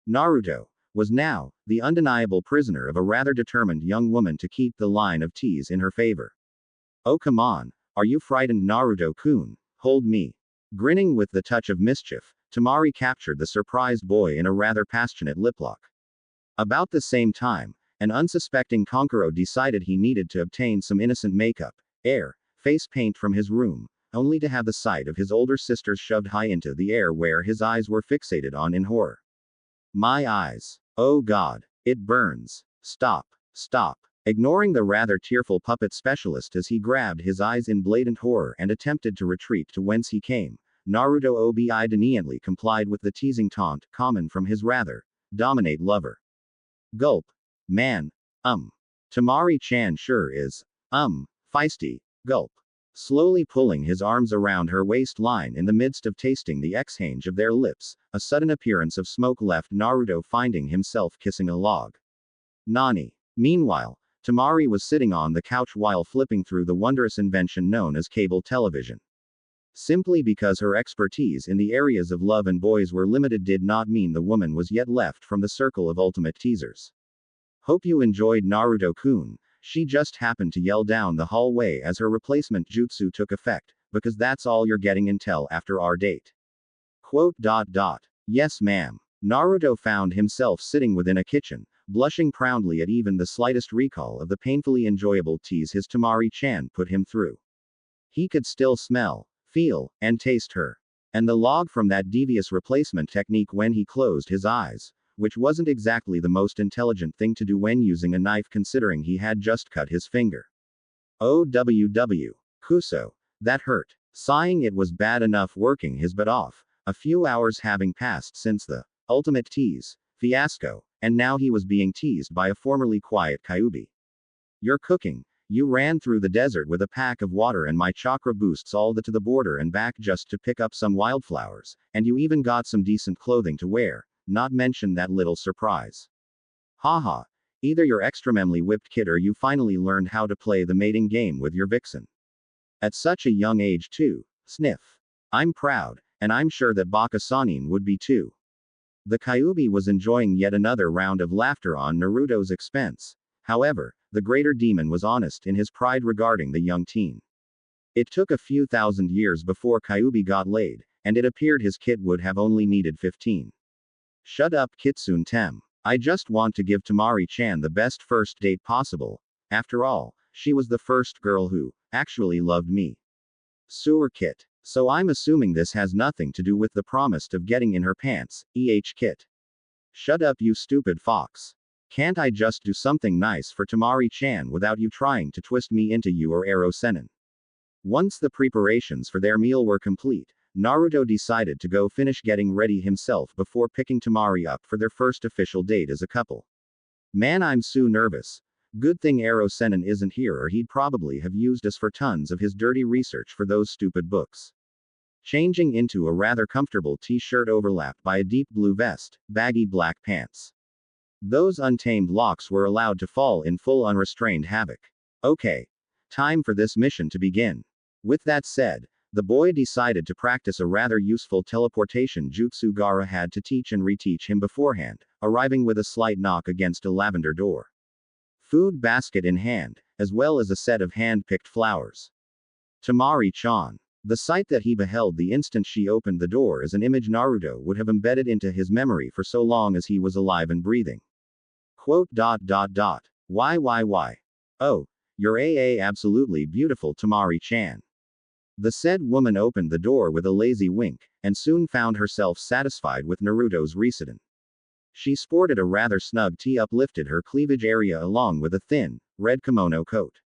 Naruto was now the undeniable prisoner of a rather determined young woman to keep the line of tease in her favor. Oh come on, are you frightened, Naruto-kun? Hold me. Grinning with the touch of mischief, Temari captured the surprised boy in a rather passionate liplock. About the same time, an unsuspecting Konkuro decided he needed to obtain some innocent makeup, face paint from his room, only to have the sight of his older sisters shoved high into the air where his eyes were fixated on in horror. My eyes. Oh God. It burns. Stop. Stop. Ignoring the rather tearful puppet specialist as he grabbed his eyes in blatant horror and attempted to retreat to whence he came, Naruto obediently complied with the teasing taunt common from his rather dominate lover. Gulp. Man. Temari-chan sure is. Feisty. Gulp. Slowly pulling his arms around her waistline in the midst of tasting the exchange of their lips, a sudden appearance of smoke left Naruto finding himself kissing a log. Nani. Meanwhile, Temari was sitting on the couch while flipping through the wondrous invention known as cable television. Simply because her expertise in the areas of love and boys were limited did not mean the woman was yet left from the circle of ultimate teasers. Hope you enjoyed, Naruto-kun. She just happened to yell down the hallway as her replacement jutsu took effect, because that's all you're getting until after our date. Quote dot dot. Yes ma'am. Naruto found himself sitting within a kitchen, blushing proudly at even the slightest recall of the painfully enjoyable tease his Temari-chan put him through. He could still smell, feel, and taste her. And the log from that devious replacement technique when he closed his eyes, which wasn't exactly the most intelligent thing to do when using a knife considering he had just cut his finger. OWW. Kuso. That hurt. Sighing, it was bad enough working his butt off, a few hours having passed since the ultimate tease fiasco, and now he was being teased by a formerly quiet Kyuubi. You're cooking. You ran through the desert with a pack of water and my chakra boosts all the to the border and back just to pick up some wildflowers, and you even got some decent clothing to wear, not mention that little surprise. Haha. Either you're extremely whipped kid or you finally learned how to play the mating game with your vixen. At such a young age too. Sniff. I'm proud, and I'm sure that Baka-sanin would be too. The Kyuubi was enjoying yet another round of laughter on Naruto's expense. However, the greater demon was honest in his pride regarding the young teen. It took a few thousand years before Kyuubi got laid, and it appeared his kit would have only needed 15. Shut up, Kitsune Tem. I just want to give Temari-chan the best first date possible. After all, she was the first girl who actually loved me. Sewer Kit. So I'm assuming this has nothing to do with the promise of getting in her pants, Kit. Shut up, you stupid fox. Can't I just do something nice for Temari-chan without you trying to twist me into your Ero Sennin? Once the preparations for their meal were complete, Naruto decided to go finish getting ready himself before picking Temari up for their first official date as a couple. Man, I'm so nervous. Good thing Ero Sennin isn't here or he'd probably have used us for tons of his dirty research for those stupid books. Changing into a rather comfortable t-shirt overlapped by a deep blue vest, baggy black pants. Those untamed locks were allowed to fall in full unrestrained havoc. Okay. Time for this mission to begin. With that said, the boy decided to practice a rather useful teleportation jutsu Gaara had to teach and reteach him beforehand, arriving with a slight knock against a lavender door. Food basket in hand, as well as a set of hand-picked flowers. Temari-chan. The sight that he beheld the instant she opened the door is an image Naruto would have embedded into his memory for so long as he was alive and breathing. Quote dot dot dot. Why. Oh, you're absolutely beautiful, Temari-chan. The said woman opened the door with a lazy wink, and soon found herself satisfied with Naruto's recitin. She sported a rather snug tee uplifted her cleavage area along with a thin, red kimono coat.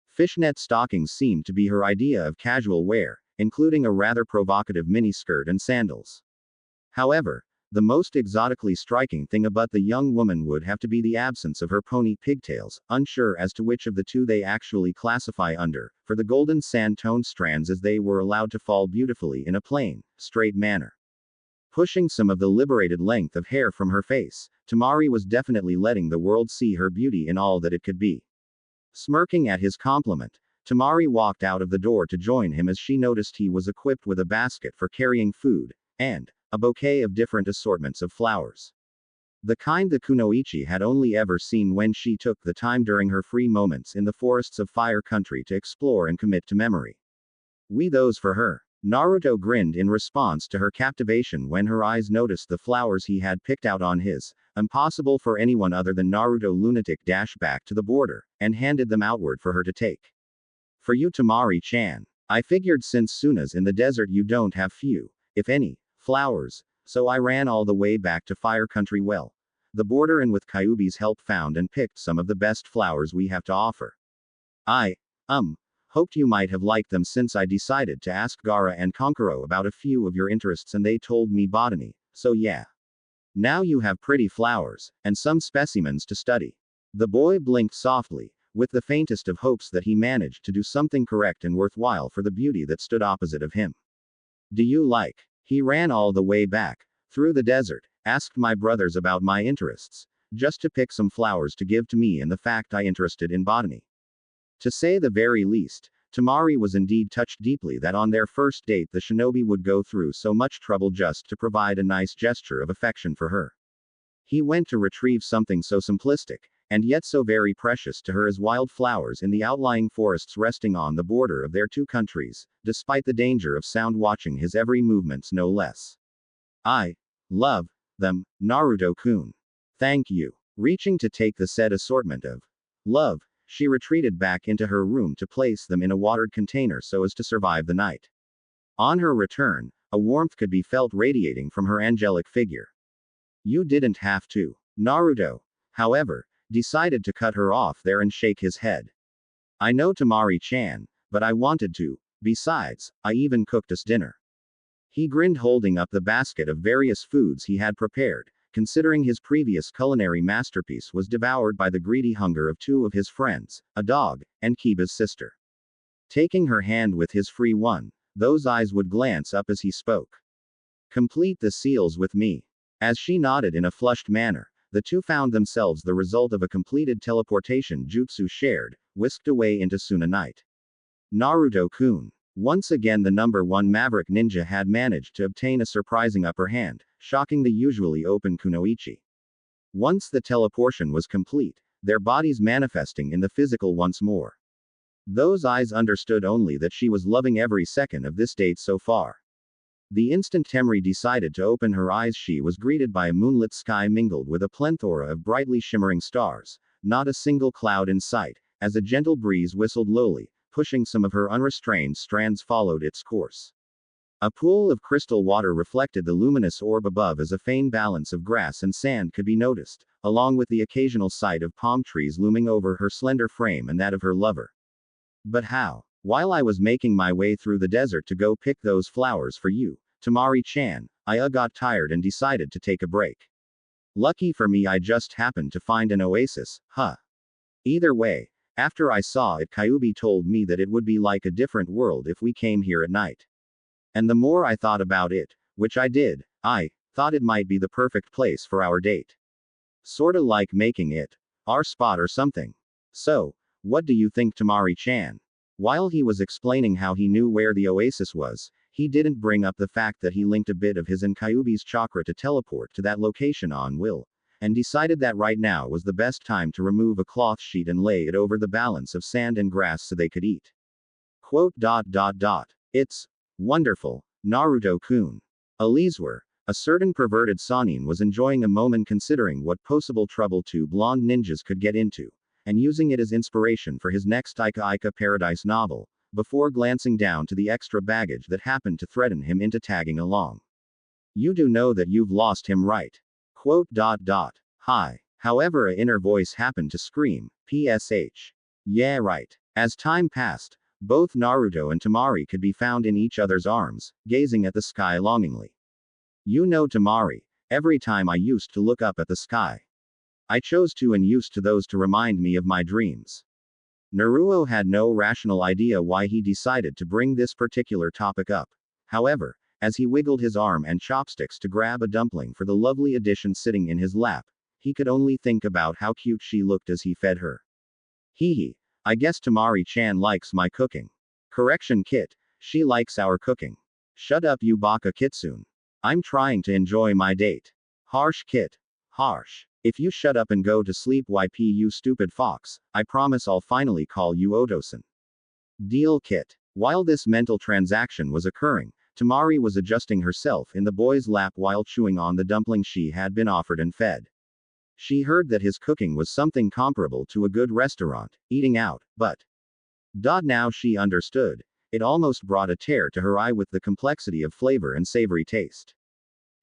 Fishnet stockings seemed to be her idea of casual wear, including a rather provocative mini-skirt and sandals. However, the most exotically striking thing about the young woman would have to be the absence of her pony pigtails, unsure as to which of the two they actually classify under, for the golden sand-toned strands as they were allowed to fall beautifully in a plain, straight manner. Pushing some of the liberated length of hair from her face, Temari was definitely letting the world see her beauty in all that it could be. Smirking at his compliment, Temari walked out of the door to join him as she noticed he was equipped with a basket for carrying food, and a bouquet of different assortments of flowers. The kind the kunoichi had only ever seen when she took the time during her free moments in the forests of Fire Country to explore and commit to memory. We those for her. Naruto grinned in response to her captivation when her eyes noticed the flowers he had picked out on his, impossible for anyone other than Naruto lunatic dash back to the border, and handed them outward for her to take. For you Temari-chan. I figured since Suna's in the desert you don't have few, if any, flowers, so I ran all the way back to Fire Country the border and with Kyuubi's help found and picked some of the best flowers we have to offer. I, hoped you might have liked them since I decided to ask Gaara and Konkuro about a few of your interests and they told me botany, so yeah. Now you have pretty flowers, and some specimens to study. The boy blinked softly, with the faintest of hopes that he managed to do something correct and worthwhile for the beauty that stood opposite of him. Do you like? He ran all the way back, through the desert, asked my brothers about my interests, just to pick some flowers to give to me and the fact I interested in botany. To say the very least, Temari was indeed touched deeply that on their first date the shinobi would go through so much trouble just to provide a nice gesture of affection for her. He went to retrieve something so simplistic, and yet so very precious to her as wild flowers in the outlying forests resting on the border of their two countries, despite the danger of sound watching his every movements no less. I love them, Naruto-kun. Thank you. Reaching to take the said assortment of love, she retreated back into her room to place them in a watered container so as to survive the night. On her return, a warmth could be felt radiating from her angelic figure. You didn't have to. Naruto, however, decided to cut her off there and shake his head. I know Temari-chan, but I wanted to. Besides, I even cooked us dinner. He grinned holding up the basket of various foods he had prepared, considering his previous culinary masterpiece was devoured by the greedy hunger of two of his friends, a dog, and Kiba's sister. Taking her hand with his free one, those eyes would glance up as he spoke. Complete the seals with me. As she nodded in a flushed manner, the two found themselves the result of a completed teleportation jutsu shared, whisked away into Suna night. Naruto-kun. Once again the number one maverick ninja had managed to obtain a surprising upper hand, shocking the usually open kunoichi. Once the teleportation was complete, their bodies manifesting in the physical once more. Those eyes understood only that she was loving every second of this date so far. The instant Temari decided to open her eyes she was greeted by a moonlit sky mingled with a plethora of brightly shimmering stars, not a single cloud in sight, as a gentle breeze whistled lowly, pushing some of her unrestrained strands followed its course. A pool of crystal water reflected the luminous orb above as a faint balance of grass and sand could be noticed, along with the occasional sight of palm trees looming over her slender frame and that of her lover. But how? While I was making my way through the desert to go pick those flowers for you, Temari-chan, I got tired and decided to take a break. Lucky for me I just happened to find an oasis, huh? Either way, after I saw it Kyuubi told me that it would be like a different world if we came here at night. And the more I thought about it, which I did, I thought it might be the perfect place for our date. Sorta like making it our spot or something. So, what do you think Temari-chan? While he was explaining how he knew where the oasis was, he didn't bring up the fact that he linked a bit of his and Kyuubi's chakra to teleport to that location on will, and decided that right now was the best time to remove a cloth sheet and lay it over the balance of sand and grass so they could eat. Quote. It's wonderful, Naruto-kun. Elizwar, a certain perverted Sanin was enjoying a moment considering what possible trouble two blonde ninjas could get into, and using it as inspiration for his next Ika Ika Paradise novel, before glancing down to the extra baggage that happened to threaten him into tagging along. You do know that you've lost him, right? Hi. However, a inner voice happened to scream, PSH. Yeah, right. As time passed, both Naruto and Temari could be found in each other's arms, gazing at the sky longingly. You know, Temari, every time I used to look up at the sky, I chose to and used to those to remind me of my dreams. Naruto had no rational idea why he decided to bring this particular topic up. However, as he wiggled his arm and chopsticks to grab a dumpling for the lovely addition sitting in his lap, he could only think about how cute she looked as he fed her. Hee hee. I guess Temari-chan likes my cooking. Correction, Kit. She likes our cooking. Shut up, you baka kitsune. I'm trying to enjoy my date. Harsh, Kit. Harsh. If you shut up and go to sleep, YP, you stupid fox, I promise I'll finally call you Otosan. Deal, Kit. While this mental transaction was occurring, Temari was adjusting herself in the boy's lap while chewing on the dumpling she had been offered and fed. She heard that his cooking was something comparable to a good restaurant, eating out, but. Now she understood. It almost brought a tear to her eye with the complexity of flavor and savory taste.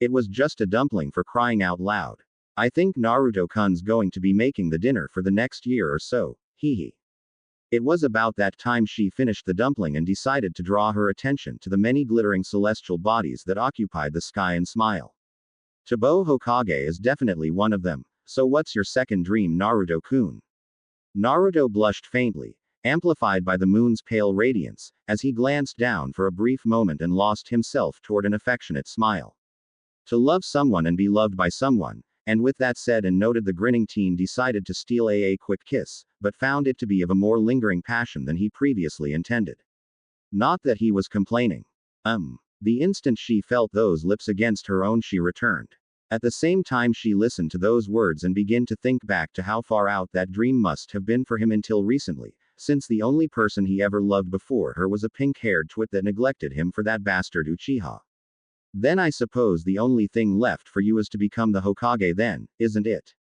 It was just a dumpling, for crying out loud. I think Naruto-kun's going to be making the dinner for the next year or so, hee hee. It was about that time she finished the dumpling and decided to draw her attention to the many glittering celestial bodies that occupied the sky and smile. Tabo Hokage is definitely one of them. So what's your second dream, Naruto-kun? Naruto blushed faintly, amplified by the moon's pale radiance, as he glanced down for a brief moment and lost himself toward an affectionate smile. To love someone and be loved by someone, and with that said and noted, the grinning teen decided to steal a quick kiss, but found it to be of a more lingering passion than he previously intended. Not that he was complaining. The instant she felt those lips against her own, she returned. At the same time, she listened to those words and began to think back to how far out that dream must have been for him until recently, since the only person he ever loved before her was a pink-haired twit that neglected him for that bastard Uchiha. Then I suppose the only thing left for you is to become the Hokage then, isn't it?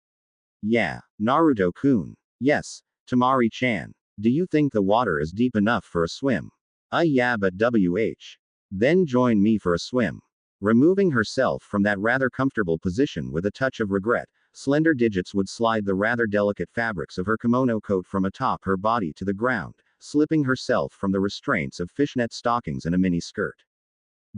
Yeah, Naruto-kun. Yes, Temari-chan. Do you think the water is deep enough for a swim? Yeah, but Then join me for a swim. Removing herself from that rather comfortable position with a touch of regret, slender digits would slide the rather delicate fabrics of her kimono coat from atop her body to the ground, slipping herself from the restraints of fishnet stockings and a mini skirt.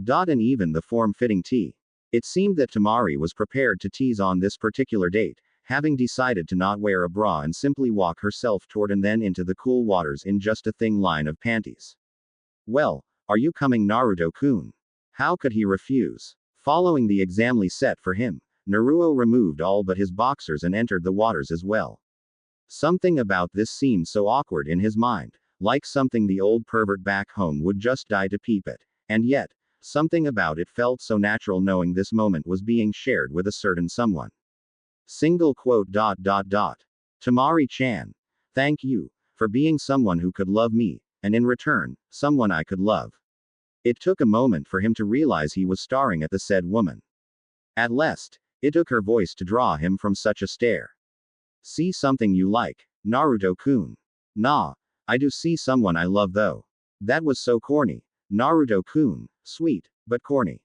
And even the form-fitting tee. It seemed that Temari was prepared to tease on this particular date, having decided to not wear a bra and simply walk herself toward and then into the cool waters in just a thin line of panties. Well, are you coming, Naruto-kun? How could he refuse? Following the examly set for him, Naruto removed all but his boxers and entered the waters as well. Something about this seemed so awkward in his mind, like something the old pervert back home would just die to peep at, and yet, something about it felt so natural, knowing this moment was being shared with a certain someone. Temari-chan. Thank you, for being someone who could love me, and in return, someone I could love. It took a moment for him to realize he was staring at the said woman. At last, it took her voice to draw him from such a stare. See something you like, Naruto-kun? Nah, I do see someone I love though. That was so corny. Naruto-kun, sweet, but corny.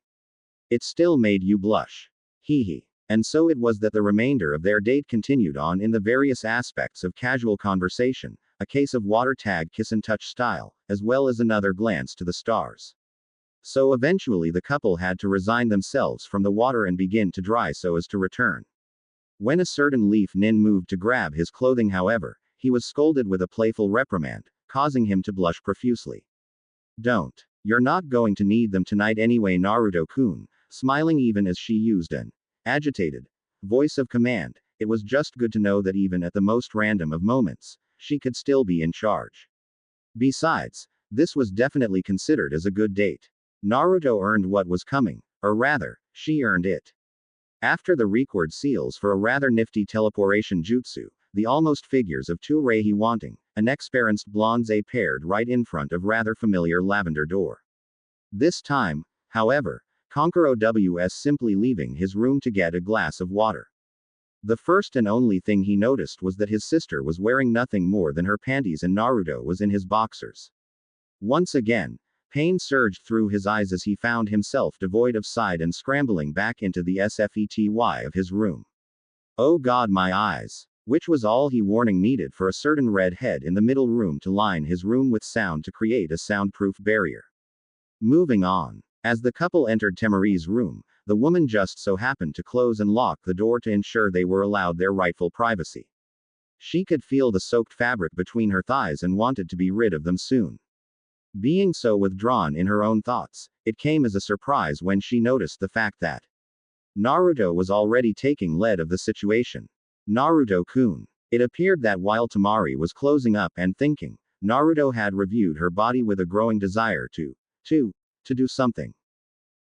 It still made you blush. Hee hee. And so it was that the remainder of their date continued on in the various aspects of casual conversation, a case of water tag kiss and touch style, as well as another glance to the stars. So eventually the couple had to resign themselves from the water and begin to dry so as to return. When a certain leaf nin moved to grab his clothing, however, he was scolded with a playful reprimand, causing him to blush profusely. Don't. You're not going to need them tonight anyway, Naruto-kun, smiling even as she used an agitated voice of command. It was just good to know that even at the most random of moments, she could still be in charge. Besides, this was definitely considered as a good date. Naruto earned what was coming, or rather, she earned it. After the record seals for a rather nifty teleportation jutsu, the almost figures of two Reihi wanting, an experienced blondes paired right in front of rather familiar lavender door. This time, however, Konkuro was simply leaving his room to get a glass of water. The first and only thing he noticed was that his sister was wearing nothing more than her panties and Naruto was in his boxers. Once again, Pain surged through his eyes as he found himself devoid of sight and scrambling back into the SFETY of his room. Oh God, my eyes! Which was all he warning needed for a certain red head in the middle room to line his room with sound to create a soundproof barrier. Moving on. As the couple entered Temari's room, the woman just so happened to close and lock the door to ensure they were allowed their rightful privacy. She could feel the soaked fabric between her thighs and wanted to be rid of them soon. Being so withdrawn in her own thoughts, it came as a surprise when she noticed the fact that Naruto was already taking lead of the situation. Naruto-kun. It appeared that while Temari was closing up and thinking, Naruto had reviewed her body with a growing desire to do something.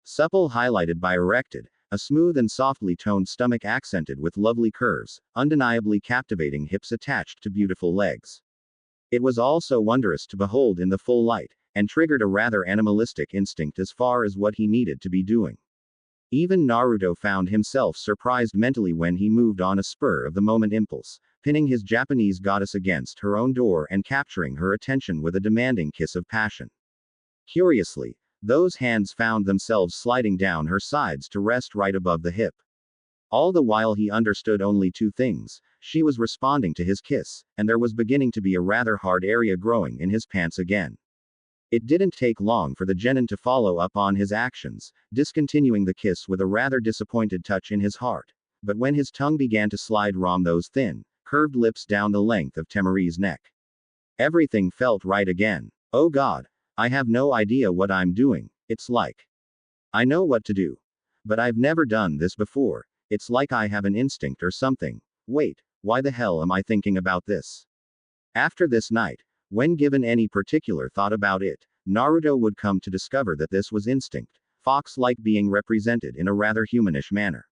Supple, highlighted by erected, a smooth and softly toned stomach accented with lovely curves, undeniably captivating hips attached to beautiful legs. It was also wondrous to behold in the full light, and triggered a rather animalistic instinct as far as what he needed to be doing. Even Naruto found himself surprised mentally when he moved on a spur of the moment impulse, pinning his Japanese goddess against her own door and capturing her attention with a demanding kiss of passion. Curiously, those hands found themselves sliding down her sides to rest right above the hip. All the while he understood only two things: she was responding to his kiss, and there was beginning to be a rather hard area growing in his pants again. It didn't take long for the genin to follow up on his actions, discontinuing the kiss with a rather disappointed touch in his heart. But when his tongue began to slide from those thin, curved lips down the length of Temari's neck, everything felt right again. Oh God, I have no idea what I'm doing. It's like I know what to do, but I've never done this before. It's like I have an instinct or something. Wait, why the hell am I thinking about this? After this night, when given any particular thought about it, Naruto would come to discover that this was instinct, fox-like being represented in a rather humanish manner.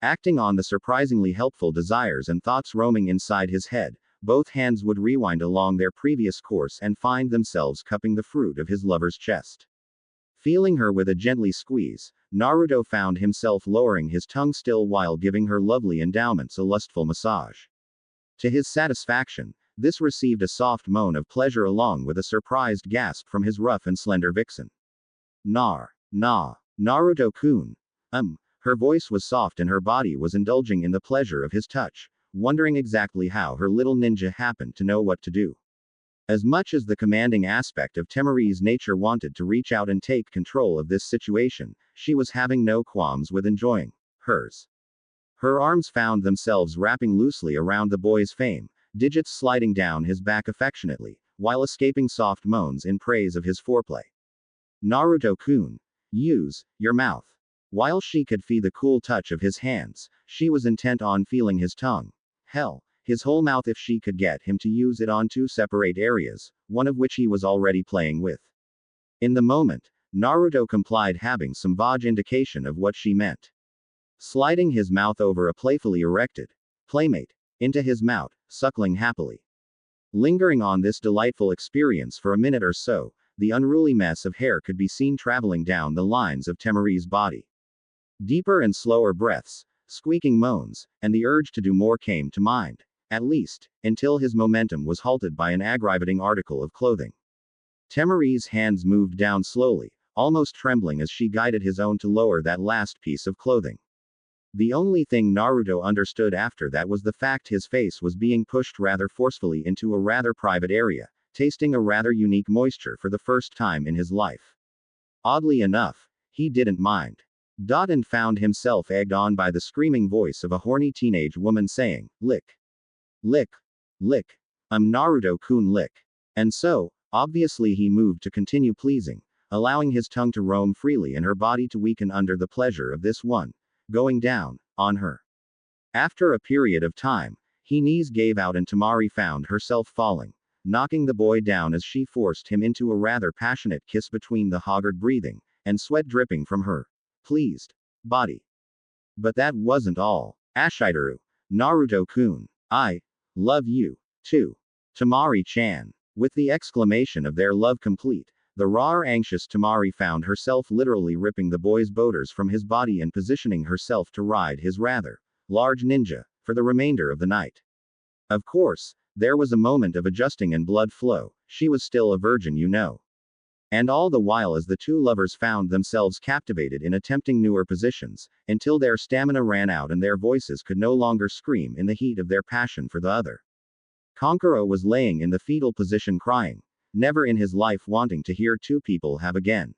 Acting on the surprisingly helpful desires and thoughts roaming inside his head, both hands would rewind along their previous course and find themselves cupping the fruit of his lover's chest. Feeling her with a gently squeeze, Naruto found himself lowering his tongue still while giving her lovely endowments a lustful massage. To his satisfaction, this received a soft moan of pleasure along with a surprised gasp from his rough and slender vixen. Naruto-kun. Her voice was soft and her body was indulging in the pleasure of his touch, wondering exactly how her little ninja happened to know what to do. As much as the commanding aspect of Temari's nature wanted to reach out and take control of this situation, she was having no qualms with enjoying hers. Her arms found themselves wrapping loosely around the boy's frame, digits sliding down his back affectionately, while escaping soft moans in praise of his foreplay. Naruto-kun. Use your mouth. While she could feel the cool touch of his hands, she was intent on feeling his tongue. Hell, his whole mouth if she could get him to use it on two separate areas, one of which he was already playing with. In the moment, Naruto complied, having some vague indication of what she meant. Sliding his mouth over a playfully erected playmate into his mouth, suckling happily. Lingering on this delightful experience for a minute or so, the unruly mess of hair could be seen traveling down the lines of Temari's body. Deeper and slower breaths, squeaking moans, and the urge to do more came to mind, at least, until his momentum was halted by an aggravating article of clothing. Temari's hands moved down slowly, almost trembling as she guided his own to lower that last piece of clothing. The only thing Naruto understood after that was the fact his face was being pushed rather forcefully into a rather private area, tasting a rather unique moisture for the first time in his life. Oddly enough, he didn't mind. And found himself egged on by the screaming voice of a horny teenage woman saying, "Lick. Lick. Lick. Naruto-kun lick." And so, obviously he moved to continue pleasing, allowing his tongue to roam freely and her body to weaken under the pleasure of this one, going down on her. After a period of time, his knees gave out and Temari found herself falling, knocking the boy down as she forced him into a rather passionate kiss between the haggard breathing, and sweat dripping from her pleased body. But that wasn't all. Ashitaru. Naruto-kun. I love you, too. Temari-chan. With the exclamation of their love complete, the raw anxious Temari found herself literally ripping the boy's boaters from his body and positioning herself to ride his rather large ninja for the remainder of the night. Of course, there was a moment of adjusting and blood flow. She was still a virgin, you know. And all the while, as the two lovers found themselves captivated in attempting newer positions, until their stamina ran out and their voices could no longer scream in the heat of their passion for the other. Konkuro was laying in the fetal position crying, never in his life wanting to hear two people have again.